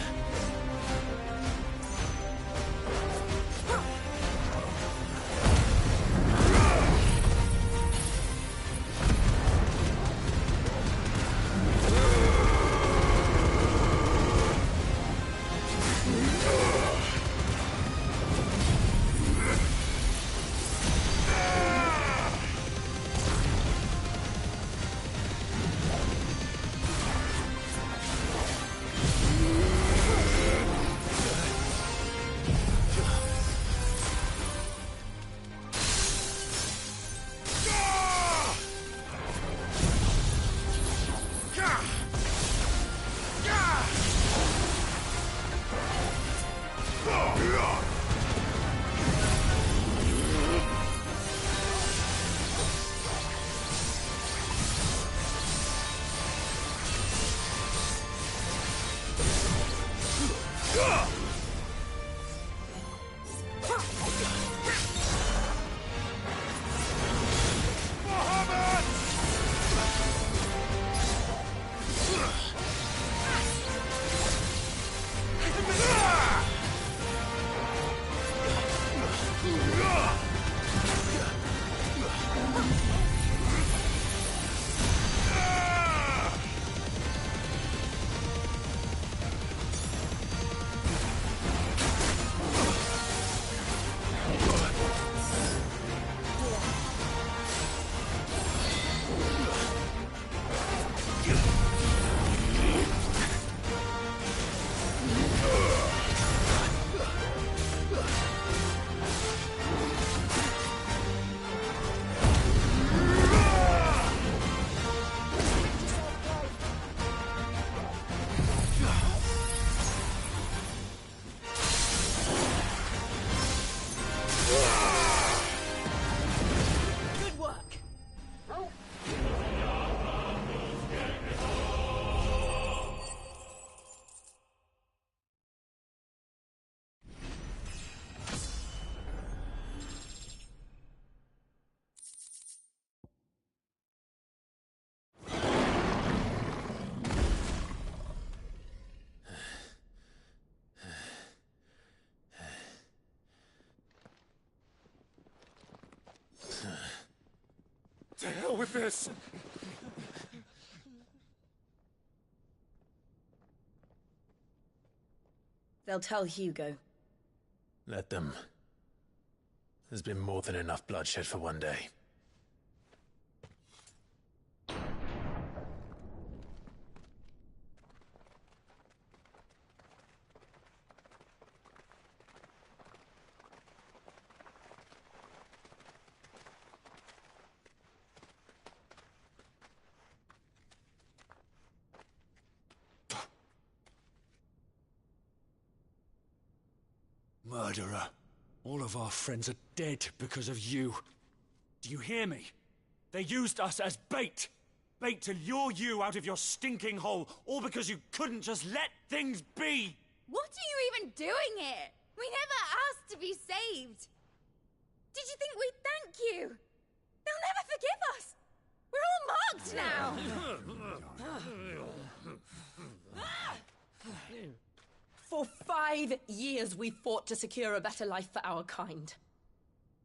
To hell with this! They'll tell Hugo. Let them. There's been more than enough bloodshed for one day. Murderer. All of our friends are dead because of you. Do you hear me? They used us as bait. Bait to lure you out of your stinking hole, all because you couldn't just let things be. What are you even doing here? We never asked to be saved. Did you think we'd thank you? They'll never forgive us. We're all marked now. For 5 years we fought to secure a better life for our kind.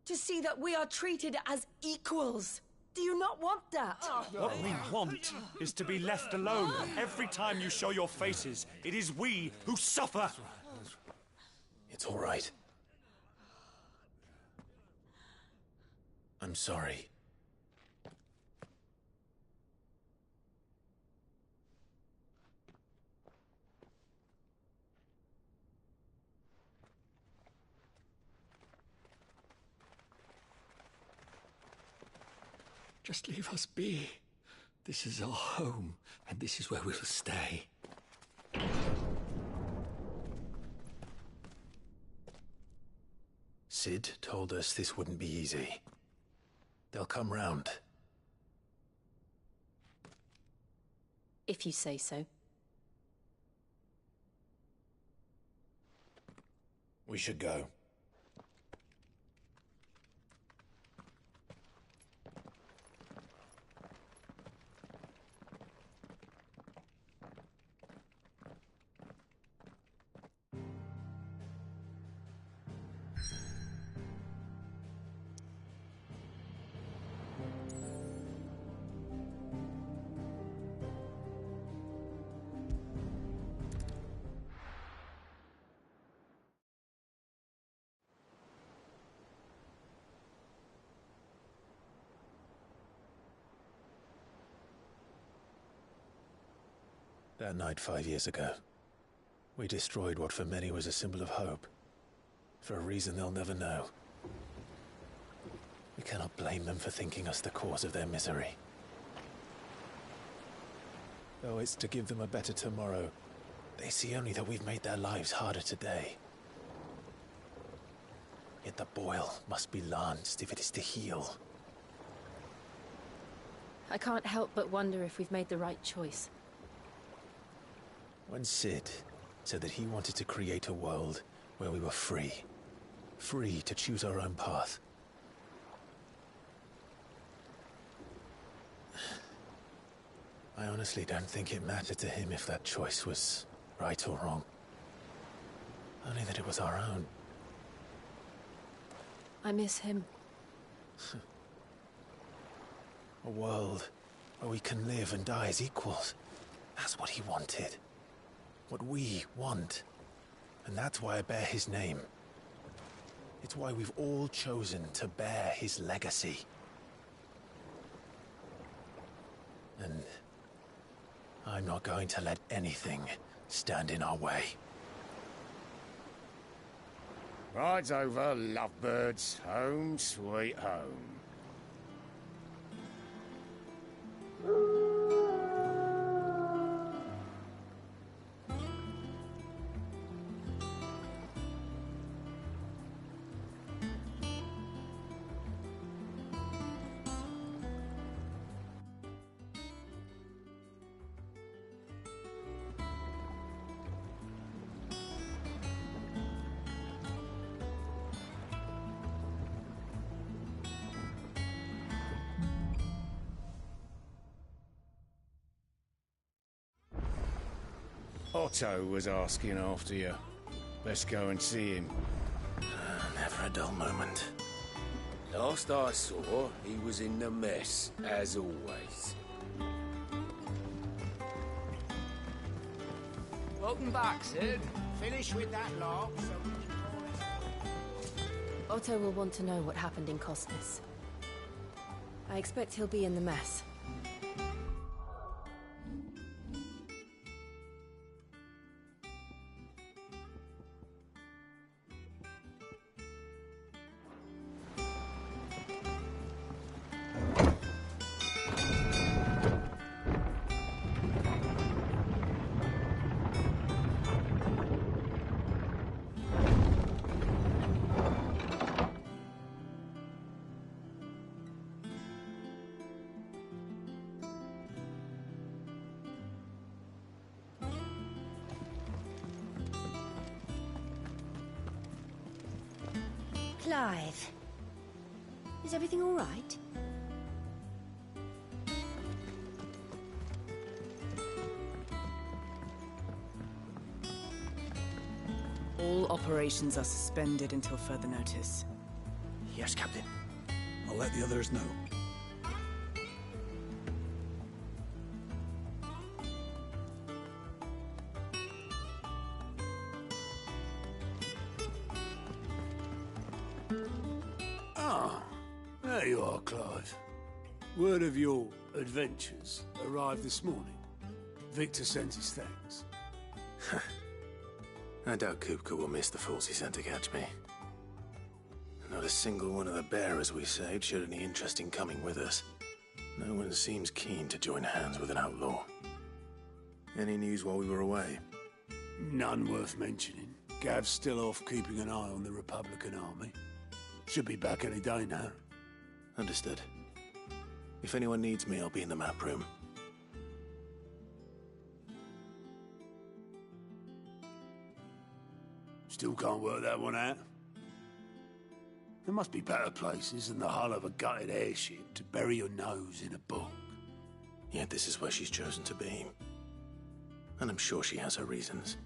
To see that we are treated as equals. Do you not want that? What we want is to be left alone. Every time you show your faces, it is we who suffer. It's all right. I'm sorry. Just leave us be. This is our home, and this is where we'll stay. Sid told us this wouldn't be easy. They'll come round. If you say so. We should go. That night 5 years ago, we destroyed what for many was a symbol of hope. For a reason they'll never know. We cannot blame them for thinking us the cause of their misery. Though it's to give them a better tomorrow, they see only that we've made their lives harder today. Yet the boil must be lanced if it is to heal. I can't help but wonder if we've made the right choice. When Sid said that he wanted to create a world where we were free. Free to choose our own path. I honestly don't think it mattered to him if that choice was right or wrong. Only that it was our own. I miss him. A world where we can live and die as equals. That's what he wanted. What we want. And that's why I bear his name. It's why we've all chosen to bear his legacy. And I'm not going to let anything stand in our way. Ride's over, lovebirds. Home sweet home. Otto was asking after you. Let's go and see him. Never a dull moment. Last I saw, he was in the mess, as always. Welcome back, Sid. Finish with that lot, so we can call it... Otto will want to know what happened in Cosnes. I expect he'll be in the mess. Clive, is everything all right? All operations are suspended until further notice. Yes, Captain. I'll let the others know. There you are, Clive. Word of your adventures arrived this morning. Victor sends his thanks. I doubt Kupka will miss the fools he sent to catch me. Not a single one of the bearers we saved showed any interest in coming with us. No one seems keen to join hands with an outlaw. Any news while we were away? None worth mentioning. Gav's still off keeping an eye on the Republican army. Should be back any day now. Understood. If anyone needs me, I'll be in the map room. Still can't work that one out. There must be better places than the hull of a gutted airship to bury your nose in a book. Yet this is where she's chosen to be. And I'm sure she has her reasons.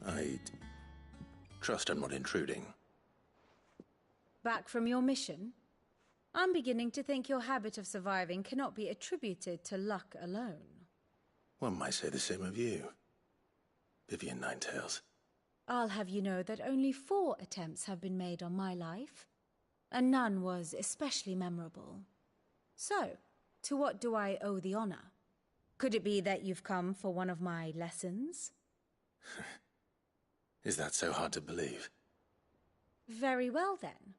I'd trust I'm not intruding. Back from your mission? I'm beginning to think your habit of surviving cannot be attributed to luck alone. One might say the same of you, Vivian Ninetails. I'll have you know that only 4 attempts have been made on my life, and none was especially memorable. So, to what do I owe the honor? Could it be that you've come for one of my lessons? Is that so hard to believe? Very well, then.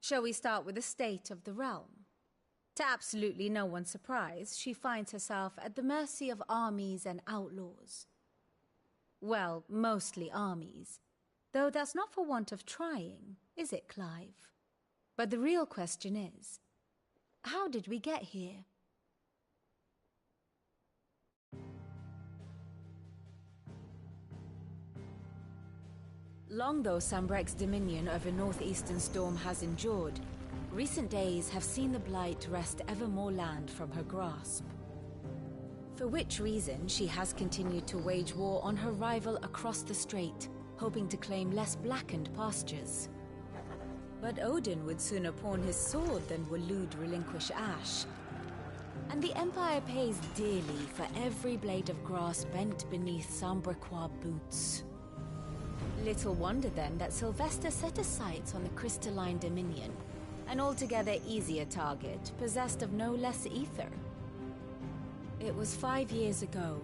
Shall we start with the state of the realm? To absolutely no one's surprise, she finds herself at the mercy of armies and outlaws. Well, mostly armies. Though that's not for want of trying, is it, Clive? But the real question is, how did we get here? Long though Sambrek's dominion over northeastern Storm has endured, recent days have seen the Blight wrest ever more land from her grasp. For which reason, she has continued to wage war on her rival across the strait, hoping to claim less blackened pastures. But Odin would sooner pawn his sword than Waloed relinquish Ash. And the Empire pays dearly for every blade of grass bent beneath Sambrequois boots. Little wonder then that Sylvester set his sights on the crystalline dominion, an altogether easier target, possessed of no less ether. It was 5 years ago,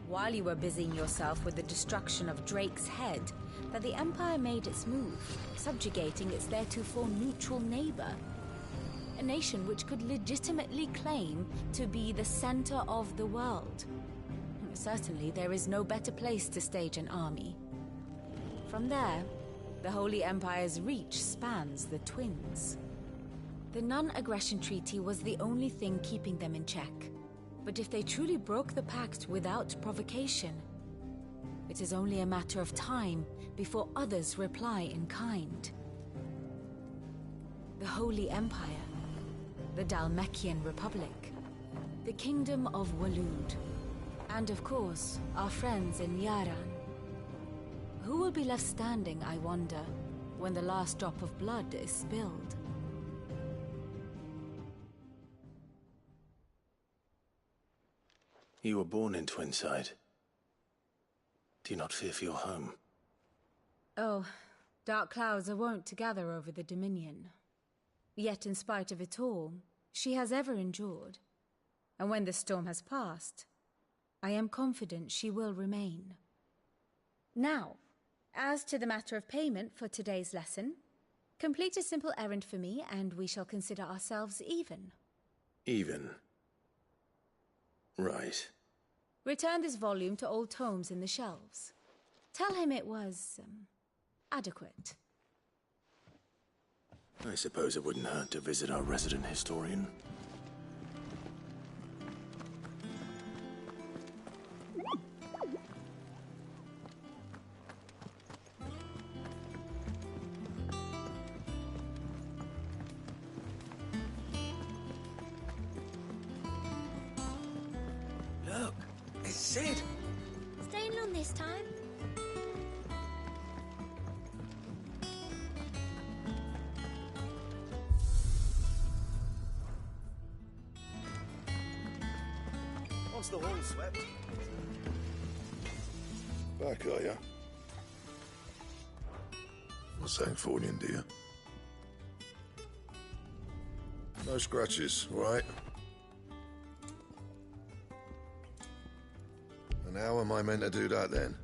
while you were busying yourself with the destruction of Drake's head, that the Empire made its move, subjugating its theretofore neutral neighbor. A nation which could legitimately claim to be the center of the world. Certainly, there is no better place to stage an army. From there, the Holy Empire's reach spans the Twins. The non-aggression treaty was the only thing keeping them in check. But if they truly broke the pact without provocation, it is only a matter of time before others reply in kind. The Holy Empire, the Dalmekian Republic, the Kingdom of Waloed, And of course, our friends in Yaran. Who will be left standing, I wonder, when the last drop of blood is spilled? You were born in Twinside. Do you not fear for your home? Oh, dark clouds are wont to gather over the Dominion. Yet in spite of it all, she has ever endured. And when the storm has passed, I am confident she will remain. Now, as to the matter of payment for today's lesson, complete a simple errand for me and we shall consider ourselves even. Even? Right. Return this volume to old tomes in the shelves. Tell him it was, adequate. I suppose it wouldn't hurt to visit our resident historian. Look, it's Sid. Staying long this time? Once the hall's swept. Back, are you? Not Sanfordine, do you? No scratches, all right? And how am I meant to do that then?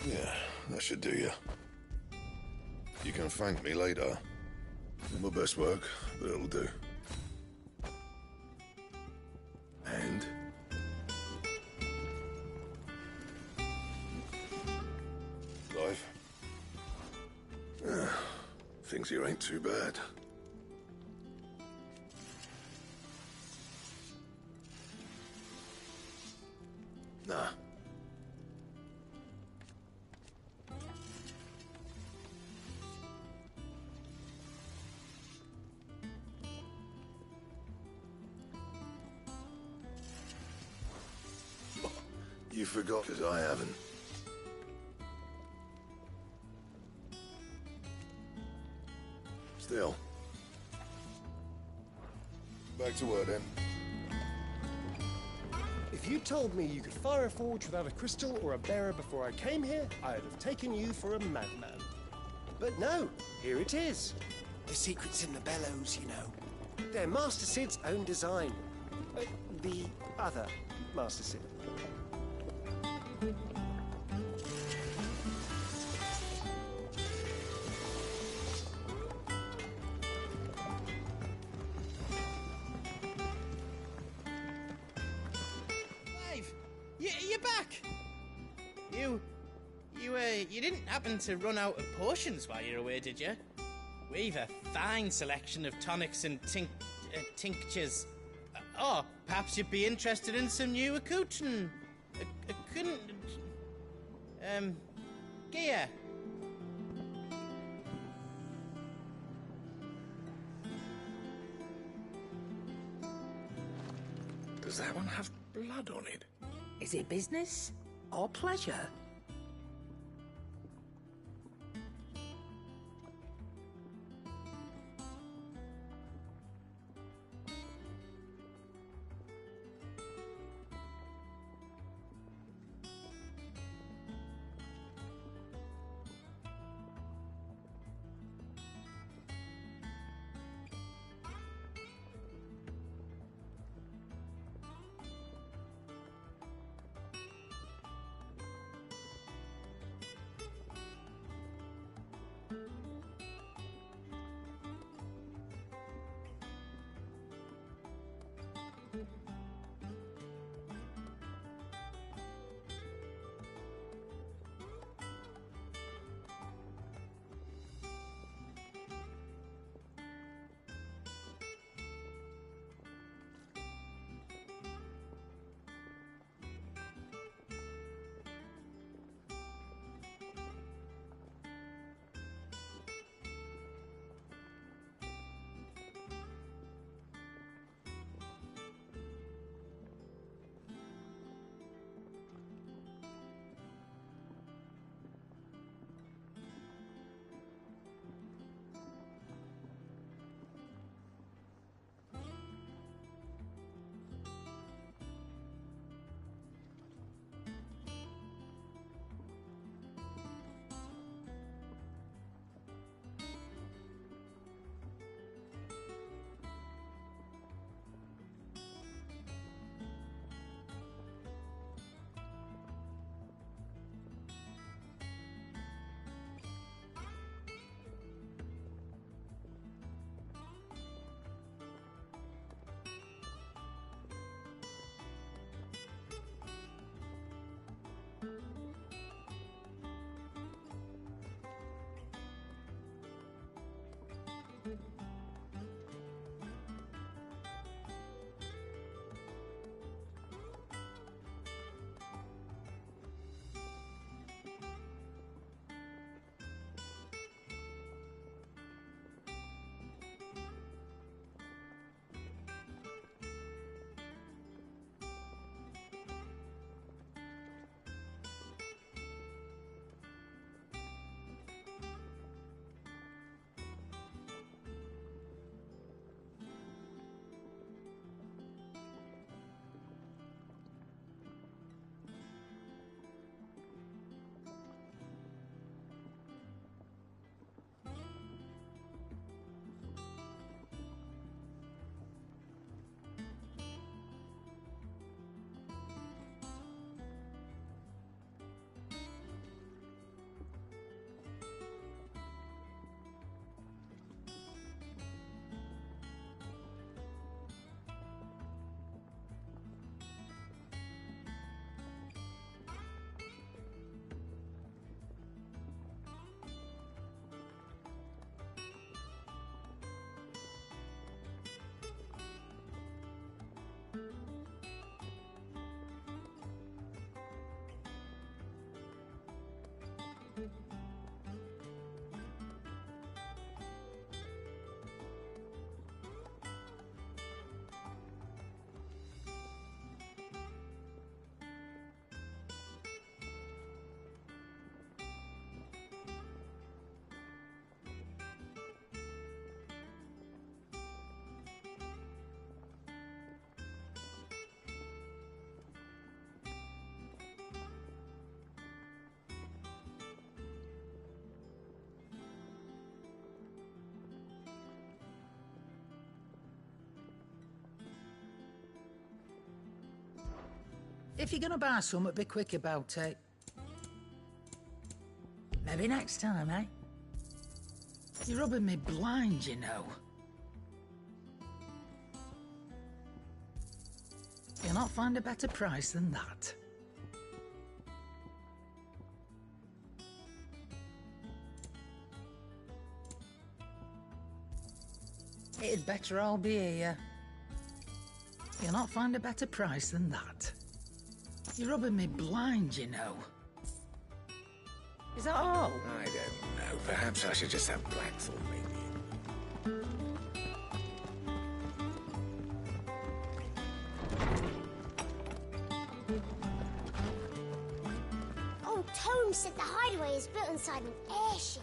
Yeah, that should do you. You can thank me later. Not my best work, but it'll do. And? Life? Things here ain't too bad. Nah. You forgot, 'cause I haven't. Still. Back to work then. If you told me you could fire a forge without a crystal or a bearer before I came here, I'd have taken you for a madman. But no, here it is. The secret's in the bellows, you know. They're Master Sid's own design. The other Master Sid. You're back! You didn't happen to run out of potions while you're away, did you? We've a fine selection of tonics and tinctures. Or perhaps you'd be interested in some new accoutrement. Gear. Does that one have blood on it? Is it business or pleasure? If you're gonna buy something, be quick about it. Maybe next time, eh? You're rubbing me blind, you know. You'll not find a better price than that. It'd better all be here. You'll not find a better price than that. You're rubbing me blind, you know. Is that all? I don't know. Perhaps I should just have Blackthorn maybe. Old Tome said the hideaway is built inside an airship.